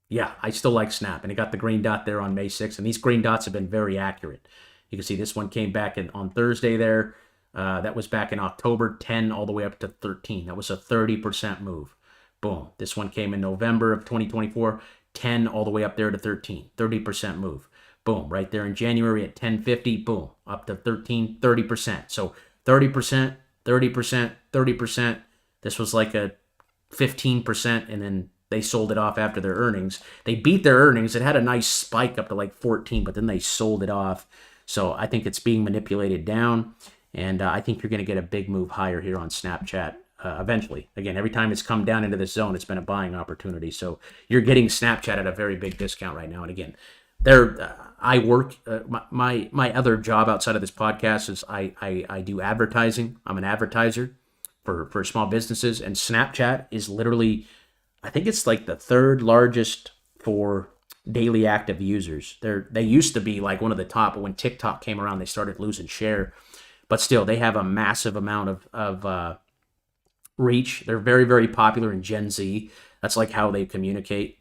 S1: yeah, I still like Snap. And it got the green dot there on May 6th. And these green dots have been very accurate. You can see this one came back on Thursday there. That was back in October, 10 all the way up to 13. That was a 30% move. Boom. This one came in November of 2024, 10 all the way up there to 13. 30% move. Boom. Right there in January at 10.50, boom. Up to 13, 30%. So 30%, 30%, 30%. This was like a 15%, and then they sold it off after their earnings. They beat their earnings. It had a nice spike up to like 14, but then they sold it off. So I think it's being manipulated down, and I think you're going to get a big move higher here on Snapchat eventually. Again, every time it's come down into this zone, it's been a buying opportunity. So you're getting Snapchat at a very big discount right now. And again, I work, my other job outside of this podcast is I do advertising. I'm an advertiser for small businesses, and Snapchat is literally, I think it's like the third largest for daily active users. They used to be like one of the top, but when TikTok came around, they started losing share. But still, they have a massive amount of reach. They're very, very popular in Gen Z. That's like how they communicate.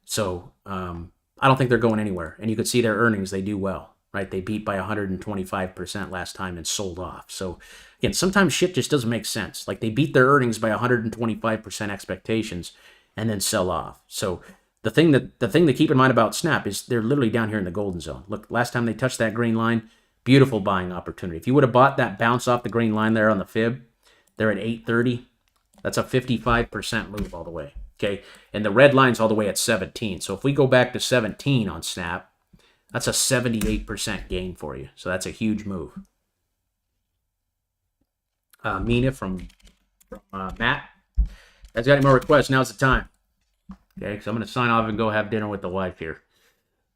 S1: So I don't think they're going anywhere. And you could see their earnings, they do well, right? They beat by 125% last time and sold off. So again, sometimes shit just doesn't make sense. Like they beat their earnings by 125% expectations and then sell off. So the thing to keep in mind about Snap is they're literally down here in the golden zone. Look, last time they touched that green line, beautiful buying opportunity. If you would have bought that bounce off the green line there on the fib, they're at 830. That's a 55% move all the way. Okay, and the red line's all the way at 17. So if we go back to 17 on Snap, that's a 78% gain for you. So that's a huge move. Mina from Matt. Guys, got any more requests? Now's the time. Okay, so I'm going to sign off and go have dinner with the wife here.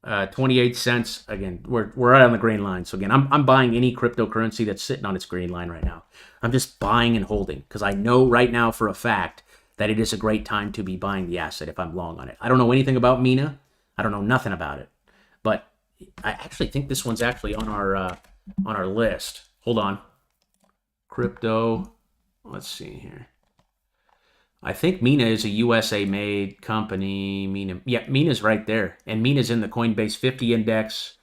S1: 28 cents. Again, we're right on the green line. So again, I'm buying any cryptocurrency that's sitting on its green line right now. I'm just buying and holding because I know right now for a fact that it is a great time to be buying the asset if I'm long on it. I don't know anything about Mina. I don't know nothing about it. But I actually think this one's actually on our list. Hold on. Crypto. Let's see here. I think Mina is a USA-made company. Mina's right there. And Mina's in the Coinbase 50 index.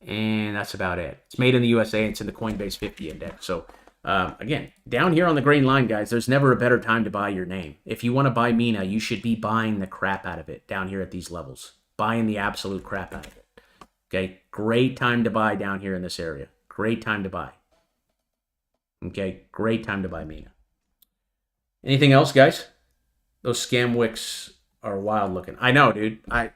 S1: And that's about it. It's made in the USA. And it's in the Coinbase 50 index. So, again, down here on the green line, guys, there's never a better time to buy your name. If you want to buy Mina, you should be buying the crap out of it down here at these levels. Buying the absolute crap out of it. Okay? Great time to buy down here in this area. Great time to buy. Okay? Great time to buy Mina. Anything else, guys? Those scam wicks are wild looking. I know, dude. I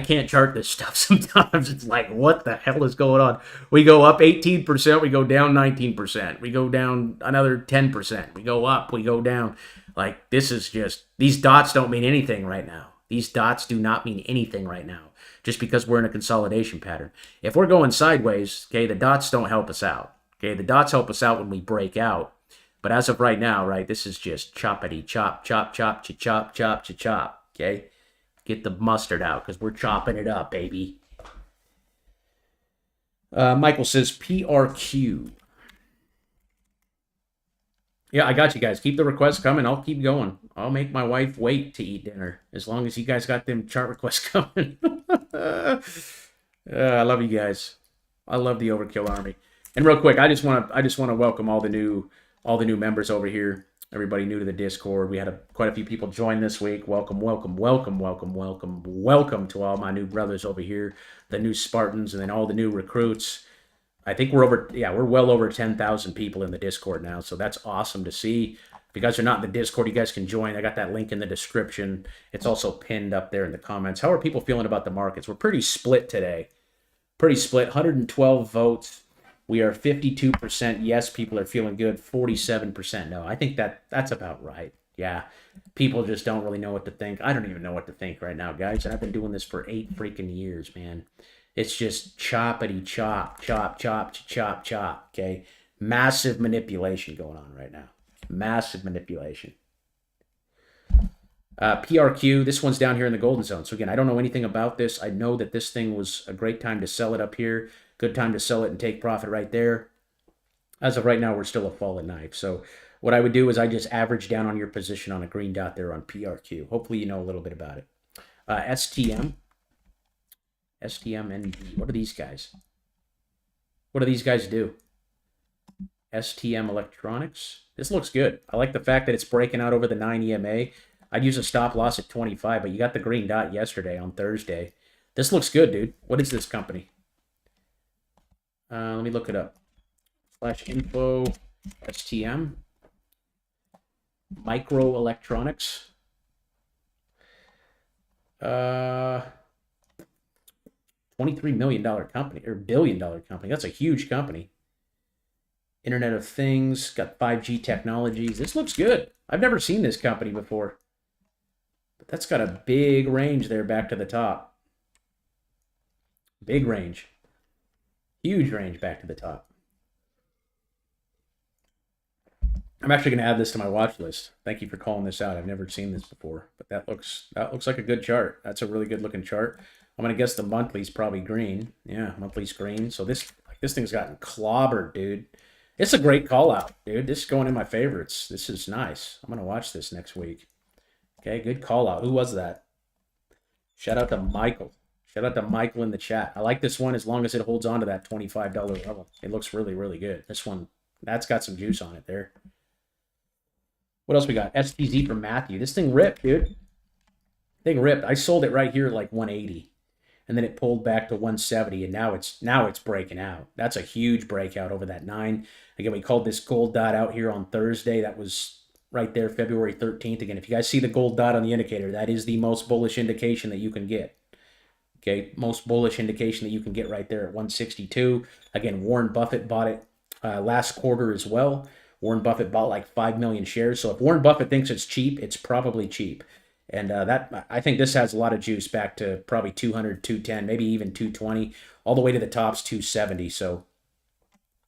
S1: can't chart this stuff sometimes. It's like, what the hell is going on? We go up 18%, we go down 19%. We go down another 10%. We go up, we go down. Like, this is just, these dots don't mean anything right now. These dots do not mean anything right now, just because we're in a consolidation pattern. If we're going sideways, okay, the dots don't help us out. Okay, the dots help us out when we break out. But as of right now, right, this is just choppity chop, chop, chop, chop, chop, chop, chop, okay? Get the mustard out because we're chopping it up, baby. Michael says PRQ. Yeah, I got you guys. Keep the requests coming. I'll keep going. I'll make my wife wait to eat dinner as long as you guys got them chart requests coming. I love you guys. I love the Overkill Army. And real quick, I just want to welcome all the new members over here. Everybody new to the Discord. We had quite a few people join this week. Welcome, welcome, welcome, welcome, welcome, welcome to all my new brothers over here, the new Spartans, and then all the new recruits. I think we're well over 10,000 people in the Discord now, so that's awesome to see. If you guys are not in the Discord, you guys can join. I got that link in the description. It's also pinned up there in the comments. How are people feeling about the markets? We're pretty split today. Pretty split. 112 votes. We are 52% yes, people are feeling good, 47% no. I think that's about right. Yeah, people just don't really know what to think. I don't even know what to think right now, guys. And I've been doing this for 8 freaking years, man. It's just choppity chop, chop, chop, chop, chop, okay? Massive manipulation going on right now. Massive manipulation. PRQ, this one's down here in the golden zone. So again, I don't know anything about this. I know that this thing was a great time to sell it up here. Good time to sell it and take profit right there. As of right now, we're still a fallen knife. So what I would do is I just average down on your position on a green dot there on PRQ. Hopefully you know a little bit about it. STM, Nvda. What are these guys? What do these guys do? STM Electronics. This looks good. I like the fact that it's breaking out over the 9 EMA. I'd use a stop loss at 25, but you got the green dot yesterday on Thursday. This looks good, dude. What is this company? Let me look it up. /info STM. Microelectronics. $23 million company, or billion-dollar company. That's a huge company. Internet of Things, got 5G technologies. This looks good. I've never seen this company before. But that's got a big range there back to the top. Big range. Huge range back to the top. I'm actually going to add this to my watch list. Thank you for calling this out. I've never seen this before, but that looks like a good chart. That's a really good looking chart. I'm going to guess the monthly's probably green. Yeah, monthly's green. So this thing's gotten clobbered, dude. It's a great call out, dude. This is going in my favorites. This is nice. I'm going to watch this next week. Okay, good call out. Who was that? Shout out to Michael. Shout out to Michael in the chat. I like this one as long as it holds on to that $25 level. It looks really, really good. This one, that's got some juice on it there. What else we got? STZ from Matthew. This thing ripped, dude. Thing ripped. I sold it right here at like 180. And then it pulled back to 170, and now it's breaking out. That's a huge breakout over that 9. Again, we called this gold dot out here on Thursday. That was right there, February 13th. Again, if you guys see the gold dot on the indicator, that is the most bullish indication that you can get. Okay, most bullish indication that you can get right there at 162. Again, Warren Buffett bought it last quarter as well. Warren Buffett bought like 5 million shares. So if Warren Buffett thinks it's cheap, it's probably cheap. And that, I think this has a lot of juice back to probably 200, 210, maybe even 220, all the way to the tops 270. So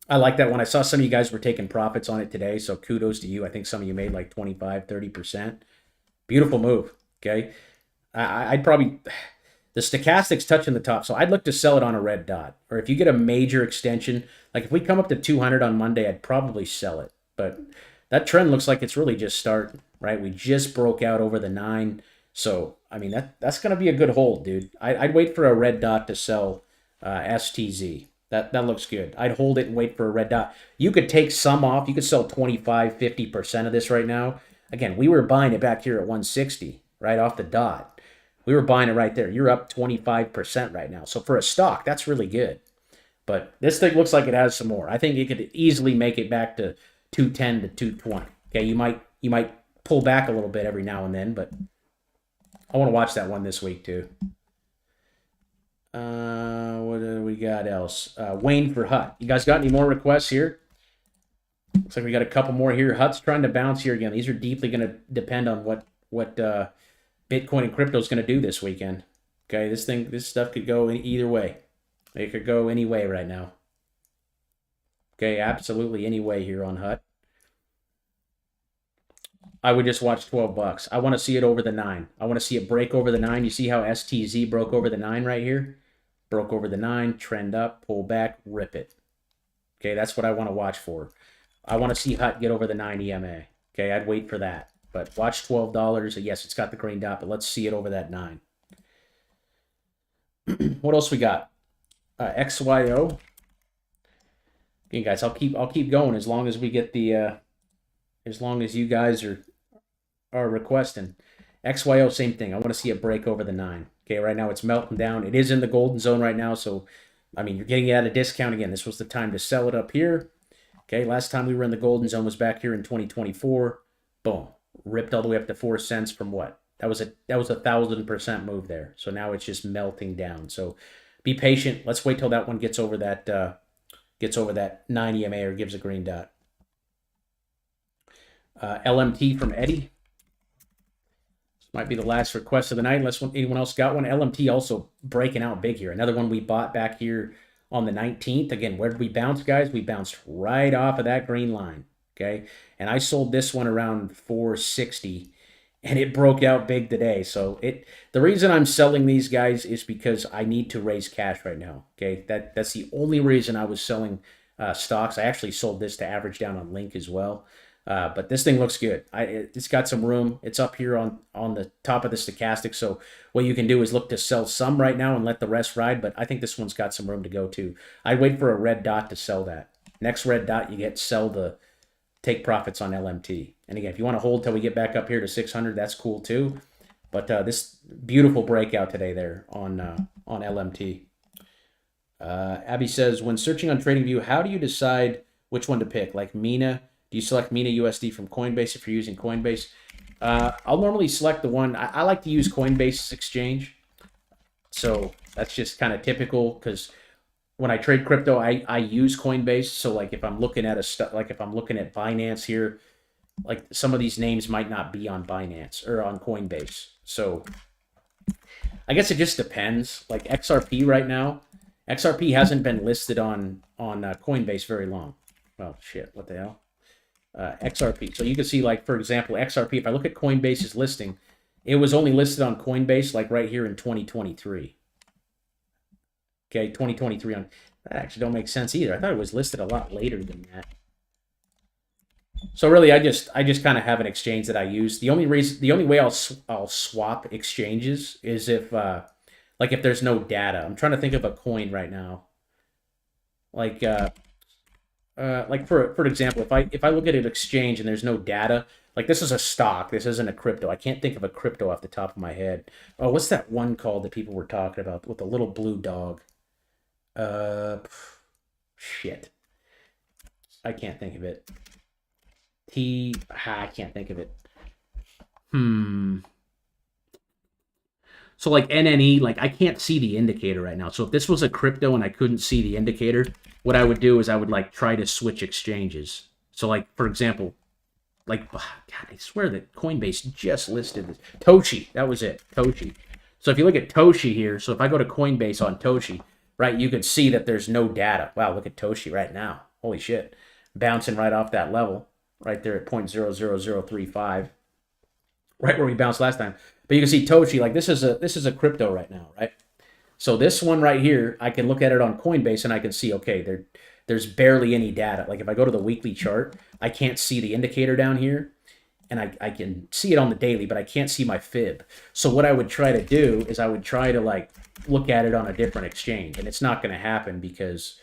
S1: I like that one. I saw some of you guys were taking profits on it today. So kudos to you. I think some of you made like 25, 30%. Beautiful move. Okay. I'd probably, the stochastic's touching the top. So I'd look to sell it on a red dot. Or if you get a major extension, like if we come up to 200 on Monday, I'd probably sell it. But that trend looks like it's really just starting, right? We just broke out over the 9. So, I mean, that's going to be a good hold, dude. I'd wait for a red dot to sell STZ. That looks good. I'd hold it and wait for a red dot. You could take some off. You could sell 25, 50% of this right now. Again, we were buying it back here at 160, right off the dot. We were buying it right there. You're up 25% right now. So for a stock, that's really good. But this thing looks like it has some more. I think it could easily make it back to 210 to 220. Okay, you might pull back a little bit every now and then, but I want to watch that one this week too. What do we got else? Wayne for Hut. You guys got any more requests here? Looks like we got a couple more here. Hut's trying to bounce here again. These are deeply going to depend on what Bitcoin and crypto is going to do this weekend. Okay, this stuff could go either way. It could go any way right now. Okay, absolutely any way here on Hut. I would just watch 12 bucks. I want to see it over the 9. I want to see it break over the 9. You see how STZ broke over the 9 right here? Broke over the 9, trend up, pull back, rip it. Okay, that's what I want to watch for. I want to see Hut get over the 9 EMA. Okay, I'd wait for that. But watch $12. Yes, it's got the green dot, but let's see it over that 9. What else we got? XYO. Okay, guys, I'll keep going as long as we get the as long as you guys are requesting. XYO, same thing. I want to see it break over the 9. Okay, right now it's melting down. It is in the golden zone right now, so I mean you're getting it at a discount again. This was the time to sell it up here. Okay, last time we were in the golden zone was back here in 2024. Boom, ripped all the way up to 4 cents from what? That was a 1,000% move there. So now it's just melting down. So be patient. Let's wait till that one gets over that 9 EMA or gives a green dot. LMT from Eddie. This might be the last request of the night unless anyone else got one. LMT also breaking out big here. Another one we bought back here on the 19th. Again, where did we bounce, guys? We bounced right off of that green line. Okay, and I sold this one around 460, and it broke out big today. So the reason I'm selling these guys is because I need to raise cash right now. Okay, that's the only reason I was selling stocks. I actually sold this to average down on Link as well. But this thing looks good. It's got some room. It's up here on the top of the stochastic. So what you can do is look to sell some right now and let the rest ride. But I think this one's got some room to go too. I'd wait for a red dot to sell that. Next red dot, you get sell the take profits on LMT. And again, if you want to hold till we get back up here to 600, that's cool too. But this beautiful breakout today there on LMT. Abby says, when searching on TradingView, how do you decide which one to pick. Like Mina, do you select Mina USD from Coinbase if you're using Coinbase? I'll normally select the one, I like to use Coinbase's exchange. So that's just kind of typical because when I trade crypto, I use Coinbase. So like if I'm looking at if I'm looking at Binance here, like some of these names might not be on Binance or on Coinbase. So I guess it just depends. Like XRP right now, XRP hasn't been listed on Coinbase very long. Well, shit, what the hell? XRP. So you can see, like, for example, XRP, if I look at Coinbase's listing, it was only listed on Coinbase, like right here in 2023. Okay, 2023 on, that actually don't make sense either. I thought it was listed a lot later than that. So really, I just kind of have an exchange that I use. The only way I'll swap exchanges is if like if there's no data. I'm trying to think of a coin right now. Like for example, if I look at an exchange and there's no data, like this is a stock, this isn't a crypto. I can't think of a crypto off the top of my head. Oh, what's that one called that people were talking about with the little blue dog? Shit, I can't think of it. I can't think of it. So like NNE, like I can't see the indicator right now. So if this was a crypto and I couldn't see the indicator, what I would do is I would like try to switch exchanges. So like, for example, like, God, I swear that Coinbase just listed this. Toshi, that was it, Toshi. So if you look at Toshi here, so if I go to Coinbase on Toshi, right, you could see that there's no data. Wow, look at Toshi right now. Holy shit. Bouncing right off that level, right there at 0.00035, right where we bounced last time. But you can see Toshi, like this is a crypto right now, right? So this one right here, I can look at it on Coinbase and I can see, okay, there's barely any data. Like if I go to the weekly chart, I can't see the indicator down here, and I can see it on the daily, but I can't see my fib. So what I would try to do is I would try to like look at it on a different exchange, and it's not going to happen because,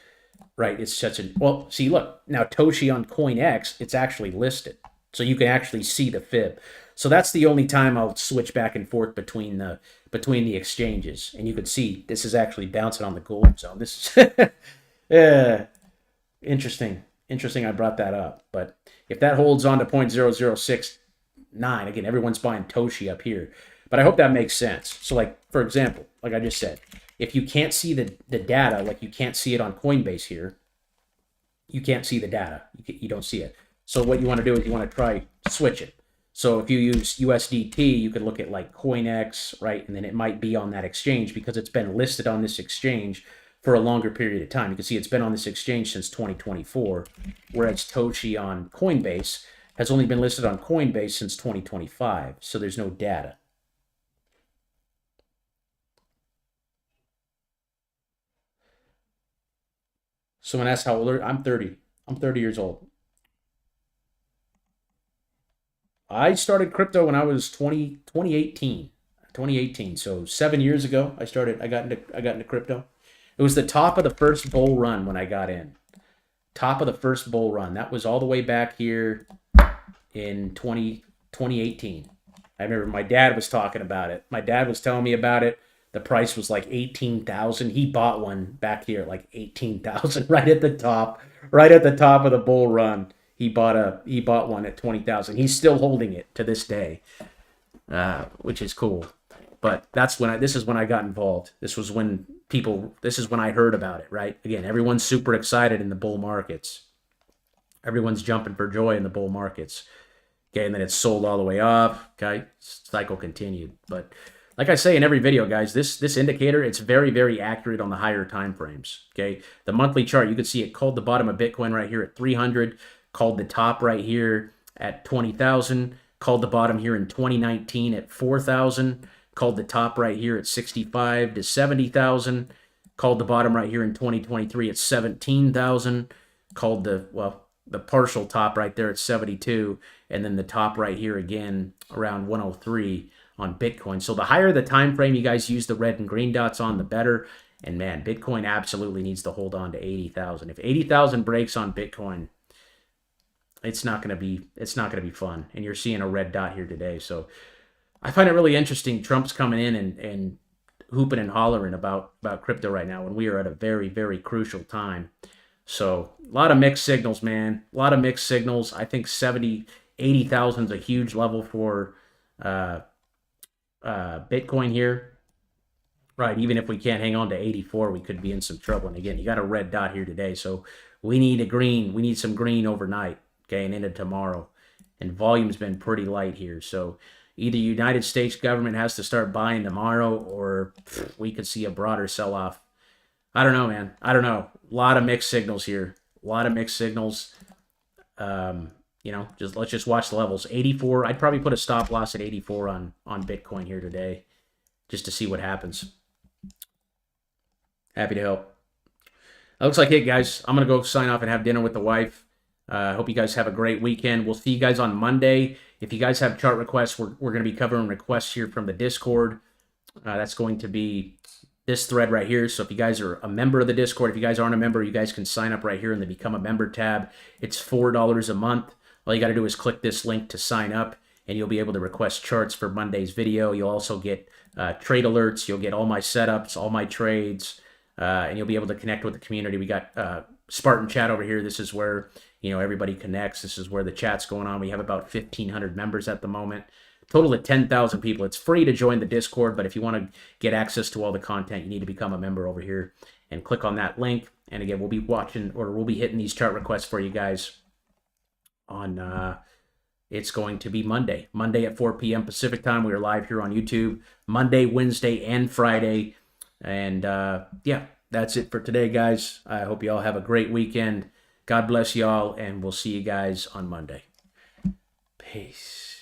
S1: right, it's such a, well, see, look, now Toshi on CoinX, it's actually listed. So you can actually see the fib. So that's the only time I'll switch back and forth between the exchanges. And you can see this is actually bouncing on the gold zone. This is yeah, interesting. Interesting I brought that up. But if that holds on to 0.0069, again, everyone's buying Toshi up here. But I hope that makes sense. So like, for example, like I just said, if you can't see the data, like you can't see it on Coinbase here, you can't see the data. You don't see it. So what you want to do is you want to try switch it. So if you use USDT, you could look at like CoinX, right? And then it might be on that exchange because it's been listed on this exchange for a longer period of time. You can see it's been on this exchange since 2024, whereas Toshi on Coinbase has only been listed on Coinbase since 2025. So there's no data. Someone asked how old are you? I'm 30. I'm 30 years old. I started crypto when I was 2018. So 7 years ago, I got into crypto. It was the top of the first bull run when I got in. Top of the first bull run. That was all the way back here in 2018. I remember my dad was talking about it. My dad was telling me about it. The price was like 18,000. He bought one back here at like 18,000, right at the top of the bull run. He bought one at 20,000. He's still holding it to this day, which is cool. But this is when I got involved. This is when I heard about it, right? Again, everyone's super excited in the bull markets. Everyone's jumping for joy in the bull markets. Okay, and then it's sold all the way up. Okay, cycle continued. But like I say in every video, guys, this indicator, it's very, very accurate on the higher time frames. Okay, the monthly chart, you can see it called the bottom of Bitcoin right here at 300, called the top right here at 20,000, called the bottom here in 2019 at 4,000, called the top right here at 65 to 70,000, called the bottom right here in 2023 at 17,000, called the partial top right there at 72, and then the top right here again around 103 on Bitcoin. So the higher the time frame you guys use the red and green dots on, the better. And man, Bitcoin absolutely needs to hold on to 80,000. If 80,000 breaks on Bitcoin, it's not going to be fun. And you're seeing a red dot here today. So I find it really interesting. Trump's coming in and hooping and hollering about crypto right now when we are at a very, very crucial time. So a lot of mixed signals, man. A lot of mixed signals. I think 70, 80,000 is a huge level for uh, Bitcoin here. Right, even if we can't hang on to 84, we could be in some trouble. And again, you got a red dot here today, so we need a green. We need some green overnight, okay, and into tomorrow. And volume's been pretty light here, so either United States government has to start buying tomorrow, or we could see a broader sell-off. I don't know, man. I don't know. A lot of mixed signals here. A lot of mixed signals. Let's just watch the levels. 84. I'd probably put a stop loss at 84 on Bitcoin here today, just to see what happens. Happy to help. That looks like it, guys. I'm going to go sign off and have dinner with the wife. Hope you guys have a great weekend. We'll see you guys on Monday. If you guys have chart requests, we're going to be covering requests here from the Discord. That's going to be this thread right here. So if you guys are a member of the Discord, if you guys aren't a member, you guys can sign up right here in the Become a Member tab. It's $4 a month. All you got to do is click this link to sign up, and you'll be able to request charts for Monday's video. You'll also get trade alerts. You'll get all my setups, all my trades, and you'll be able to connect with the community. We got Spartan Chat over here. This is where everybody connects. This is where the chat's going on. We have about 1,500 members at the moment. Total of 10,000 people. It's free to join the Discord, but if you want to get access to all the content, you need to become a member over here and click on that link. And again, we'll be hitting these chart requests for you guys on it's going to be Monday at 4 p.m. Pacific time. We are live here on YouTube Monday, Wednesday, and Friday. And yeah, that's it for today, guys. I hope you all have a great weekend. God bless y'all, and we'll see you guys on Monday. Peace.